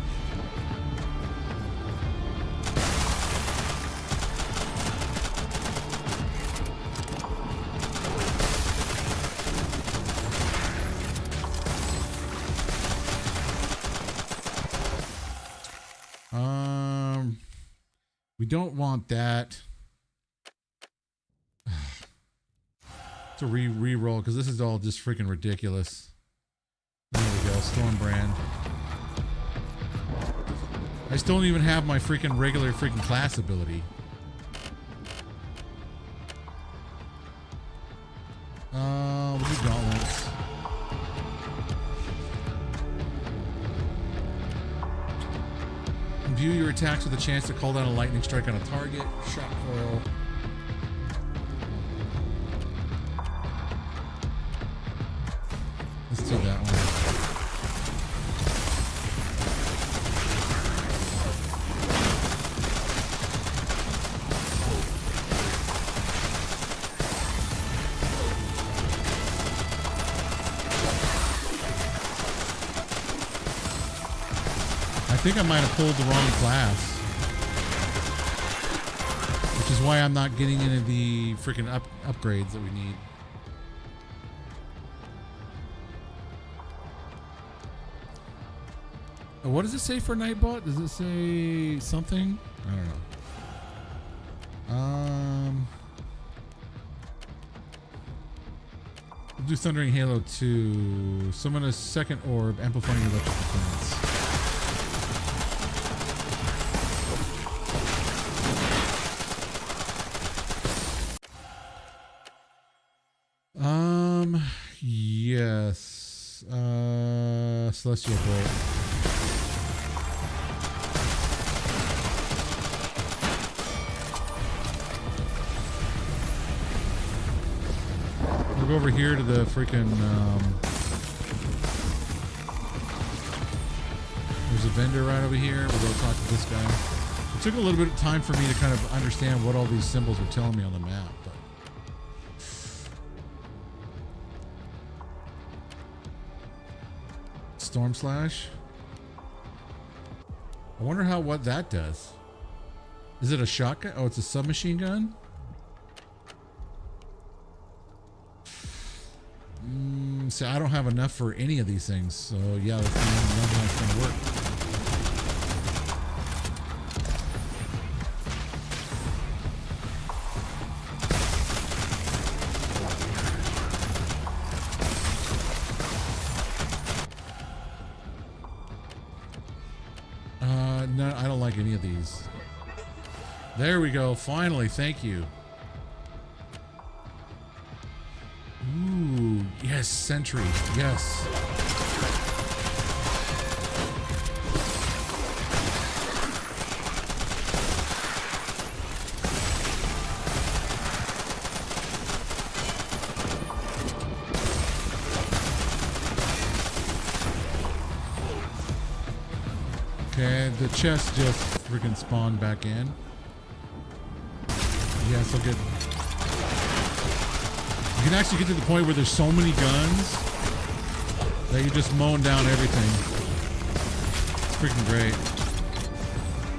We don't want that. To re-roll because this is all just freaking ridiculous. There we go, Stormbrand. I still don't even have my freaking regular freaking class ability. We'll do gauntlets. View your attacks with a chance to call down a lightning strike on a target. Shock coil. Let's do that one. I think I might have pulled the wrong class, which is why I'm not getting into the freaking upgrades that we need. What does it say for Nightbot? Does it say something? I don't know. We'll do Thundering Halo 2. Summon a second orb, amplifying your electric defense. Yes. Celestial Bolt. We'll go over here to the freaking, there's a vendor right over here. We'll go talk to this guy. It took a little bit of time for me to kind of understand what all these symbols were telling me on the map, but Storm Slash. I wonder what that does. Is it a shotgun? Oh, it's a submachine gun? See, I don't have enough for any of these things. So, yeah, that's not going to work. No, I don't like any of these. There we go. Finally, thank you. Ooh, yes, sentry. Yes. Okay, the chest just freaking spawned back in. Yeah, so good. You can actually get to the point where there's so many guns that you're just mowing down everything. It's freaking great.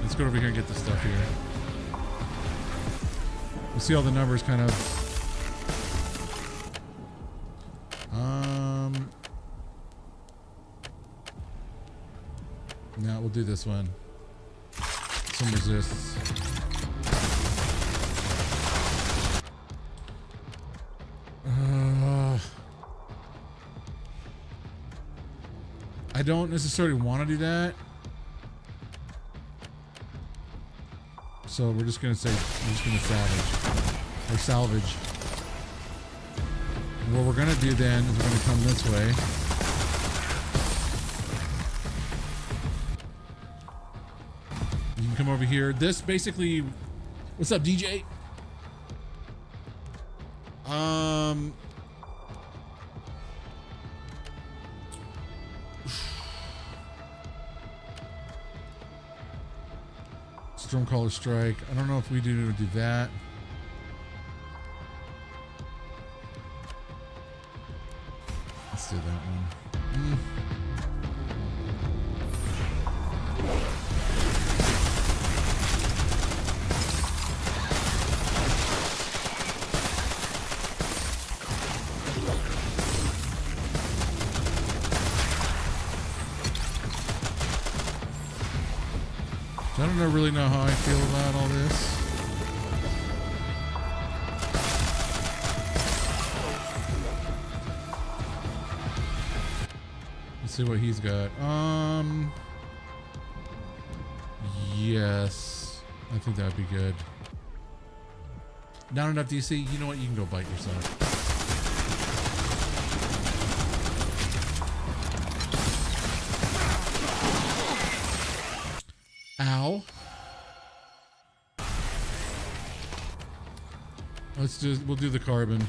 Let's go over here and get this stuff here. You see all the numbers kind of. Now we'll do this one. Some resists. I don't necessarily want to do that. So we're just gonna salvage. And what we're gonna do then is we're gonna come this way. You can come over here. This basically, what's up, DJ? Stormcaller strike. I don't know if we do that. Let's do that one. I don't really know how I feel about all this. Let's see what he's got. Yes. I think that'd be good. Not enough DC? You know what? You can go bite yourself. Ow. We'll do the carbon.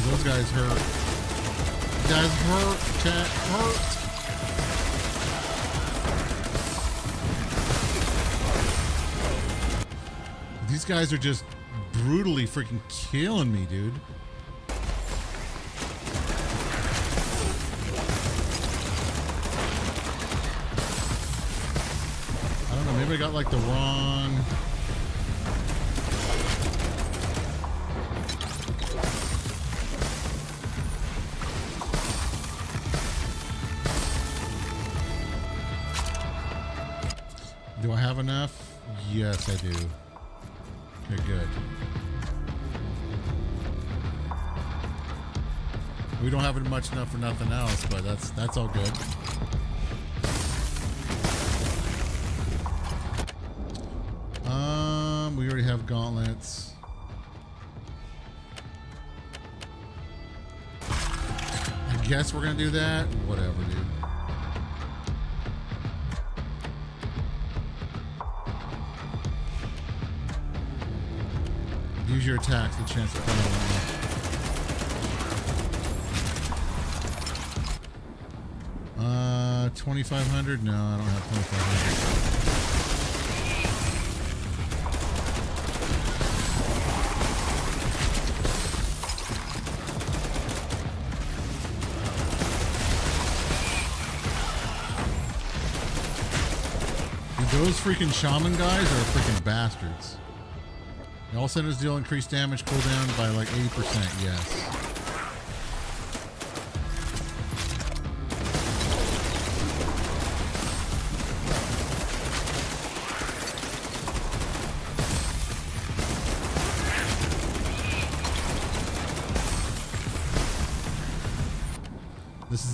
Those guys hurt. Guys hurt. Chat hurt. These guys are just brutally freaking killing me, dude. I don't know, maybe I got like the wrong... Do I have enough? Yes, I do. Okay, good. We don't have much enough for nothing else, but that's all good. We already have gauntlets. I guess we're gonna do that. Whatever, dude. Use your attacks, the chance to find 2500? No, I don't have 2500. Those freaking shaman guys are freaking bastards. All centers deal increased damage cooldown by like 80%. Yes.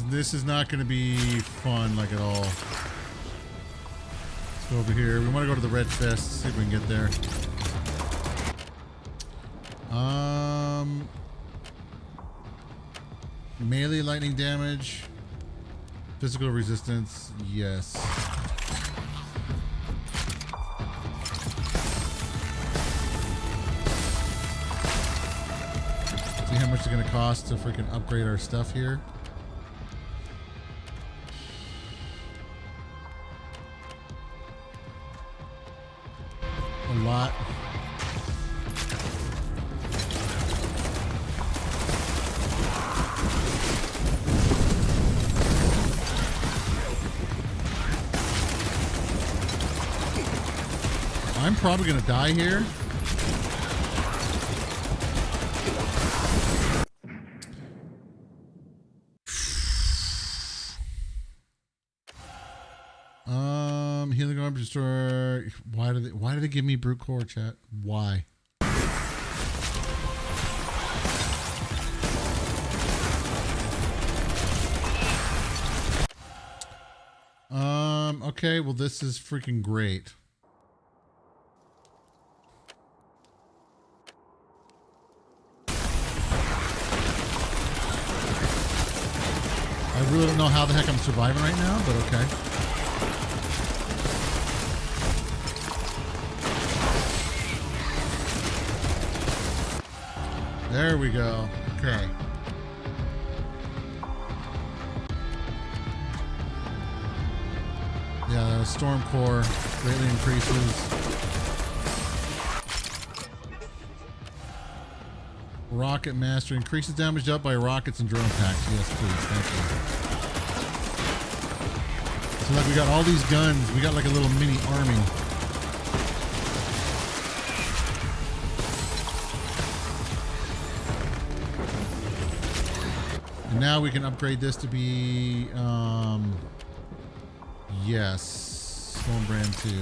This is not going to be fun like at all. Let's go over here. We want to go to the Red Fist. See if we can get there. Melee lightning damage. Physical resistance. Yes. See how much it's going to cost to freaking upgrade our stuff here. A lot. I'm probably gonna die here. Healing arm restore. Why do they give me brute core, chat? Why? Okay, well this is freaking great. I really don't know how the heck I'm surviving right now, but okay. There we go. Okay. Yeah, the storm core greatly increases. Rocket master increases damage dealt by rockets and drone attacks. Yes, please. Thank you. So like we got all these guns. We got like a little mini army. And now we can upgrade this to be, yes, Stormbrand 2.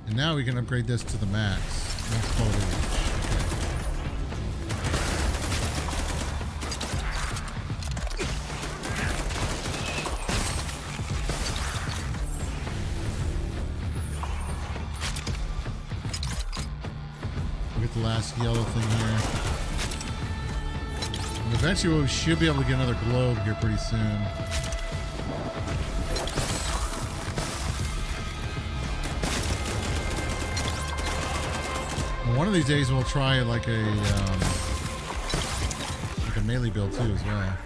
And now we can upgrade this to the max. Max quality reach. We'll get the last yellow thing here. And eventually we should be able to get another globe here pretty soon. One of these days we'll try like a melee build too as well.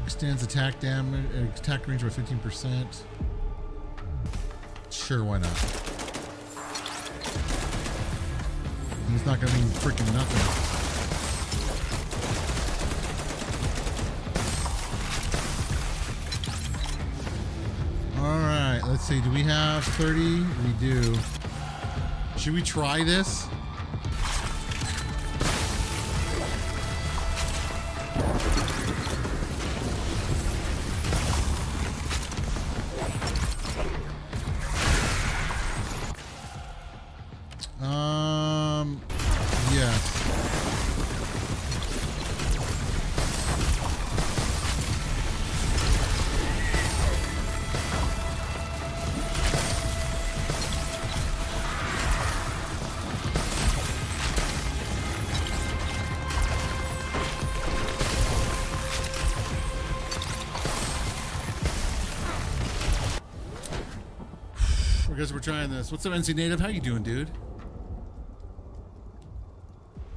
Extends attack damage, attack range by 15%. Sure, why not? It's not gonna mean freaking nothing. Let's see, do we have 30? We do. Should we try this? Yes. guess we're trying this. What's up, NC Native? How you doing, dude?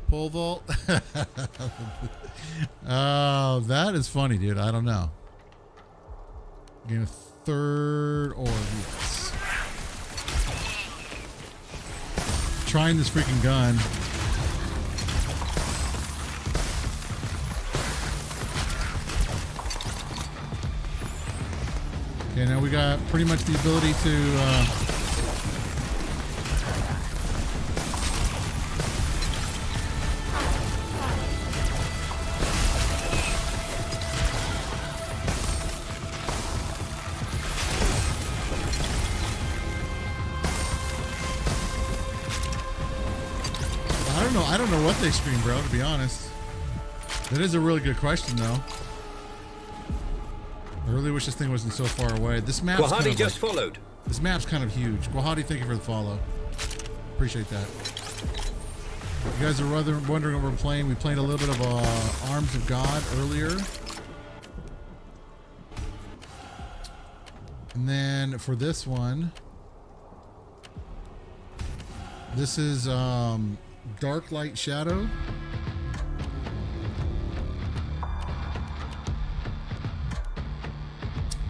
Pole vault. Oh, that is funny, dude. I don't know. Gain a third orb. Yes. Trying this freaking gun. Okay, now we got pretty much the ability to I don't know what they scream, bro, to be honest. That is a really good question, though. I really wish this thing wasn't so far away. This map's kind of just followed. This map's kind of huge. Guahadi, thank you for the follow. Appreciate that. You guys are wondering what we're playing. We played a little bit of Arms of God earlier. And then for this one, this is Dark Light Shadow.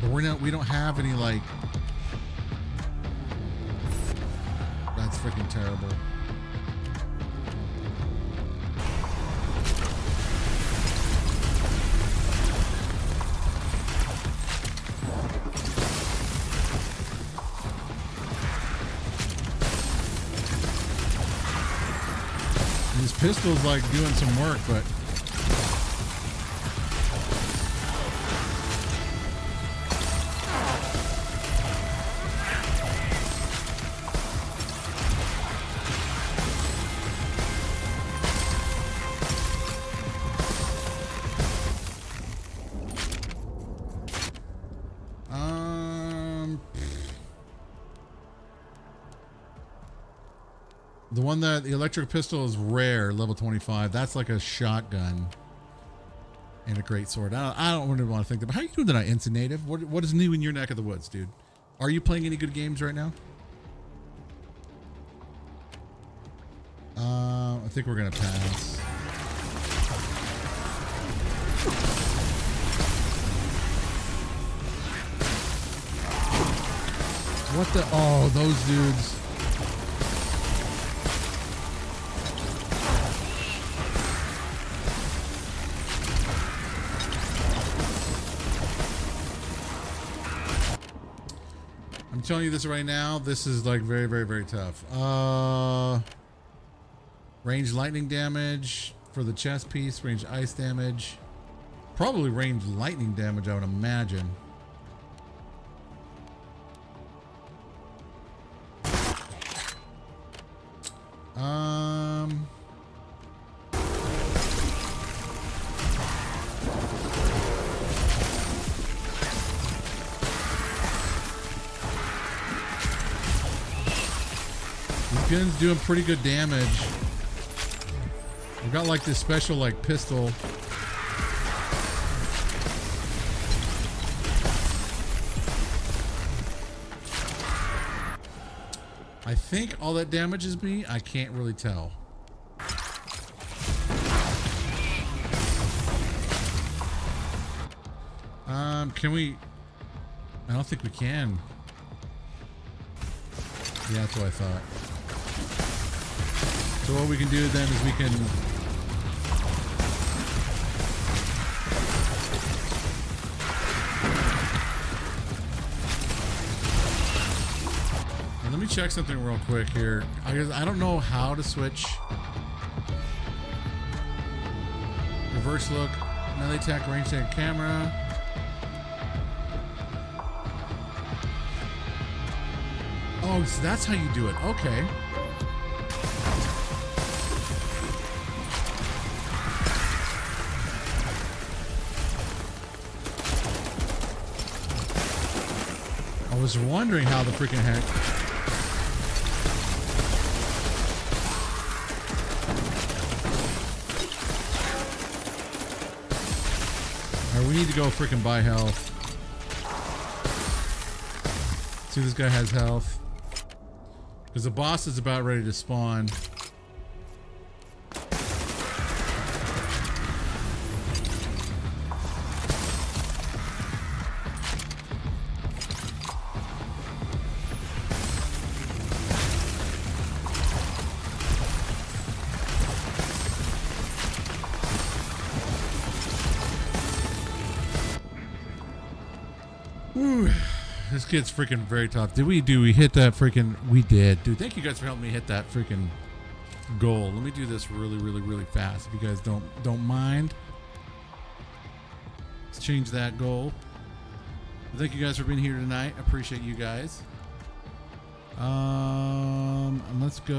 But we don't have any, like, that's freaking terrible. This pistol's like doing some work, but the one that the electric pistol is rare, level 25. That's like a shotgun and a great sword. I don't really want to think that. But how you doing tonight, NC Native? What is new in your neck of the woods, dude? Are you playing any good games right now? I think we're gonna pass. What the? Oh, those dudes. I'm telling you this right now. This is like very, very, very tough. Range lightning damage for the chest piece. Range ice damage. Probably range lightning damage, I would imagine. This gun's doing pretty good damage. We've got like this special like pistol. I think all that damages me. I can't really tell. Can we? I don't think we can. Yeah, that's what I thought. So what we can do then is we can let me check something real quick here. I don't know how to switch. Reverse look, melee attack, range attack, camera. Oh, so that's how you do it. Okay. I was wondering how the freaking heck. Alright, we need to go freaking buy health. See if this guy has health. Because the boss is about ready to spawn. Whew. This kid's freaking very tough. We hit that freaking... We did. Dude, thank you guys for helping me hit that freaking goal. Let me do this really, really, really fast. If you guys don't mind. Let's change that goal. Thank you guys for being here tonight. I appreciate you guys. And let's go...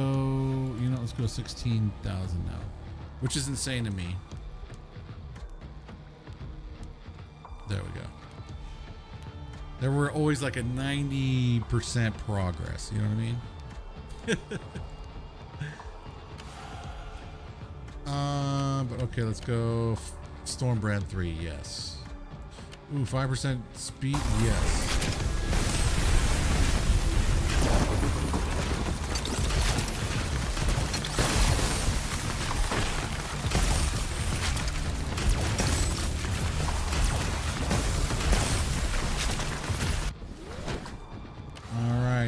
You know, let's go 16,000 now. Which is insane to me. There we go. There were always like a 90% progress. You know what I mean? But okay, let's go Stormbrand 3. Yes. Ooh, 5% speed. Yes.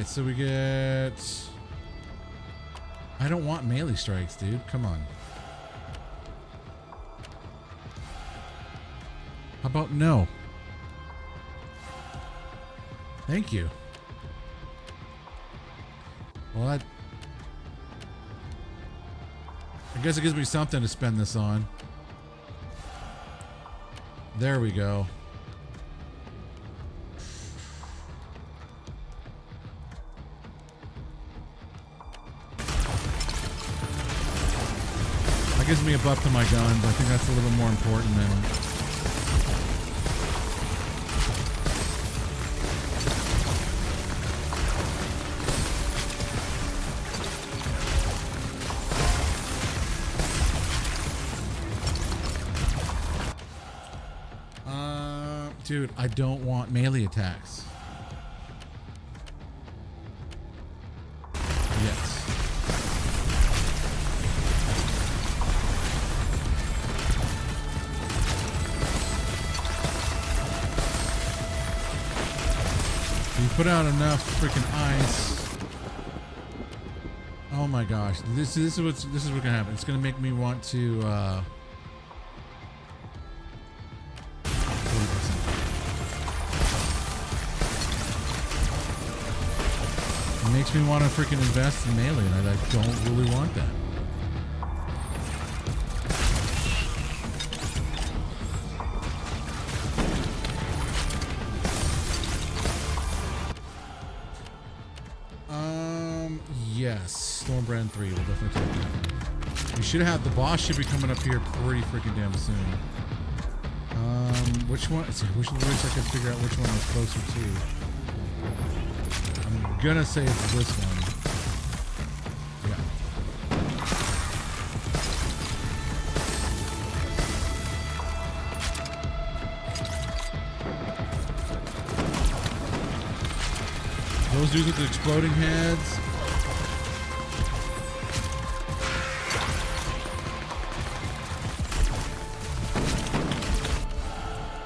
So we get... I don't want melee strikes, dude. Come on. How about no? Thank you. Well, I guess it gives me something to spend this on. There we go. Gives me a buff to my guns. I think that's a little more important than... Dude, I don't want melee attacks. Yes. Put out enough freaking ice. Oh my gosh, this is what's gonna happen. It's gonna make me want to 40%. It makes me want to freaking invest in melee, and I don't really want that. Yes, Stormbrand 3 will definitely take that. We should have the boss should be coming up here pretty freaking damn soon. Which one? Which I can figure out which one is closer to. I'm gonna say it's this one. Yeah. Those dudes with the exploding heads.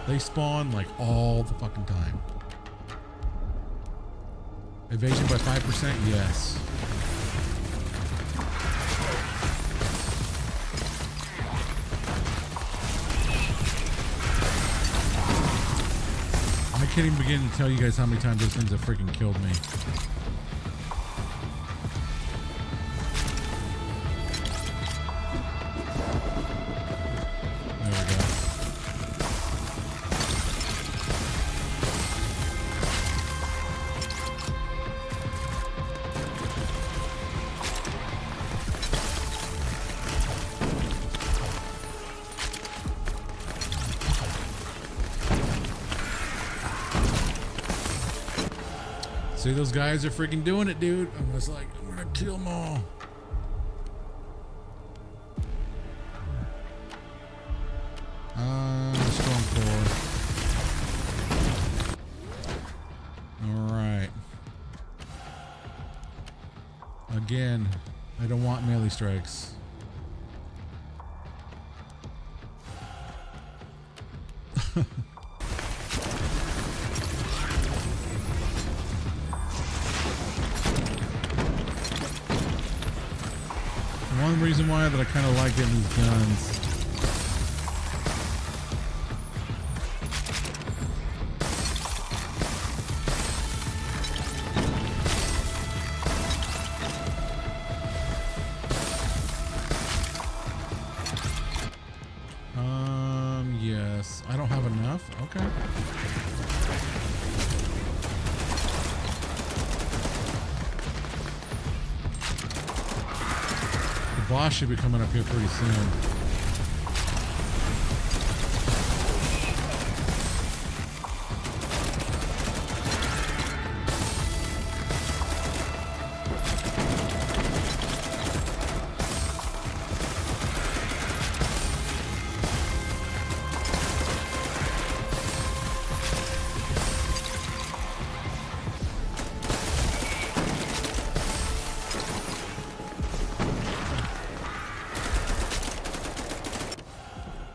They spawn like all the fucking time. Evasion by 5%? Yes. I can't even begin to tell you guys how many times those things have freaking killed me. See, those guys are freaking doing it, dude. I'm just like, I'm gonna kill them all. Storm Core. All right. Again, I don't want melee strikes. One reason why that I kind of like getting these guns. Yes. I don't have enough. Okay. The boss should be coming up here pretty soon.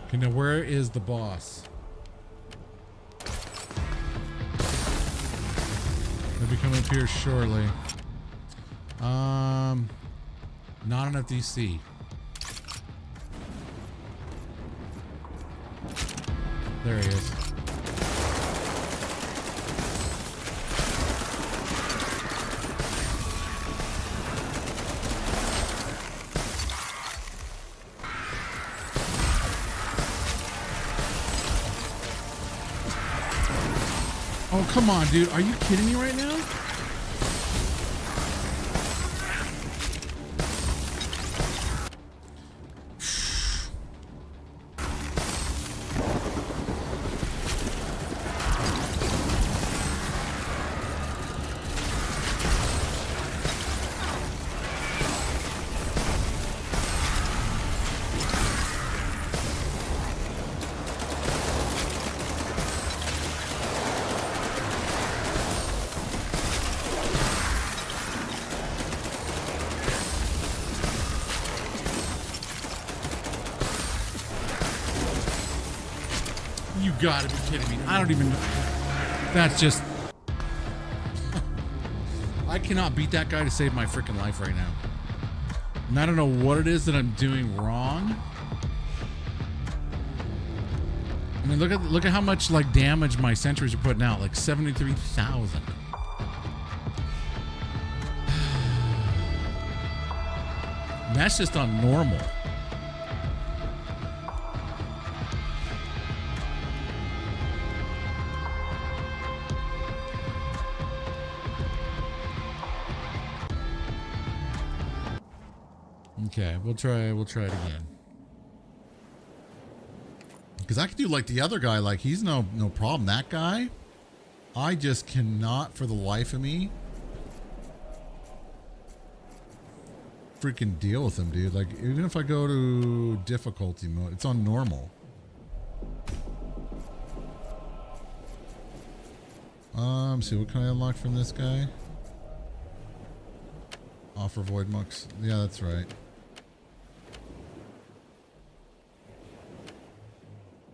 Okay, now where is the boss? They'll be coming up here shortly. Not enough DC. There he is. Oh, come on, dude. Are you kidding me right now? You gotta be kidding me. I don't even know. That's just... I cannot beat that guy to save my freaking life right now. And I don't know what it is that I'm doing wrong. I mean, look at how much like damage my sentries are putting out. Like 73,000. And that's just on normal. Okay, we'll try it again. Because I could do like the other guy, like he's no problem. That guy, I just cannot for the life of me freaking deal with him, dude. Like even if I go to difficulty mode, it's on normal. See, what can I unlock from this guy? Offer void mux. Yeah, that's right.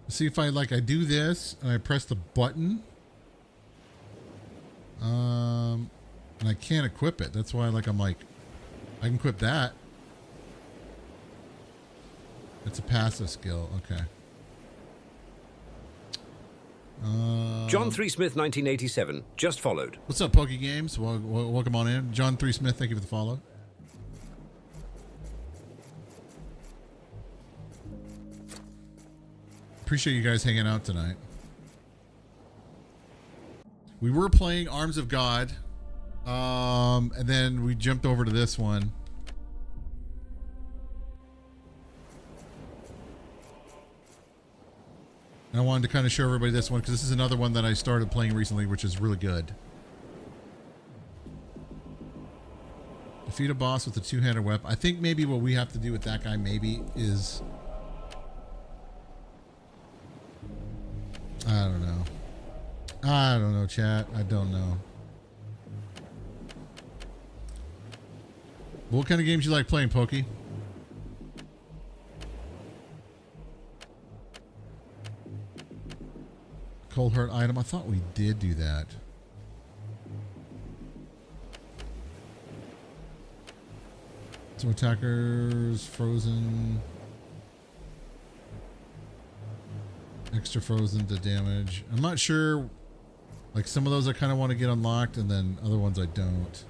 See if I do this and I press the button. And I can't equip it. That's why I can equip that. It's a passive skill. Okay. John 3 Smith 1987 just followed. What's up, Pokey Games? Welcome on in. John 3 Smith, thank you for the follow. Appreciate you guys hanging out tonight. We were playing Arms of God, and then we jumped over to this one. And I wanted to kind of show everybody this one because this is another one that I started playing recently, which is really good. Defeat a boss with a two-handed weapon. I think maybe what we have to do with that guy maybe is... I don't know. I don't know, chat. I don't know. What kind of games you like playing, Pokey? Cold Heart item. I thought we did do that. So attackers, frozen. Extra frozen to damage. I'm not sure. Like some of those I kind of want to get unlocked and then other ones I don't.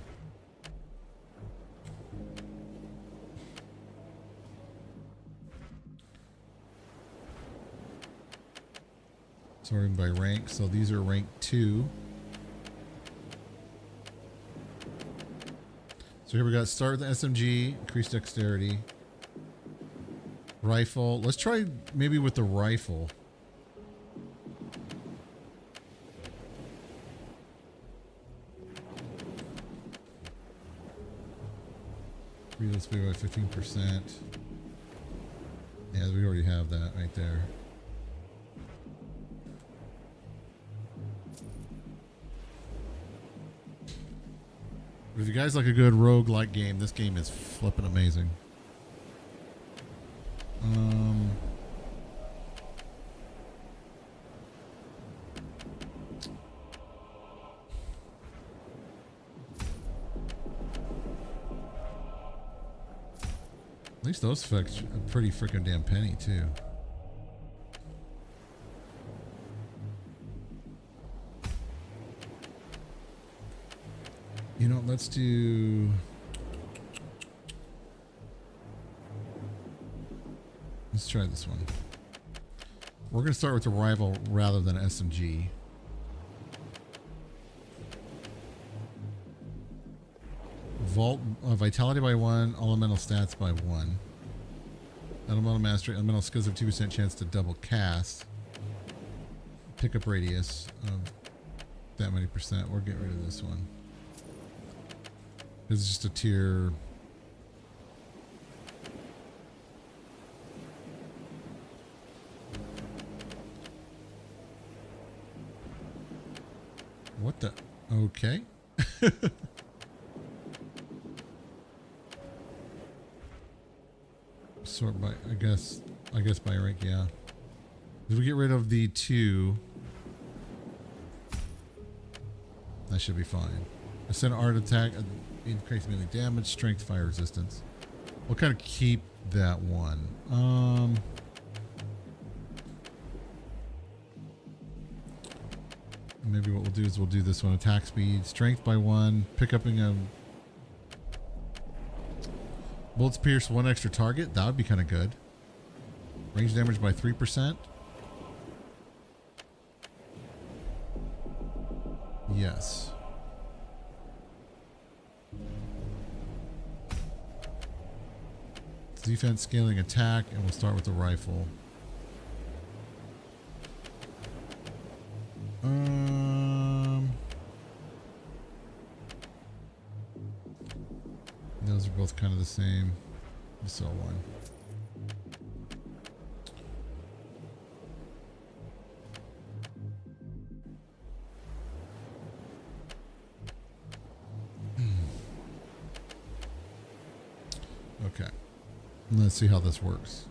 Sorting by rank. So these are rank 2. So here we got start with the SMG, increase dexterity. Rifle. Let's try maybe with the rifle. Reload speed by 15%. Yeah, we already have that right there. But if you guys like a good rogue-like game, this game is flipping amazing. At least those fetch a pretty freaking damn penny too. You know, let's do. Let's try this one. We're going to start with the rival rather than SMG. Vitality by 1, elemental stats by 1. Elemental mastery, elemental skills have 2% chance to double cast. Pickup radius of that many percent. We'll get rid of this one. This is just a tier. What the? Okay. Sort by, I guess by rank, yeah. If we get rid of the 2, that should be fine. Ascend art attack, increase melee damage, strength, fire resistance. We'll kind of keep that one. Maybe what we'll do is we'll do this one. Attack speed, strength by 1, pick up a bullets pierce 1 extra target. That would be kind of good. Range damage by 3%. Yes. Defense, scaling, attack, and we'll start with the rifle. Those are both kind of the same. We saw one. Okay. Let's see how this works.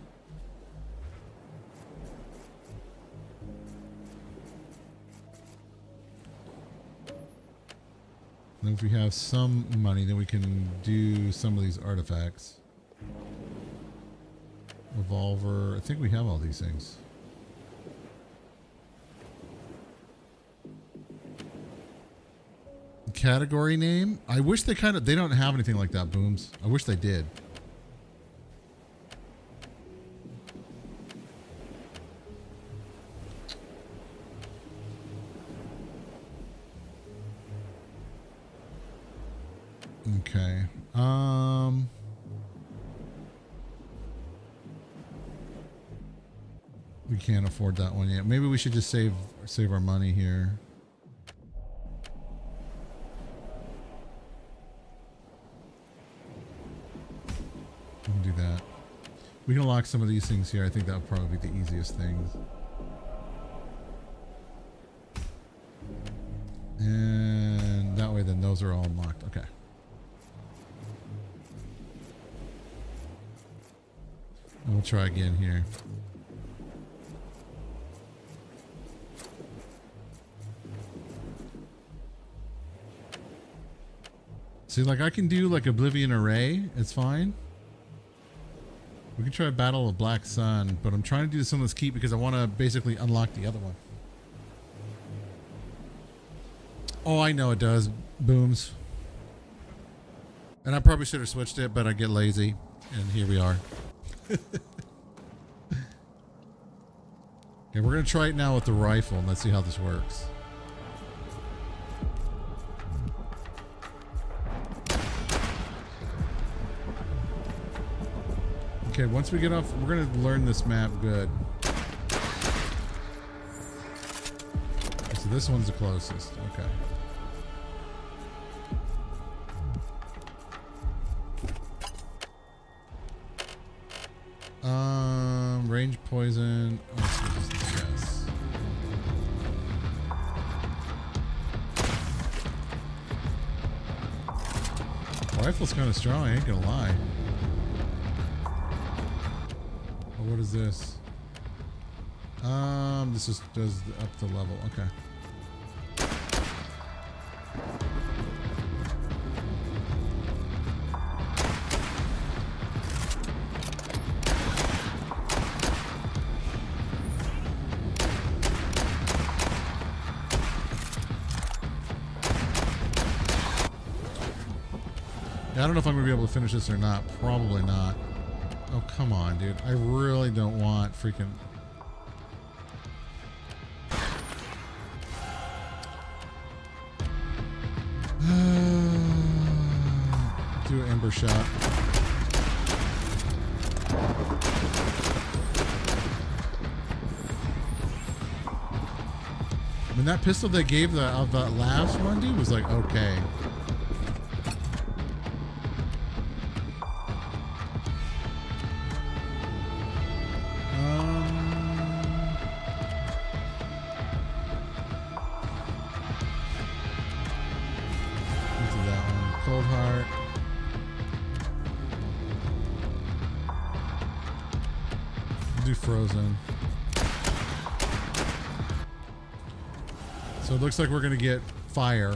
And if we have some money, then we can do some of these artifacts. Revolver. I think we have all these things. Category name. I wish they don't have anything like that, Booms. I wish they did. Okay. We can't afford that one yet. Maybe we should just save our money here. We can do that. We can unlock some of these things here. I think that would probably be the easiest things. And that way then those are all unlocked. Okay. We'll try again here. See, like I can do like Oblivion Array. It's fine. We can try Battle of Black Sun, but I'm trying to do some of this keep because I want to basically unlock the other one. Oh, I know it does. Booms. And I probably should have switched it, but I get lazy. And here we are. Okay, we're going to try it now with the rifle and let's see how this works. Okay, once we get off, we're going to learn this map good. So this one's the closest. Okay. Range poison. Oh, this is the chest. Rifle's kind of strong, I ain't gonna lie. Oh, what is this? This just does up the level. Okay. I don't know if I'm going to be able to finish this or not. Probably not. Oh, come on, dude. I really don't want freaking... Do an Ember Shot. I mean, that pistol they gave of that last one, dude, was like, okay. Frozen. So it looks like we're gonna get fire.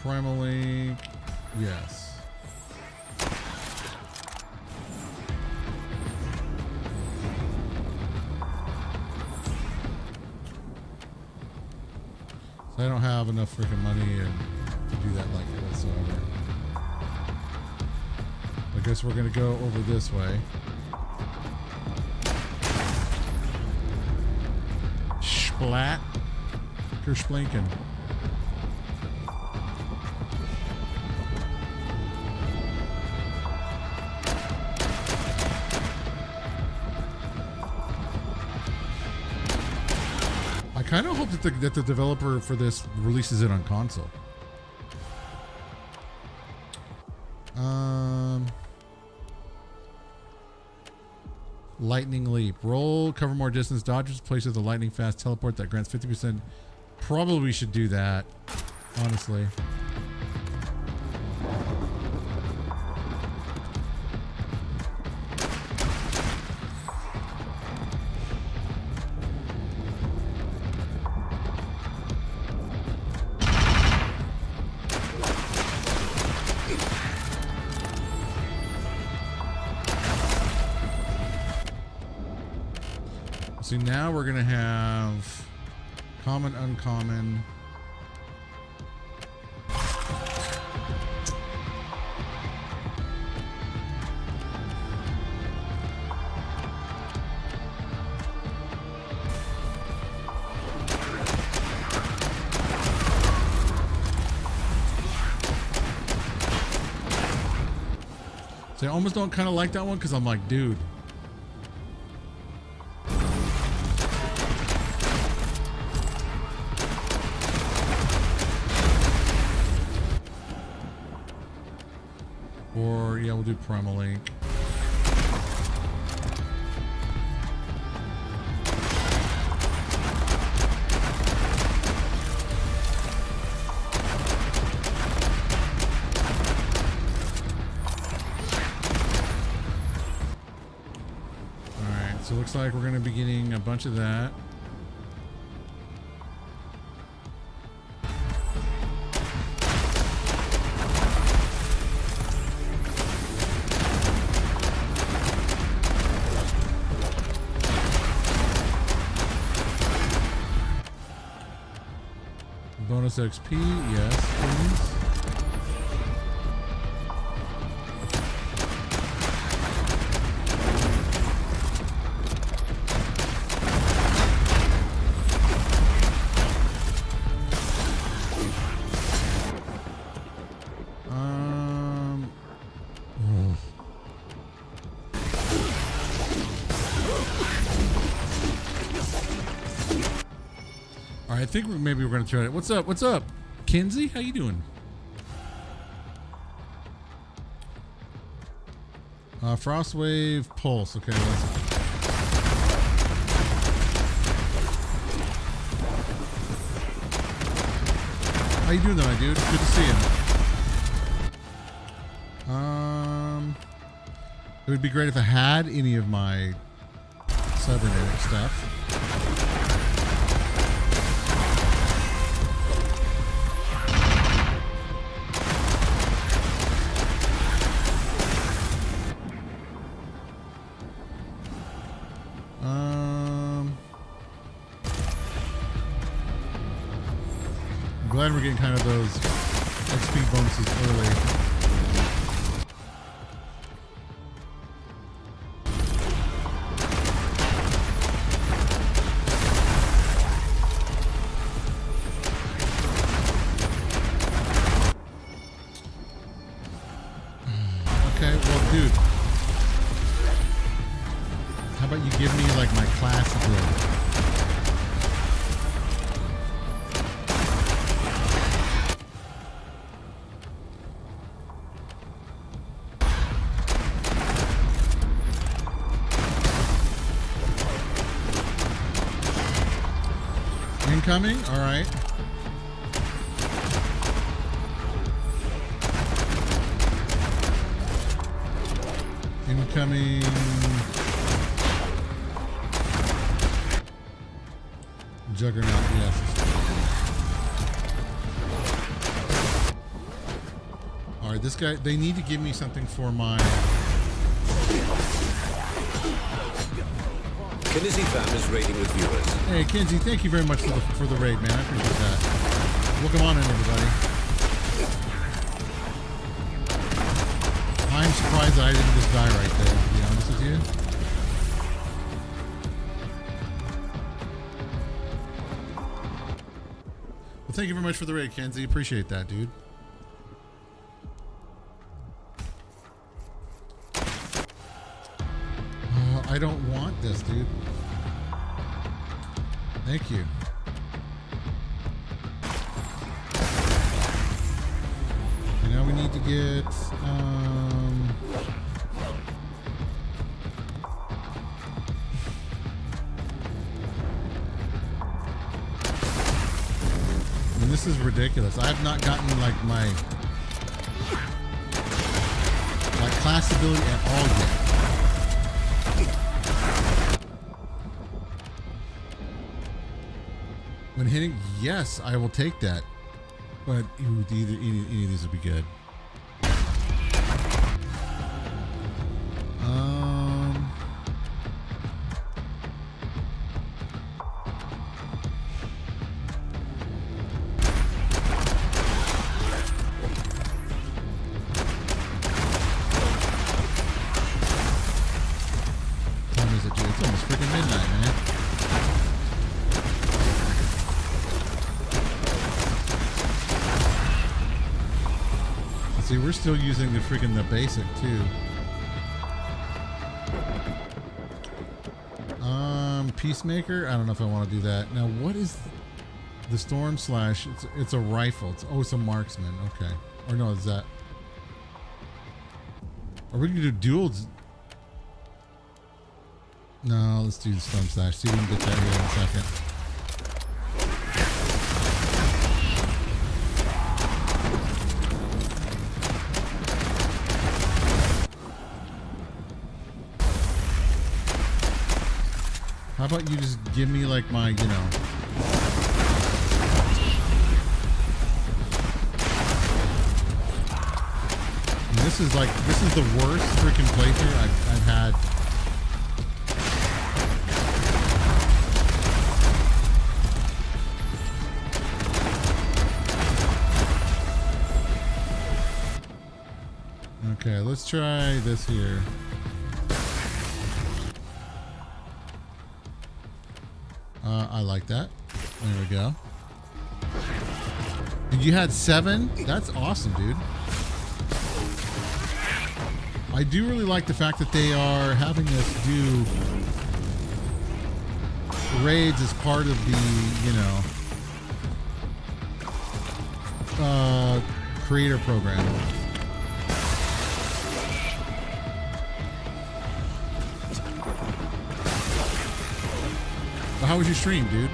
Primal Link, yes. So I don't have enough freaking money to do that like whatsoever. I guess we're gonna go over this way. Splat. Kersplinken. I kind of hope that the developer for this releases it on console. Lightning Leap. Roll, cover more distance, dodges, places the lightning fast teleport that grants 50%. Probably should do that, honestly. See, now we're gonna have common, uncommon. See, I almost don't kind of like that one because I'm like, dude. Yeah, we'll do Primal Link. So it looks like we're going to be getting a bunch of that. Bonus XP, yes, please. I think maybe we're gonna try it. What's up? What's up, Kenzie? How you doing? Frostwave Pulse. Okay. How you doing tonight, dude? Good to see you. It would be great if I had any of my cybernetic stuff. Glad we're getting kind of those XP bonuses early. Okay, well, dude, how about you give me like my class ability? Incoming? All right. Incoming. Juggernaut, yes. All right, this guy, they need to give me something for my... Kinsey Fam is raiding with viewers. Hey, Kenzie, thank you very much for the raid, man. I appreciate that. Welcome on in, everybody. I'm surprised that I didn't just die right there, to be honest with you. Well, thank you very much for the raid, Kenzie. Appreciate that, dude. I don't want this, dude. Thank you. Okay, now we need to get I mean, this is ridiculous. I have not gotten like my class ability at all yet. When hitting, yes, I will take that. But either any of these would be good. What time is it, dude? It's almost freaking midnight, man. See, we're still using the basic too. Peacemaker. I don't know if I want to do that. Now, what is the Storm Slash? It's a rifle. It's a marksman. Okay. Or no, is that? Are we gonna do duels? No, let's do the Stone Slash. See if we can get that here in a second. How about you just give me like my, you know. And this is the worst freaking playthrough I've had. Okay, let's try this here. I like that. There we go. And you had 7? That's awesome, dude. I do really like the fact that they are having us do raids as part of the, you know, creator program. How was your stream, dude?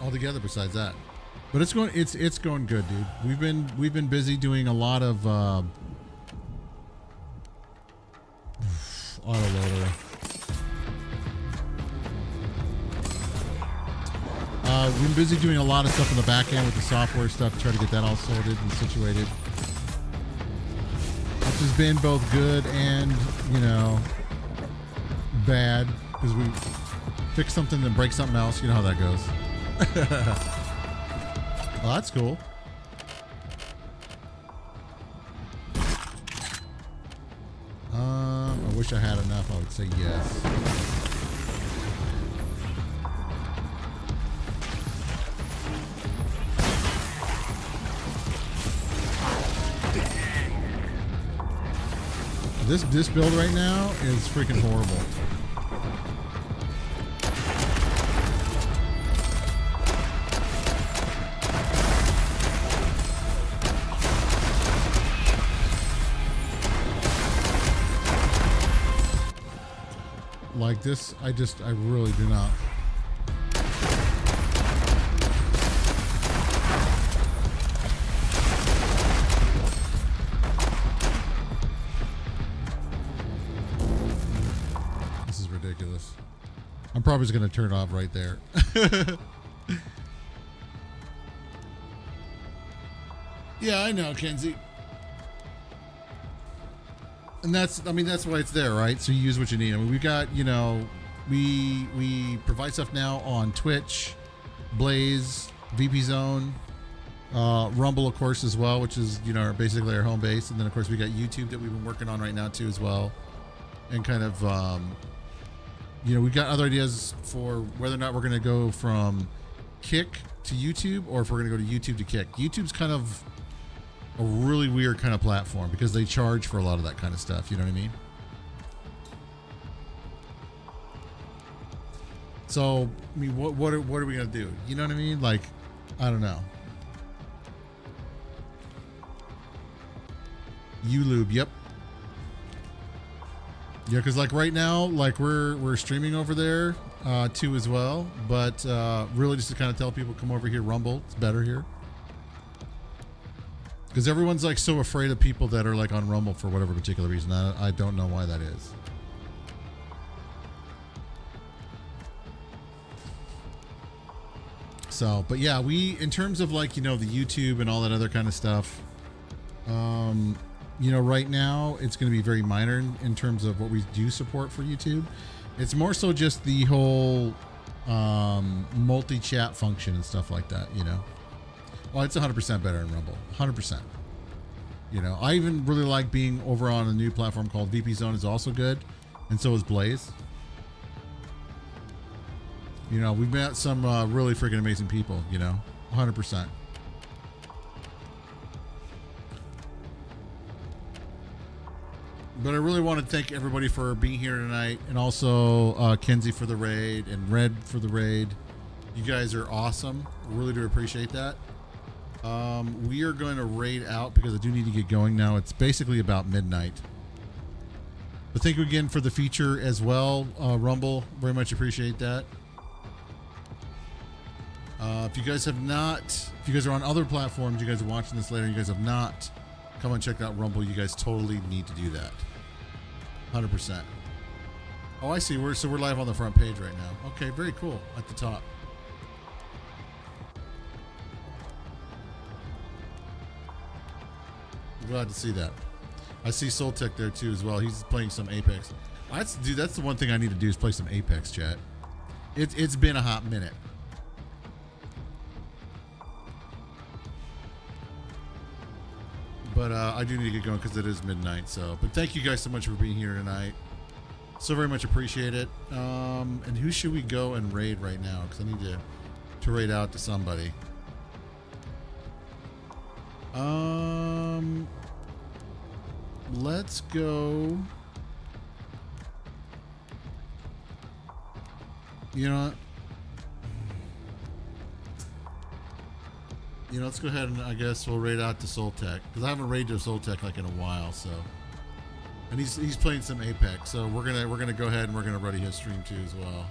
All together besides that. But it's going good, dude. We've been busy doing a lot of autoloader. We've been busy doing a lot of stuff in the back end with the software stuff to try to get that all sorted and situated. Which has been both good and, you know, bad, because we fix something then break something else. You know how that goes. Well, that's cool. I wish I had enough. I would say yes. This build right now is freaking horrible. Like this, I really do not. This is ridiculous. I'm probably just going to turn it off right there. Yeah, I know, Kenzie. And that's why it's there, right? So you use what you need. I mean, we've got, you know, we provide stuff now on Twitch, Blaze, VP Zone, Rumble, of course, as well, which is, you know, basically our home base. And then, of course, we got YouTube that we've been working on right now, too, as well. And kind of, you know, we've got other ideas for whether or not we're going to go from Kick to YouTube or if we're going to go to YouTube to Kick. YouTube's kind of a really weird kind of platform because they charge for a lot of that kind of stuff. You know what I mean? So, I mean, what are we going to do? You know what I mean? Like, I don't know. YouLube, yep. Yeah, because like right now, like we're streaming over there too as well. But really just to kind of tell people, come over here, Rumble. It's better here. Because everyone's like so afraid of people that are like on Rumble for whatever particular reason. I don't know why that is. So, but yeah, in terms of like, you know, the YouTube and all that other kind of stuff, you know, right now it's going to be very minor in terms of what we do support for YouTube. It's more so just the whole multi-chat function and stuff like that, you know. Well, it's 100% better in Rumble. 100%. You know, I even really like being over on a new platform called VP Zone is also good. And so is Blaze. You know, we've met some really freaking amazing people, you know. 100%. But I really want to thank everybody for being here tonight. And also Kenzie for the raid and Red for the raid. You guys are awesome. Really do appreciate that. We are going to raid out because I do need to get going now. It's basically about midnight. But thank you again for the feature as well, Rumble. Very much appreciate that. If you guys have not, if you guys are on other platforms, you guys are watching this later, you guys have not, come and check out Rumble. You guys totally need to do that. 100%. Oh, I see. We're live on the front page right now. Okay, very cool. At the top. Glad to see that. I see Soltech there too as well. He's playing some Apex. Dude, that's the one thing I need to do is play some Apex, chat. It's been a hot minute. But I do need to get going because it is midnight. So, but thank you guys so much for being here tonight. So very much appreciate it. And who should we go and raid right now? Because I need to raid out to somebody. Let's go. You know what? Let's go ahead and I guess we'll raid out to Soltech because I haven't raided to Soltech like in a while. So, and he's playing some Apex. So we're gonna go ahead and we're gonna ready his stream too as well.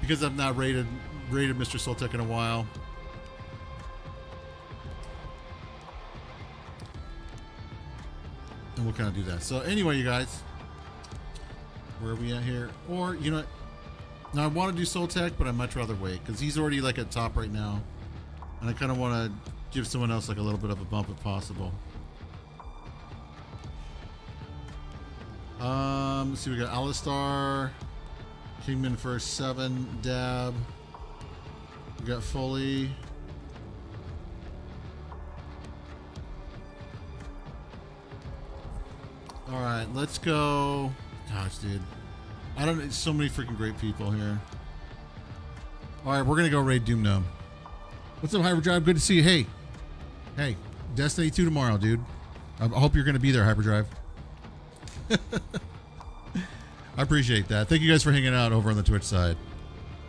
Because I've not raided Mr. Soltech in a while. And we'll kind of do that. So anyway, you guys, where are we at here? Or you know what? Now I want to do Soltech, but I'd much rather wait because he's already like at top right now, and I kind of want to give someone else like a little bit of a bump if possible. Let's see. We got Alistar, Kingman first 7, Dab. We got Foley. All right, let's go. Gosh, dude. I don't know. So many freaking great people here. All right, we're going to go raid Doom Gnome. What's up, Hyperdrive? Good to see you. Hey, Destiny 2 tomorrow, dude. I hope you're going to be there, Hyperdrive. I appreciate that. Thank you guys for hanging out over on the Twitch side.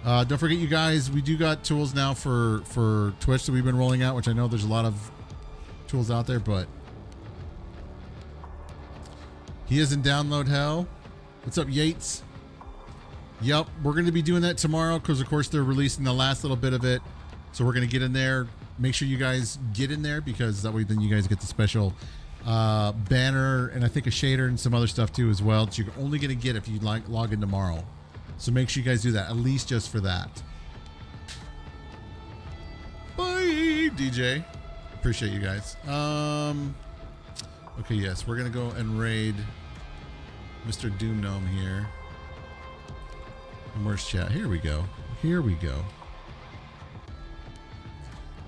Don't forget, you guys, we do got tools now for Twitch that we've been rolling out, which I know there's a lot of tools out there, but he is in download hell. What's up, Yates? Yep, we're going to be doing that tomorrow because, of course, they're releasing the last little bit of it. So we're going to get in there. Make sure you guys get in there because that way then you guys get the special banner and I think a shader and some other stuff too as well that you're only going to get if you log in tomorrow. So make sure you guys do that, at least just for that. Bye, DJ. Appreciate you guys. Okay, yes, we're going to go and raid Mr. Doom Gnome here. And where's chat? Here we go. Here we go.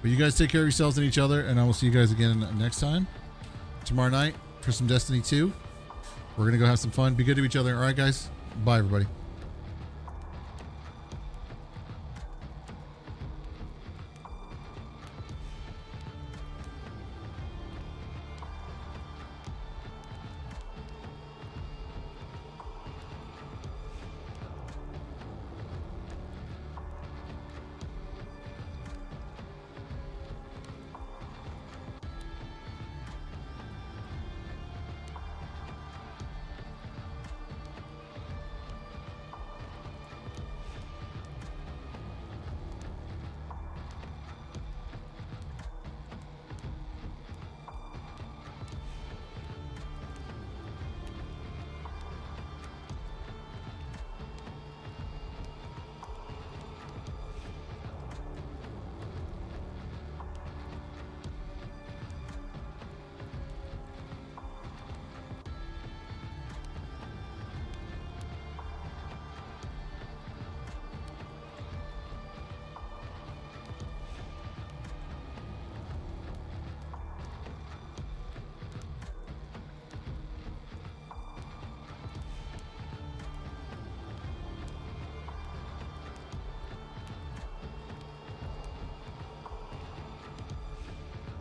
But you guys take care of yourselves and each other, and I will see you guys again next time. Tomorrow night for some Destiny 2. We're going to go have some fun. Be good to each other. All right, guys. Bye, everybody.